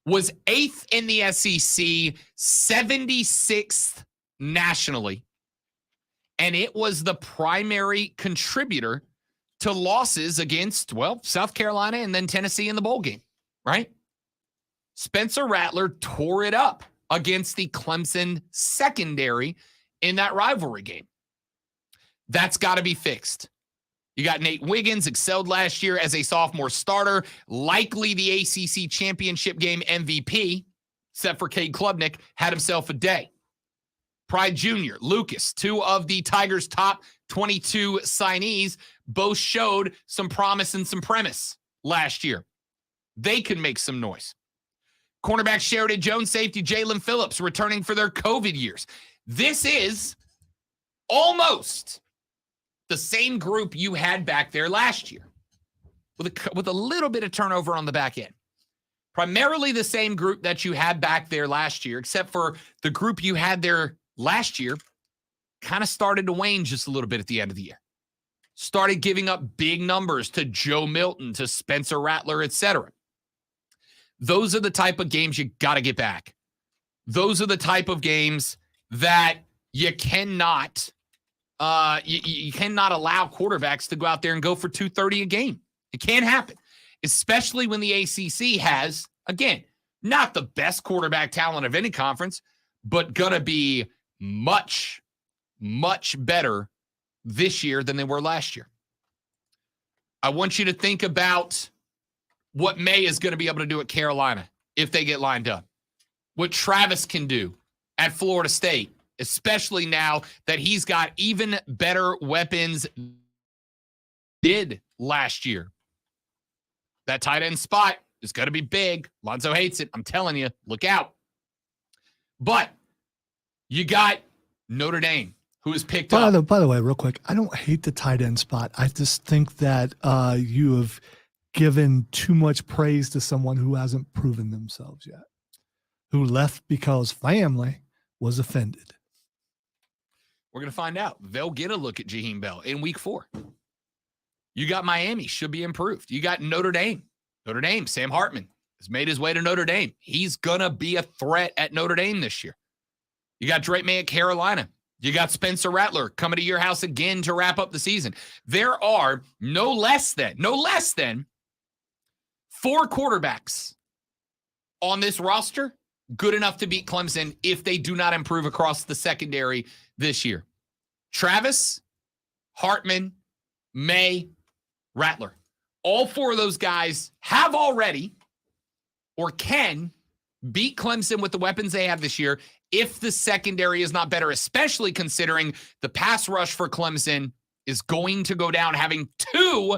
was 8th in the SEC, 76th nationally. And it was the primary contributor to losses against, well, South Carolina and then Tennessee in the bowl game, right? Spencer Rattler tore it up against the Clemson secondary in that rivalry game. That's got to be fixed. You got Nate Wiggins, excelled last year as a sophomore starter, likely the ACC championship game MVP, except for Cade Klubnik, had himself a day. Pride Jr., Lucas, two of the Tigers' top 22 signees, both showed some promise and some premise last year. They could make some noise. Cornerback Sheridan Jones, safety Jalen Phillips, returning for their COVID years. This is almost the same group you had back there last year with a little bit of turnover on the back end. primarily the same group that you had back there last year, except for the group you had there last year kind of started to wane just a little bit at the end of the year. Started giving up big numbers to Joe Milton, to Spencer Rattler, etc. Those are the type of games you got to get back. Those are the type of games that you cannot you cannot allow quarterbacks to go out there and go for 230 a game. It can't happen, especially when the ACC has, again, not the best quarterback talent of any conference, but going to be much, much better this year than they were last year. I want you to think about what May is going to be able to do at Carolina if they get lined up. What Travis can do at Florida State, especially now that he's got even better weapons did last year. That tight end spot is going to be big. Lonzo hates it. I'm telling you, look out. But you got Notre Dame, who is picked up. By the way, real quick, I don't hate the tight end spot. I just think that you have given too much praise to someone who hasn't proven themselves yet, who left because family was offended. We're going to find out. They'll get a look at Jaheim Bell in week 4. You got Miami, should be improved. You got Notre Dame. Notre Dame, Sam Hartman has made his way to Notre Dame. He's going to be a threat at Notre Dame this year. You got Drake May at Carolina. You got Spencer Rattler coming to your house again to wrap up the season. There are no less than 4 quarterbacks on this roster good enough to beat Clemson if they do not improve across the secondary this year. Travis, Hartman, May, Rattler. All 4 of those guys have already or can beat Clemson with the weapons they have this year if the secondary is not better, especially considering the pass rush for Clemson is going to go down, having 2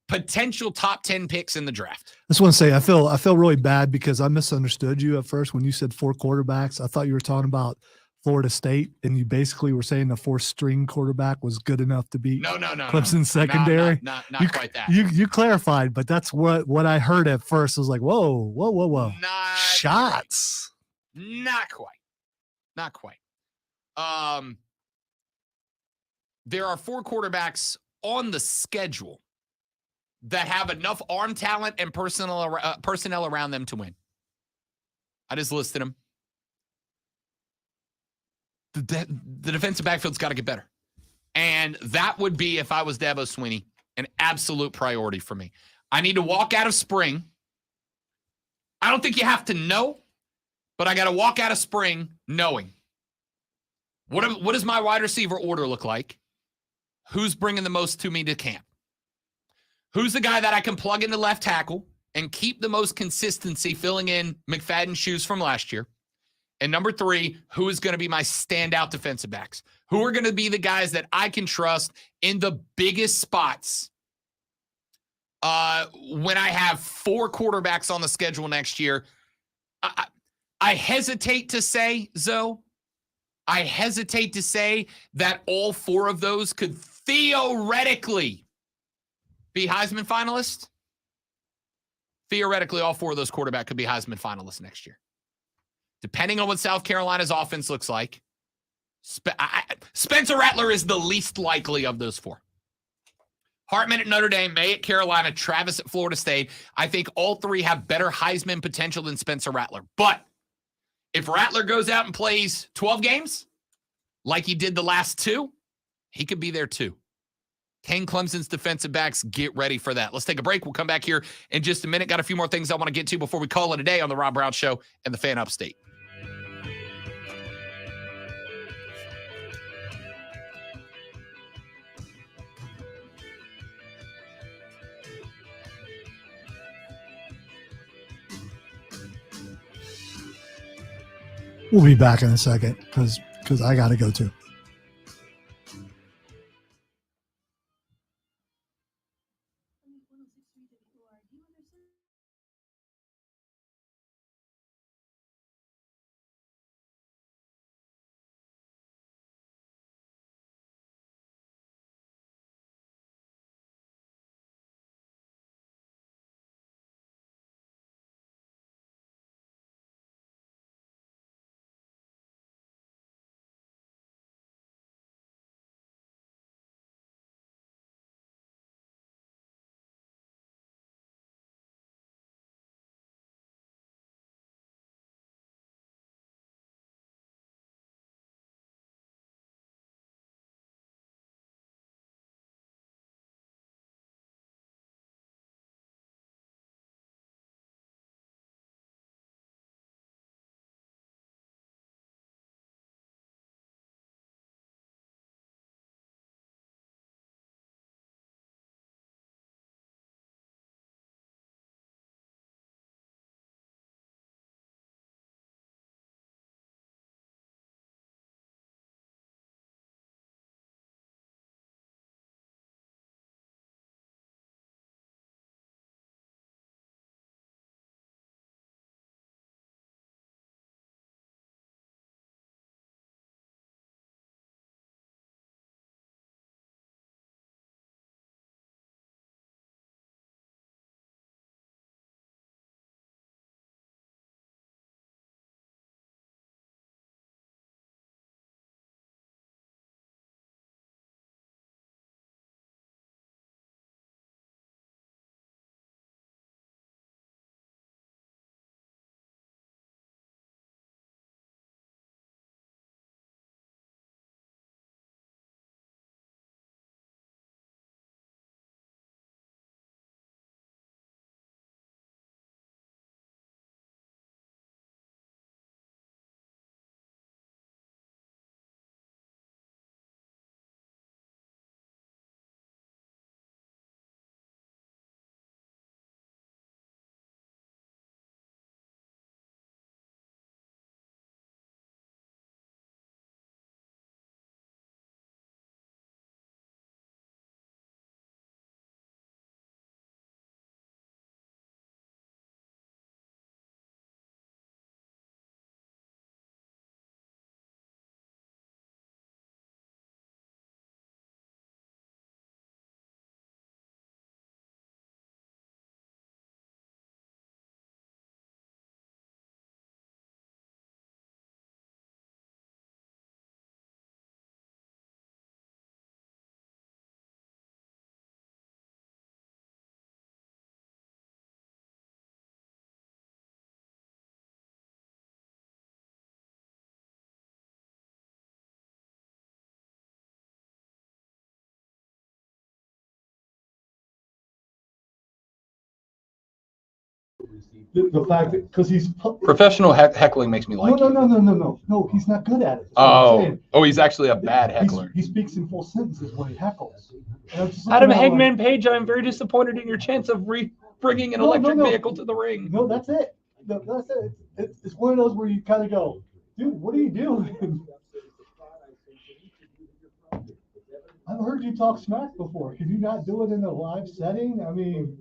potential top 10 picks in the draft. I just want to say I feel really bad because I misunderstood you at first when you said 4 quarterbacks. I thought you were talking about Florida State, and you basically were saying the 4th-string quarterback was good enough to beat Clemson's secondary. Not quite that. You clarified, but that's what I heard at first. I was like, whoa. Shots. Not quite. There are 4 quarterbacks on the schedule that have enough arm talent and personnel around them to win. I just listed them. The defensive backfield's got to get better. And that would be, if I was Dabo Swinney, an absolute priority for me. I need to walk out of spring. I don't think you have to know, but I got to walk out of spring knowing. What does my wide receiver order look like? Who's bringing the most to me to camp? Who's the guy that I can plug into left tackle and keep the most consistency filling in McFadden's shoes from last year? And number 3, who is going to be my standout defensive backs? Who are going to be the guys that I can trust in the biggest spots when I have 4 quarterbacks on the schedule next year? I hesitate to say, Zoe, that all 4 of those could theoretically be Heisman finalists. Theoretically, all 4 of those quarterbacks could be Heisman finalists next year. Depending on what South Carolina's offense looks like, Spencer Rattler is the least likely of those 4. Hartman at Notre Dame, May at Carolina, Travis at Florida State. I think all 3 have better Heisman potential than Spencer Rattler. But if Rattler goes out and plays 12 games, like he did the last 2, he could be there too. Can Clemson's defensive backs get ready for that? Let's take a break. We'll come back here in just a minute. Got a few more things I want to get to before we call it a day on the Rob Brown Show and the Fan Upstate. We'll be back in a second because I got to go too. The fact that because he's Professional heckling makes me like no, he's not good at it. That's what I'm saying. he's actually a bad heckler. He speaks in full sentences when he heckles. And I'm just Adam looking at Hagman Page, I'm very disappointed in your chance of bringing an electric vehicle to the ring. No, that's it. No, that's it. It's one of those where you kind of go, dude, what are you doing? I've heard you talk smack before. Can you not do it in a live setting? I mean,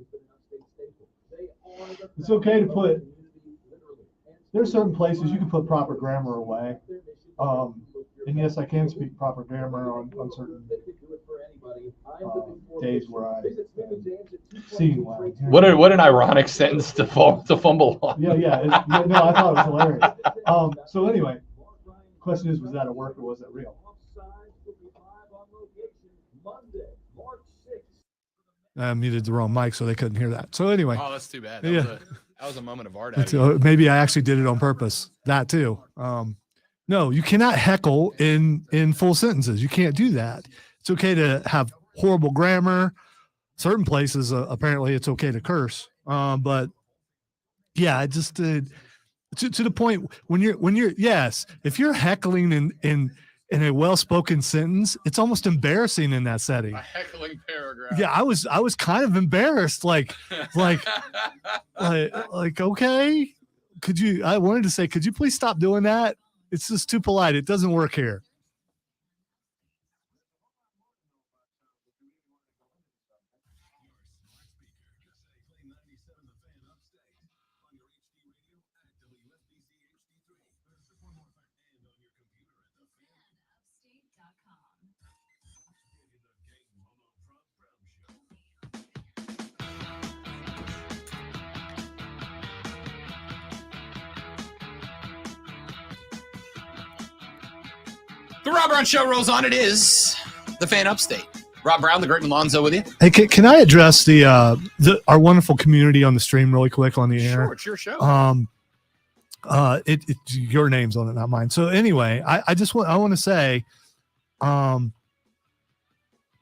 it's okay to put. There's certain places you can put proper grammar away. And yes, I can speak proper grammar on certain days where I see well. What an ironic sentence to fumble on. Yeah. No, I thought it was hilarious. So anyway, question is, was that a work or was it real? I muted the wrong mic, so they couldn't hear that. So anyway. Oh, that's too bad. That was a moment of art. Maybe I actually did it on purpose. That too. No, you cannot heckle in full sentences. You can't do that. It's okay to have horrible grammar. Certain places, apparently, it's okay to curse. But yeah, it just to the point when you're yes, if you're heckling in a well-spoken sentence, it's almost embarrassing in that setting. A heckling paragraph. Yeah, I was kind of embarrassed, like, okay, I wanted to say, could you please stop doing that? It's just too polite. It doesn't work here. The Rob Brown Show rolls on. It is the Fan Upstate. Rob Brown, the Great Malonzo with you. Hey, can I address the our wonderful community on the stream really quick on the air? Sure, it's your show. It's your name's on it, not mine. So anyway, I want to say,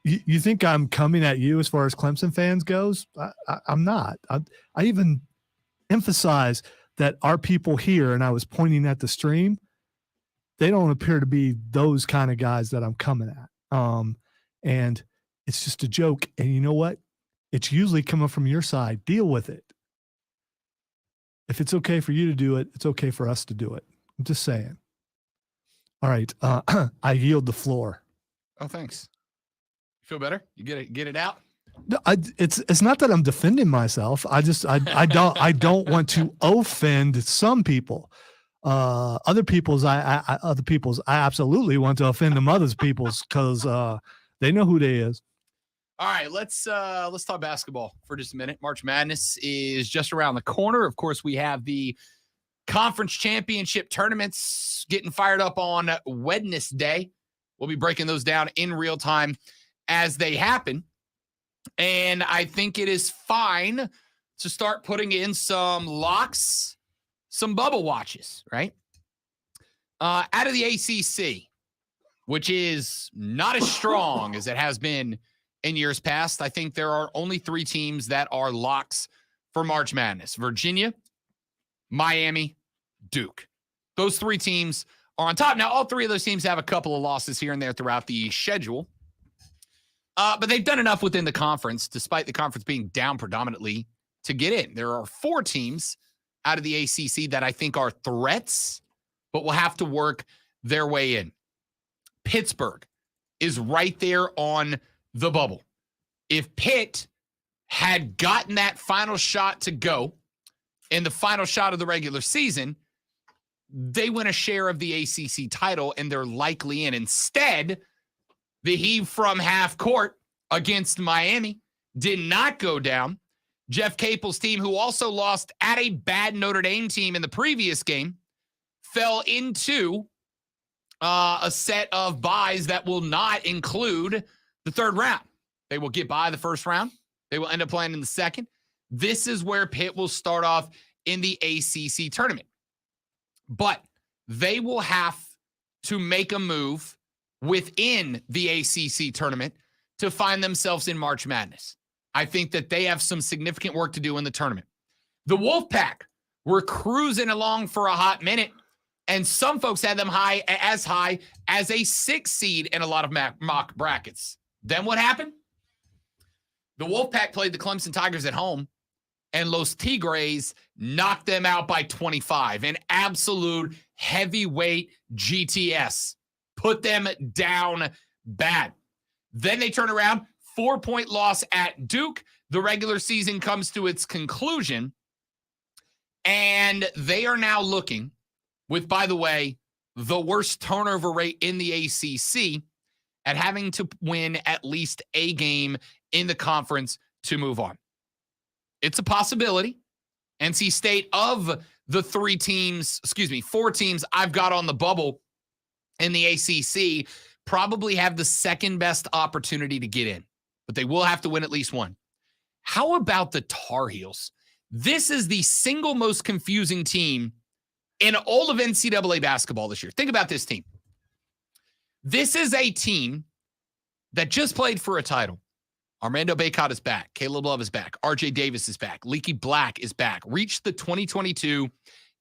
you think I'm coming at you as far as Clemson fans goes? I'm not. I even emphasize that our people here, and I was pointing at the stream, they don't appear to be those kind of guys that I'm coming at. And it's just a joke. And you know what? It's usually coming from your side. Deal with it. If it's okay for you to do it, it's okay for us to do it. I'm just saying. All right. I yield the floor. Oh, thanks. Feel better? You get it out? No, it's not that I'm defending myself. I don't want to offend some people. Other people's I absolutely want to offend them other people's because they know who they is. All right, let's talk basketball for just a minute. March Madness is just around the corner. Of course, we have the conference championship tournaments getting fired up on Wednesday. We'll be breaking those down in real time as they happen. And I think it is fine to start putting in some locks, some bubble watches, right? Out of the ACC, which is not as strong as it has been in years past. I think there are only 3 teams that are locks for March Madness: Virginia, Miami, Duke. Those 3 teams are on top. Now, all 3 of those teams have a couple of losses here and there throughout the schedule. But they've done enough within the conference, despite the conference being down predominantly, to get in. There are 4 teams out of the ACC that I think are threats, but will have to work their way in. Pittsburgh is right there on the bubble. If Pitt had gotten that final shot to go in the final shot of the regular season, they win a share of the ACC title and they're likely in. Instead, the heave from half court against Miami did not go down. Jeff Capel's team, who also lost at a bad Notre Dame team in the previous game, fell into a set of byes that will not include the third round. They will get by the first round. They will end up playing in the second. This is where Pitt will start off in the ACC tournament. But they will have to make a move within the ACC tournament to find themselves in March Madness. I think that they have some significant work to do in the tournament. The Wolfpack were cruising along for a hot minute, and some folks had them high as a 6 seed in a lot of mock brackets. Then what happened? The Wolfpack played the Clemson Tigers at home, and Los Tigres knocked them out by 25. An absolute heavyweight GTS. Put them down bad. Then they turn around, 4-point loss at Duke. The regular season comes to its conclusion, and they are now looking with, by the way, the worst turnover rate in the ACC at having to win at least a game in the conference to move on. It's a possibility. NC State, of the 4 teams I've got on the bubble in the ACC, probably have the second best opportunity to get in, but they will have to win at least one. How about the Tar Heels? This is the single most confusing team in all of NCAA basketball this year. Think about this team. This is a team that just played for a title. Armando Bacot is back. Caleb Love is back. RJ Davis is back. Leaky Black is back. Reached the 2022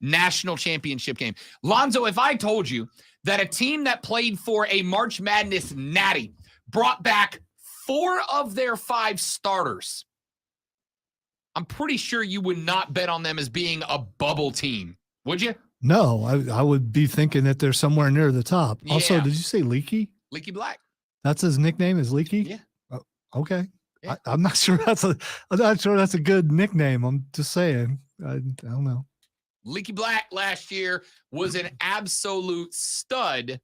national championship game. Lonzo, if I told you that a team that played for a March Madness natty brought back 4 of their 5 starters, I'm pretty sure you would not bet on them as being a bubble team, would you? No, I would be thinking that they're somewhere near the top. Yeah. Also, did you say Leaky? Leaky Black. That's his nickname, is Leaky? Yeah. Oh, okay. Yeah. I'm not sure that's a good nickname. I'm just saying. I don't know. Leaky Black last year was an absolute stud.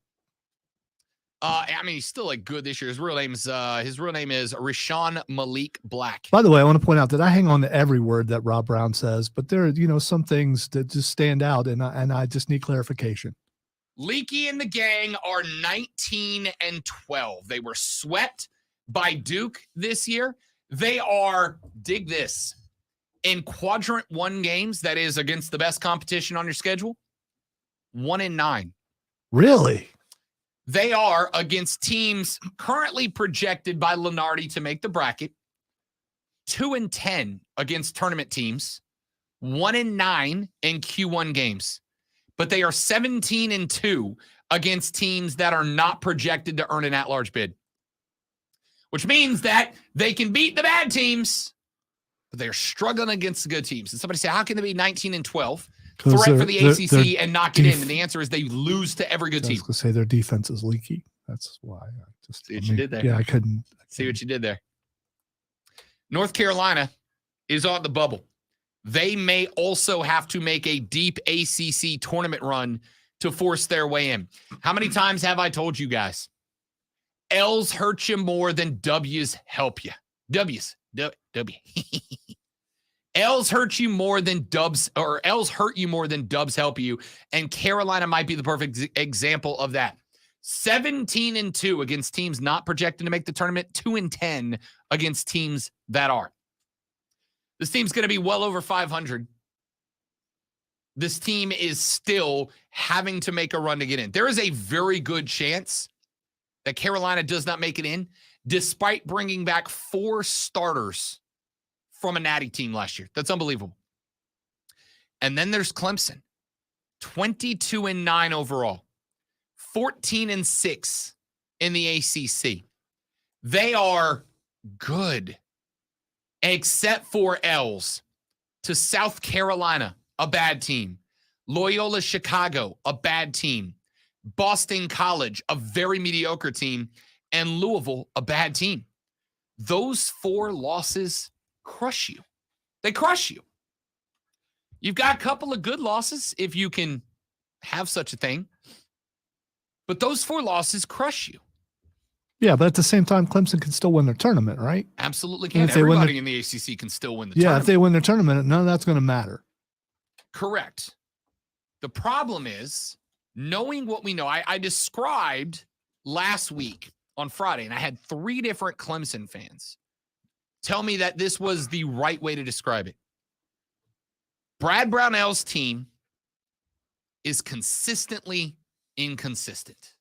I mean, he's still like good this year. His real name is Rashawn Malik Black. By the way, I want to point out that I hang on to every word that Rob Brown says, but there are, some things that just stand out, and I just need clarification. Leaky and the gang are 19-12. They were swept by Duke this year. They are, dig this, in quadrant 1 games, that is against the best competition on your schedule, 1-9. Really? They are against teams currently projected by Lunardi to make the bracket, 2-10 against tournament teams, 1-9 in Q1 games. But they are 17-2 against teams that are not projected to earn an at-large bid, which means that they can beat the bad teams, but they're struggling against the good teams. And somebody say, how can they be 19-12? Threat for the ACC and not get in? And the answer is they lose to every good team. I was going to say their defense is leaky. That's why. See what you did there. Yeah, I couldn't. See what you did there. North Carolina is on the bubble. They may also have to make a deep ACC tournament run to force their way in. How many times have I told you guys? L's hurt you more than W's help you. W. L's hurt you more than Dubs, or L's hurt you more than Dubs help you. And Carolina might be the perfect example of that. 17-2 against teams not projected to make the tournament, 2-10 against teams that are. This team's going to be well over 500. This team is still having to make a run to get in. There is a very good chance that Carolina does not make it in, despite bringing back 4 starters from a natty team last year. That's unbelievable. And then there's Clemson, 22-9 overall, 14-6 in the ACC. They are good, except for L's to South Carolina, a bad team. Loyola Chicago, a bad team. Boston College, a very mediocre team. And Louisville, a bad team. Those 4 losses crush you. They crush you. You've got a couple of good losses if you can have such a thing. But those 4 losses crush you. Yeah, but at the same time, Clemson can still win their tournament, right? Absolutely can. If they win Everybody in the ACC can still win the Yeah, tournament. if they win their tournament, none of that's going to matter. Correct. The problem is, knowing what we know, I described last week on Friday, and I had 3 different Clemson fans tell me that this was the right way to describe it. Brad Brownell's team is consistently inconsistent.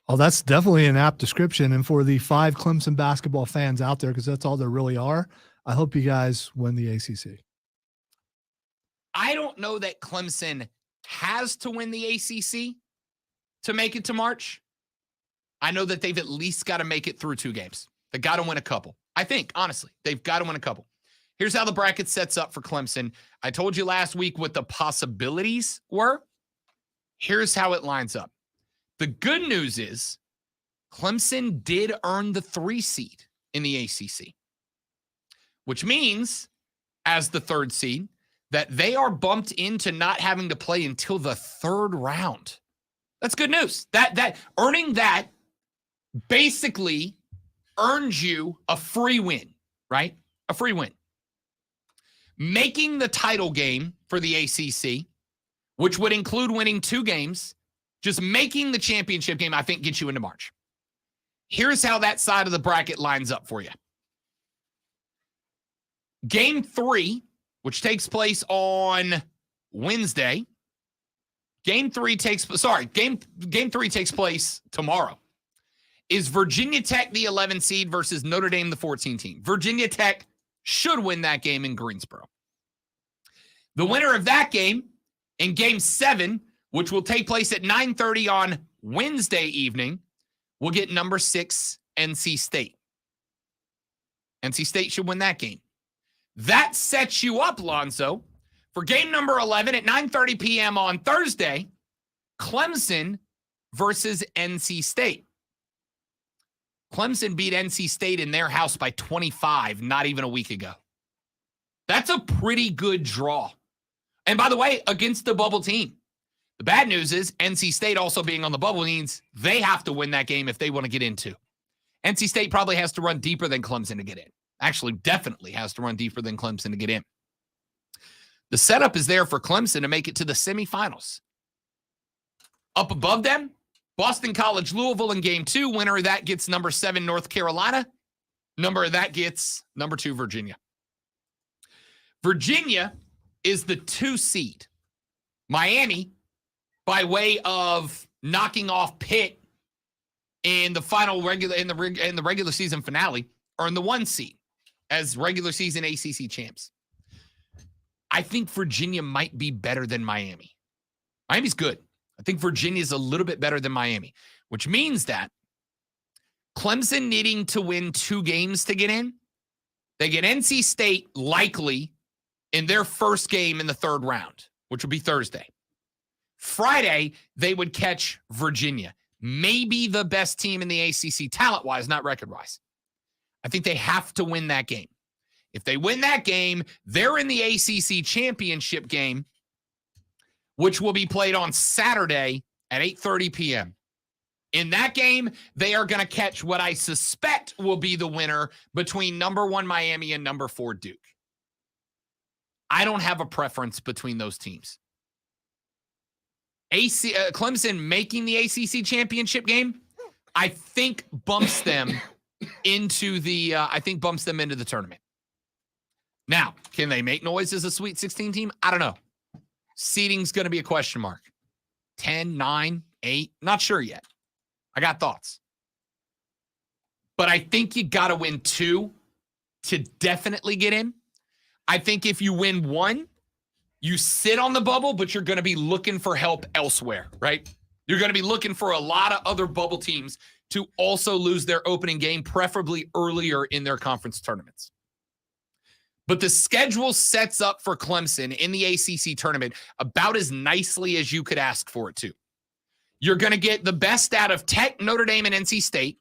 Oh, that's definitely an apt description. And for the 5 Clemson basketball fans out there, because that's all there really are, I hope you guys win the ACC. don't know that Clemson has to win the ACC to make it to March. I know that they've at least got to make it through 2 games. They got to win a couple. I think, honestly, they've got to win a couple. Here's how the bracket sets up for Clemson. I told you last week what the possibilities were. Here's how it lines up. The good news is Clemson did earn the 3 seed in the ACC, which means as the 3rd seed that they are bumped into not having to play until the 3rd round. That's good news. That earning that basically earns you a free win, right? A free win. Making the title game for the ACC, which would include winning 2 games, just making the championship game, I think, gets you into March. Here's how that side of the bracket lines up for you. Game 3, which takes place on Wednesday. Game 3 takes place tomorrow. Is Virginia Tech the 11 seed versus Notre Dame the 14 team? Virginia Tech should win that game in Greensboro. The winner of that game in Game 7, which will take place at 9:30 on Wednesday evening, will get number 6 NC State. NC State should win that game. That sets you up, Lonzo, for game number 11 at 9:30 p.m. on Thursday, Clemson versus NC State. Clemson beat NC State in their house by 25 not even a week ago. That's a pretty good draw. And by the way, against the bubble team. The bad news is NC State also being on the bubble means they have to win that game if they want to get into. NC State probably has to run deeper than Clemson to get in. Actually, definitely has to run deeper than Clemson to get in. The setup is there for Clemson to make it to the semifinals. Up above them, Boston College, Louisville in game 2. Winner of that gets number 7, North Carolina. Number of that gets number 2, Virginia. Virginia is the 2 seed. Miami, by way of knocking off Pitt in the final regular season finale, are in the 1 seed as regular season ACC champs. I think Virginia might be better than Miami. Miami's good. I think Virginia is a little bit better than Miami, which means that Clemson needing to win 2 games to get in, they get NC State likely in their first game in the 3rd round, which would be Thursday. Friday, they would catch Virginia, maybe the best team in the ACC talent-wise, not record-wise. I think they have to win that game. If they win that game, they're in the ACC championship game, which will be played on Saturday at 8:30 p.m. In that game, they are going to catch what I suspect will be the winner between number 1 Miami and number 4 Duke. I don't have a preference between those teams. Clemson making the ACC championship game, I think bumps them into the tournament. Now, can they make noise as a Sweet 16 team? I don't know. Seeding's going to be a question mark. 10, 9, 8, not sure yet. I got thoughts. But I think you got to win 2 to definitely get in. I think if you win 1, you sit on the bubble, but you're going to be looking for help elsewhere, right? You're going to be looking for a lot of other bubble teams to also lose their opening game, preferably earlier in their conference tournaments. But the schedule sets up for Clemson in the ACC tournament about as nicely as you could ask for it to. You're going to get the best out of Tech, Notre Dame, and NC State.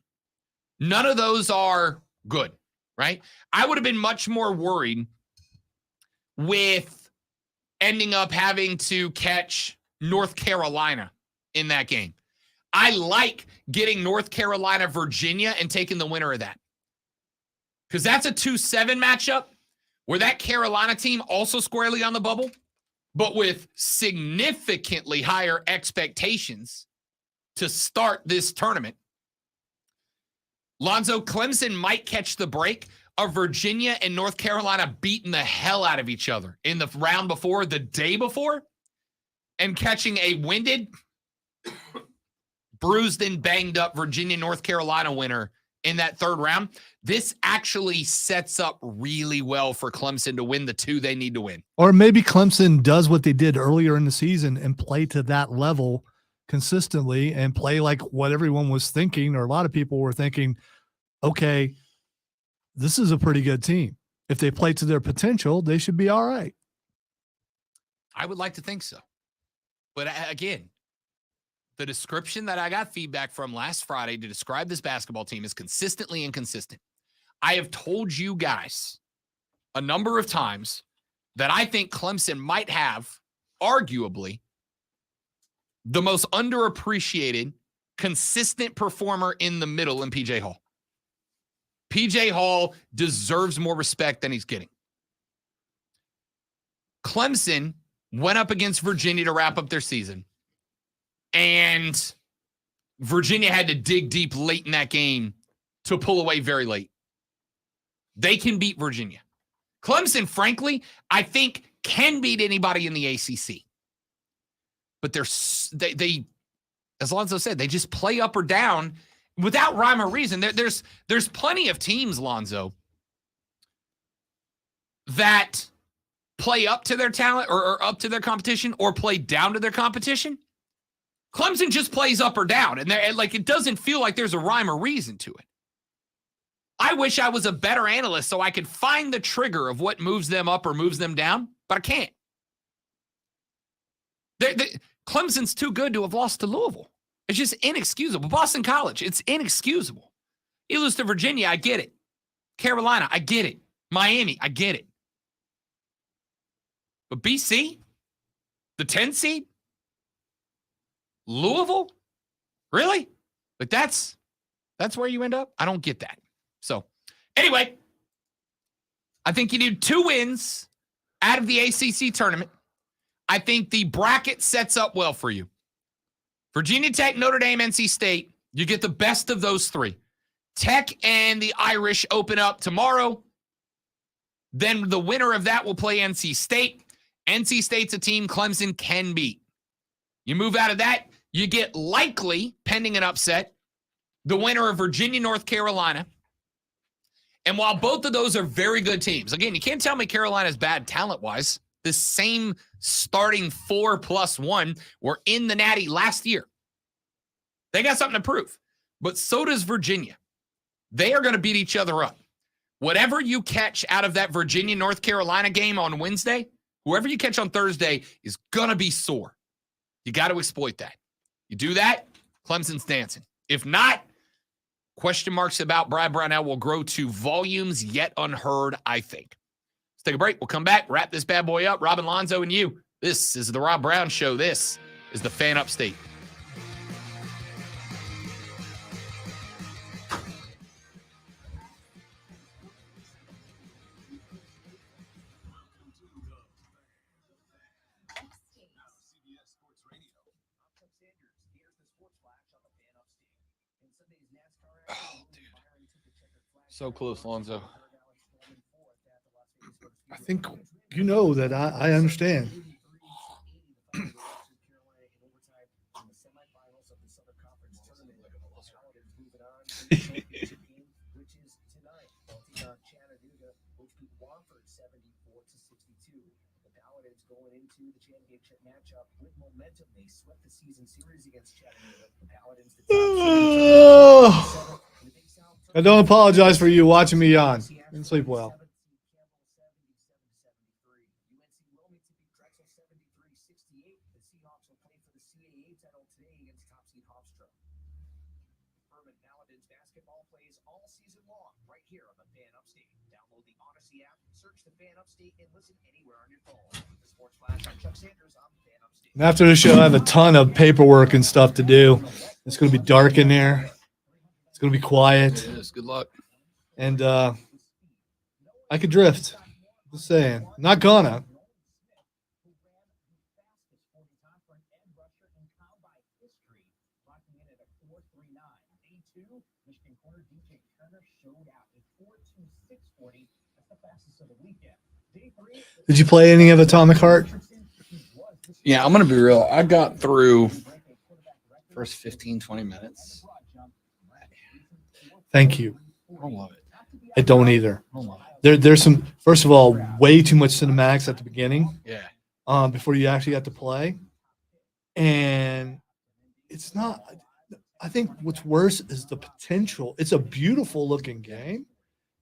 None of those are good, right? I would have been much more worried with ending up having to catch North Carolina in that game. I like getting North Carolina, Virginia, and taking the winner of that. Because that's a 2-7 matchup where that Carolina team also squarely on the bubble, but with significantly higher expectations to start this tournament. Lonzo, Clemson might catch the break of Virginia and North Carolina beating the hell out of each other in the round before, the day before, and catching a winded, bruised and banged up Virginia, North Carolina winner in that third round, this actually sets up really well for Clemson to win the 2 they need to win. Or maybe Clemson does what they did earlier in the season and play to that level consistently and play like what everyone was thinking, or a lot of people were thinking, okay, this is a pretty good team. If they play to their potential, they should be all right. I would like to think so. But again, the description that I got feedback from last Friday to describe this basketball team is consistently inconsistent. I have told you guys a number of times that I think Clemson might have, arguably, the most underappreciated, consistent performer in the middle in PJ Hall. PJ Hall deserves more respect than he's getting. Clemson went up against Virginia to wrap up their season, and Virginia had to dig deep late in that game to pull away very late. They can beat Virginia. Clemson, frankly, I think can beat anybody in the ACC. But they, as Lonzo said, they just play up or down without rhyme or reason. There's plenty of teams, Lonzo, that play up to their talent or up to their competition or play down to their competition. Clemson just plays up or down, and it doesn't feel like there's a rhyme or reason to it. I wish I was a better analyst so I could find the trigger of what moves them up or moves them down, but I can't. Clemson's too good to have lost to Louisville. It's just inexcusable. Boston College, it's inexcusable. You lose to Virginia, I get it. Carolina, I get it. Miami, I get it. But BC, the 10 seed, Louisville, really? Like that's where you end up? I don't get that. So anyway, I think you need 2 wins out of the ACC tournament. I think the bracket sets up well for you. Virginia Tech, Notre Dame, NC State, you get the best of those 3. Tech and the Irish open up tomorrow. Then the winner of that will play NC State. NC State's a team Clemson can beat. You move out of that, you get likely, pending an upset, the winner of Virginia, North Carolina. And while both of those are very good teams, again, you can't tell me Carolina's bad talent-wise. The same starting 4+1 were in the Natty last year. They got something to prove. But so does Virginia. They are going to beat each other up. Whatever you catch out of that Virginia-North Carolina game on Wednesday, whoever you catch on Thursday is going to be sore. You got to exploit that. You do that, Clemson's dancing. If not, question marks about Brad Brownell will grow to volumes yet unheard, I think. Let's take a break. We'll come back, wrap this bad boy up. Robin, Lonzo, and you. This is the Rob Brown Show. This is the Fan Upstate. Oh, dude. So close, Lonzo. I think you know that I understand. Going into the championship matchup with momentum. They swept the season series against Chattanooga. The Paladins, I don't apologize for you watching me yawn. Didn't sleep well. Basketball plays all season long right here on the Fan Upstate. Download the Odyssey app, search the Fan Upstate, and listen anywhere on your phone. The Sports Flash, I'm Chuck Sanders. I'm Fan Upstate. And after the show, I have a ton of paperwork and stuff to do. It's going to be dark in there. It's going to be quiet. Yes, good luck. And I could drift. Just saying. Not gonna. Did you play any of Atomic Heart? Yeah, I'm going to be real. I got through first 15, 20 minutes. Thank you. I don't love it. I don't either. I don't love it. There's some, first of all, way too much cinematics at the beginning Yeah. before you actually got to play. And it's not, I think what's worse is the potential. It's a beautiful looking game,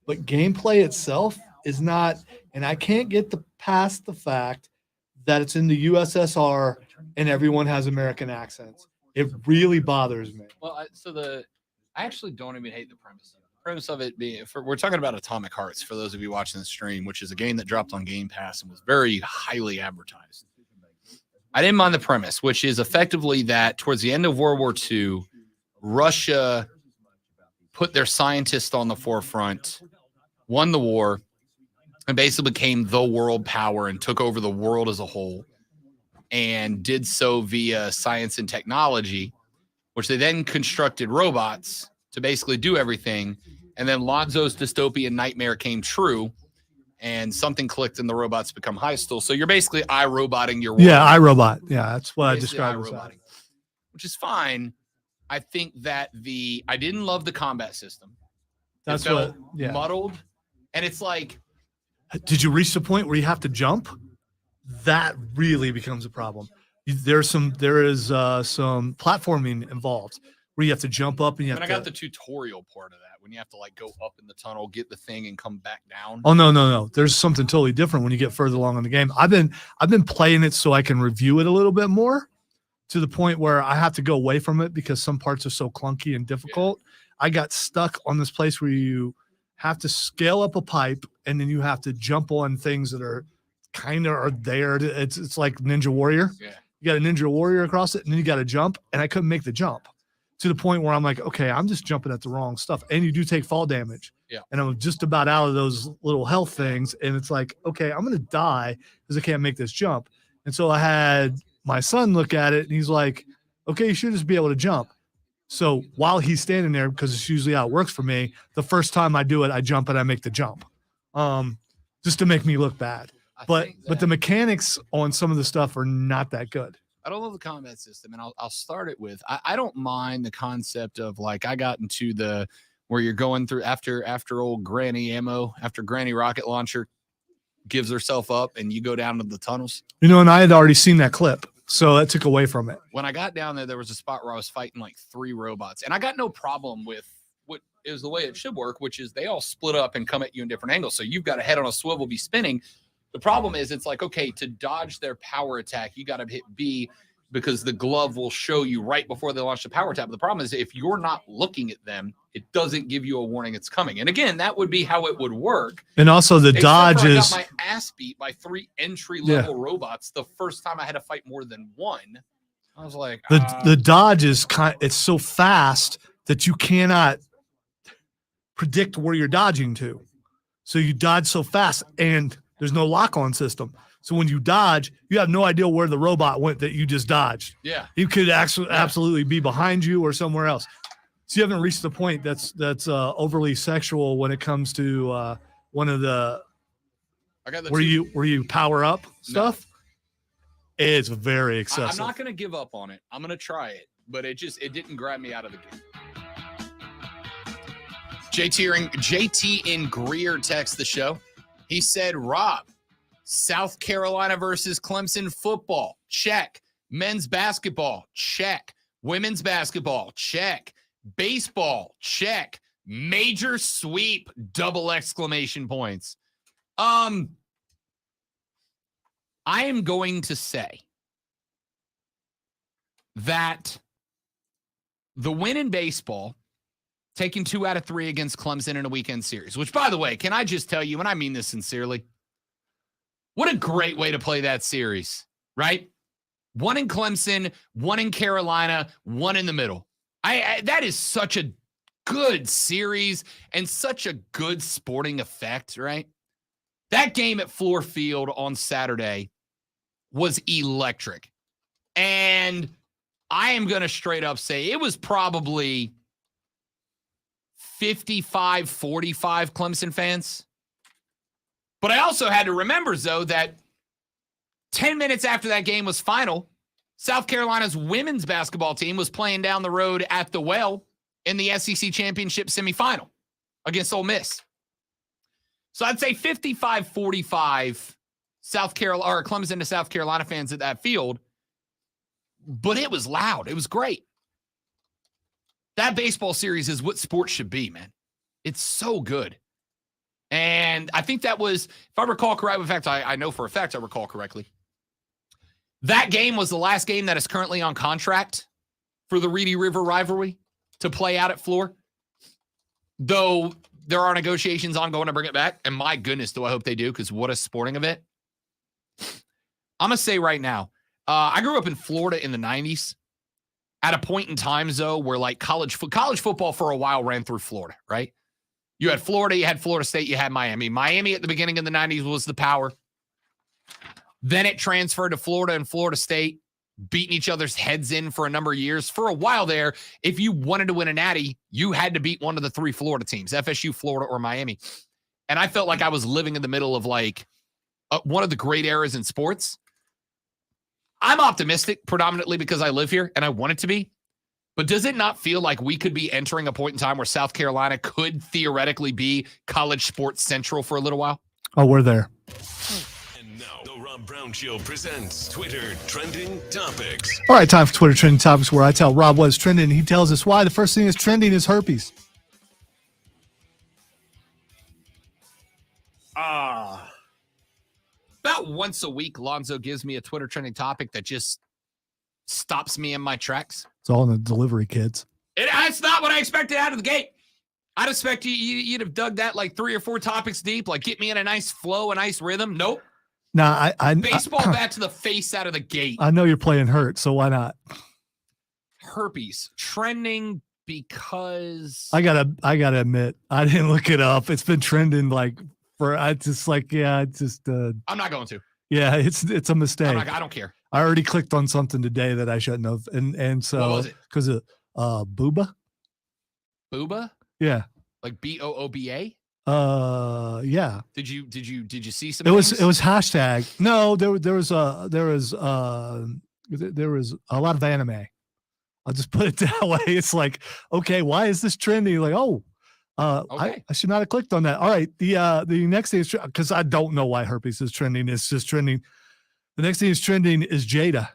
but gameplay itself is not, and I can't get past the fact that it's in the USSR and everyone has American accents. It really bothers me. Well, I actually don't even hate the premise of it. The premise of it being, we're talking about Atomic Hearts, for those of you watching the stream, which is a game that dropped on Game Pass and was very highly advertised. I didn't mind the premise, which is effectively that towards the end of World War II, Russia put their scientists on the forefront, won the war, and basically became the world power and took over the world as a whole, and did so via science and technology, which they then constructed robots to basically do everything. And then Lonzo's dystopian nightmare came true, and something clicked and the robots become hostile. So you're basically iRobotting your world. Yeah, iRobot. Yeah, that's what I Basically described as iRobotting, which is fine. I think that I didn't love the combat system. That's it felt what, yeah. muddled. And it's like, Did you reach the point where you have to jump? That really becomes a problem. There is some platforming involved where you have to jump up and you have I to. got the tutorial part of that when you have to like go up in the tunnel, get the thing, and come back down. Oh no. There's something totally different when you get further along in the game. I've been playing it so I can review it a little bit more, to the point where I have to go away from it because some parts are so clunky and difficult. Yeah. I got stuck on this place where you have to scale up a pipe and then you have to jump on things that are kind of are there. It's like Ninja Warrior. Yeah. You got a Ninja Warrior across it and then you got to jump, and I couldn't make the jump, to the point where I'm like, okay, I'm just jumping at the wrong stuff. And you do take fall damage. Yeah. And I'm just about out of those little health things. And it's like, okay, I'm going to die because I can't make this jump. And so I had my son look at it and he's like, okay, you should just be able to jump. So while he's standing there, because it's usually how it works for me, the first time I do it, I jump and I make the jump, just to make me look bad. But the mechanics on some of the stuff are not that good. I don't love the combat system, and I'll start it with I don't mind the concept of, like, I got into where you're going through after old Granny ammo, after Granny rocket launcher gives herself up and you go down to the tunnels. And I had already seen that clip, so that took away from it. When I got down there was a spot where I was fighting like 3 robots, and I got no problem with what is the way it should work, which is they all split up and come at you in different angles. So you've got a head on a swivel, be spinning. The problem is it's like, okay, to dodge their power attack, you got to hit B, because the glove will show you right before they launch the power attack. But the problem is if you're not looking at them, it doesn't give you a warning it's coming. And again, that would be how it would work. And also the dodge is. I got my ass beat by 3 entry-level robots the first time I had to fight more than one. I was like, the dodge is it's so fast that you cannot predict where you're dodging to. So you dodge so fast, and there's no lock-on system. So when you dodge, you have no idea where the robot went that you just dodged. Yeah. He could actually absolutely be behind you or somewhere else. So you haven't reached the point that's overly sexual when it comes to one of the where you power up stuff. No. It's very excessive. I'm not going to give up on it. I'm going to try it, but it didn't grab me out of the game. JT in Greer texts the show. He said, Rob, South Carolina versus Clemson football, check. Men's basketball, check. Women's basketball, check. Baseball, check. Major sweep, double exclamation points. I am going to say that the win in baseball, taking 2 out of 3 against Clemson in a weekend series, which, by the way, can I just tell you, and I mean this sincerely, what a great way to play that series, right? 1 in Clemson, 1 in Carolina, 1 in the middle. That is such a good series and such a good sporting effect, right? That game at Fluor Field on Saturday was electric. And I am going to straight up say it was probably 55-45 Clemson fans. But I also had to remember, Zoe, that 10 minutes after that game was final, South Carolina's women's basketball team was playing down the road at the Well in the SEC championship semifinal against Ole Miss. So I'd say 55-45 South Carolina or Clemson to South Carolina fans at that field. But it was loud. It was great. That baseball series is what sports should be, man. It's so good. And I think that was, if I recall correctly, in fact, I know for a fact I recall correctly, that game was the last game that is currently on contract for the Reedy River rivalry to play out at Fluor. Though there are negotiations ongoing to bring it back. And my goodness, do I hope they do, because what a sporting event. I'm going to say right now, I grew up in Florida in the 90s at a point in time, though, where like college football for a while ran through Florida, right? You had Florida, you had Florida State, you had Miami. Miami at the beginning of the 90s was the power. Then it transferred to Florida and Florida State, beating each other's heads in for a number of years. For a while there, if you wanted to win a natty, you had to beat one of the three Florida teams, FSU, Florida, or Miami. And I felt like I was living in the middle of like one of the great eras in sports. I'm optimistic predominantly because I live here and I want it to be. But does it not feel like we could be entering a point in time where South Carolina could theoretically be college sports central for a little while? Oh, we're there. And now, the Rob Brown Show presents Twitter Trending Topics. All right, time for Twitter Trending Topics, where I tell Rob what is trending and he tells us why. The first thing that's trending is herpes. About once a week, Lonzo gives me a Twitter trending topic that just stops me in my tracks. It's all in the delivery, kids. It's not what I expected out of the gate. I'd expect you'd have dug that like 3 or 4 topics deep, like get me in a nice flow, a nice rhythm. Nope. Nah, Baseball bat to the face out of the gate. I know you're playing hurt, so why not? Herpes trending because I gotta admit, I didn't look it up. It's been trending like for. I just like I'm not going to. Yeah, it's a mistake. I don't care. I already clicked on something today that I shouldn't have, and so what was it? Because of booba. Booba? Yeah. Like BOOBA? Yeah. Did you see some? It was things? hashtag. No, there was a lot of anime. I'll just put it that way. It's like, okay, why is this trending? Like, okay. I should not have clicked on that. All right. The next thing is, because I don't know why herpes is trending. It's just trending. The next thing is trending is Jada.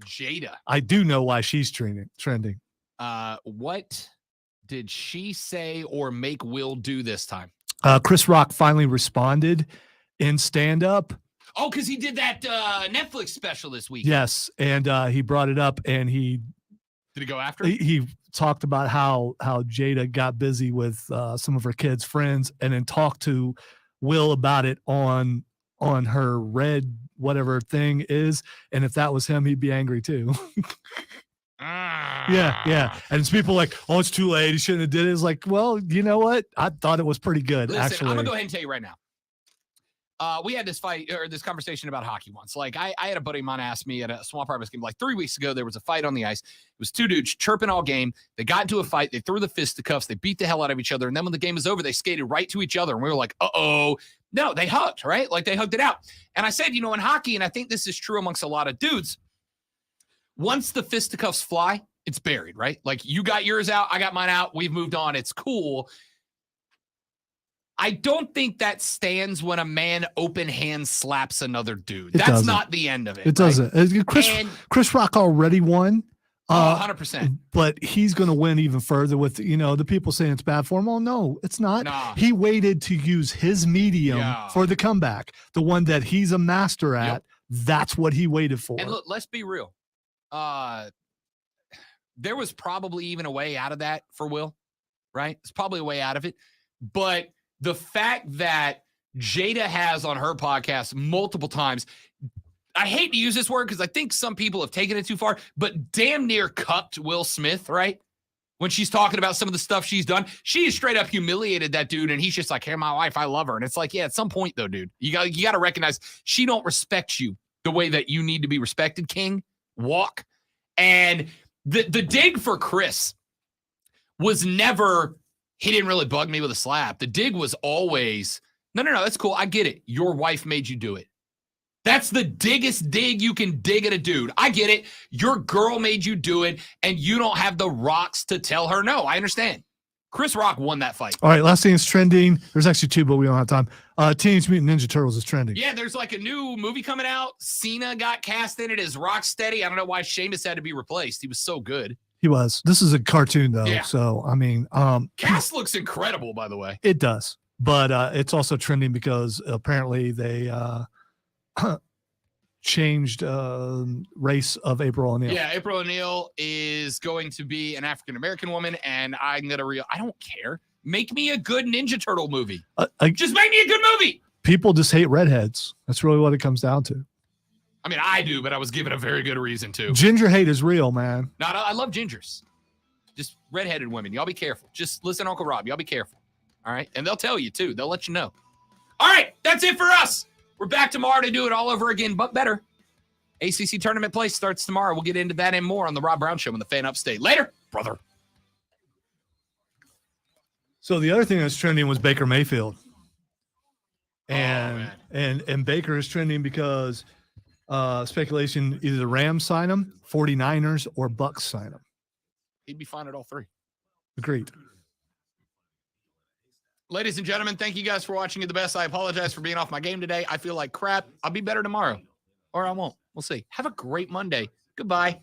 Jada. I do know why she's trending. What did she say or make Will do this time? Chris Rock finally responded in stand-up. Oh, because he did that Netflix special this week. Yes, and he brought it up, and Did he go after? he talked about how Jada got busy with some of her kids' friends, and then talked to Will about it on her red whatever thing is, and if that was him, he'd be angry too. Yeah. And it's people like, oh, it's too late. He shouldn't have did it. It's like, well, you know what? I thought it was pretty good. Listen, actually. I'm gonna go ahead and tell you right now. We had this fight or this conversation about hockey once. Like I had a buddy of mine ask me at a small private game like 3 weeks ago. There was a fight on the ice. It was 2 dudes chirping all game. They got into a fight. They threw the fisticuffs. They beat the hell out of each other. And then when the game was over, they skated right to each other. And we were like, uh-oh. No, they hugged, right? Like they hugged it out. And I said, in hockey, and I think this is true amongst a lot of dudes, once the fisticuffs fly, it's buried, right? Like you got yours out, I got mine out. We've moved on. It's cool. I don't think that stands when a man open hand slaps another dude. That's not the end of it. It doesn't. Chris Rock already won. 100%. But he's going to win even further with, the people saying it's bad for him. Oh, no, it's not. Nah. He waited to use his medium for the comeback, the one that he's a master at. Yep. That's what he waited for. And look, let's be real. There was probably even a way out of that for Will, right? It's probably a way out of it. But the fact that Jada has on her podcast multiple times, I hate to use this word because I think some people have taken it too far, but damn near cucked Will Smith, right? When she's talking about some of the stuff she's done, she has straight up humiliated that dude, and he's just like, hey, my wife, I love her. And it's like, yeah, at some point, though, dude, you got to recognize she don't respect you the way that you need to be respected, King. Walk. And the dig for Chris was never, he didn't really bug me with a slap. The dig was always, no, that's cool. I get it. Your wife made you do it. That's the diggest dig you can dig at a dude. I get it. Your girl made you do it, and you don't have the rocks to tell her no. I understand. Chris Rock won that fight. All right, last thing is trending. There's actually two, but we don't have time. Teenage Mutant Ninja Turtles is trending. Yeah, there's like a new movie coming out. Cena got cast in it as Rocksteady. I don't know why Sheamus had to be replaced. He was so good. He was. This is a cartoon, though. Yeah. So, I mean, Cast looks incredible, by the way. it does. But it's also trending because apparently they changed race of April O'Neil. Yeah, April O'Neil is going to be an African-American woman, and I don't care. Make me a good Ninja Turtle movie. Just make me a good movie. People just hate redheads. That's really what it comes down to. I mean, I do, but I was given a very good reason to. Ginger hate is real, man. No, I love gingers. Just redheaded women. Y'all be careful. Just listen, Uncle Rob. Y'all be careful. All right? And they'll tell you, too. They'll let you know. All right. That's it for us. We're back tomorrow to do it all over again, but better. ACC tournament play starts tomorrow. We'll get into that and more on the Rob Brown Show on the Fan Upstate. Later, brother. So the other thing that's trending was Baker Mayfield. And Baker is trending because speculation either the Rams sign him, 49ers, or Bucks sign him. He'd be fine at all three. Agreed. Ladies and gentlemen, thank you guys for watching it the best. I apologize for being off my game today. I feel like crap. I'll be better tomorrow, or I won't. We'll see. Have a great Monday. Goodbye.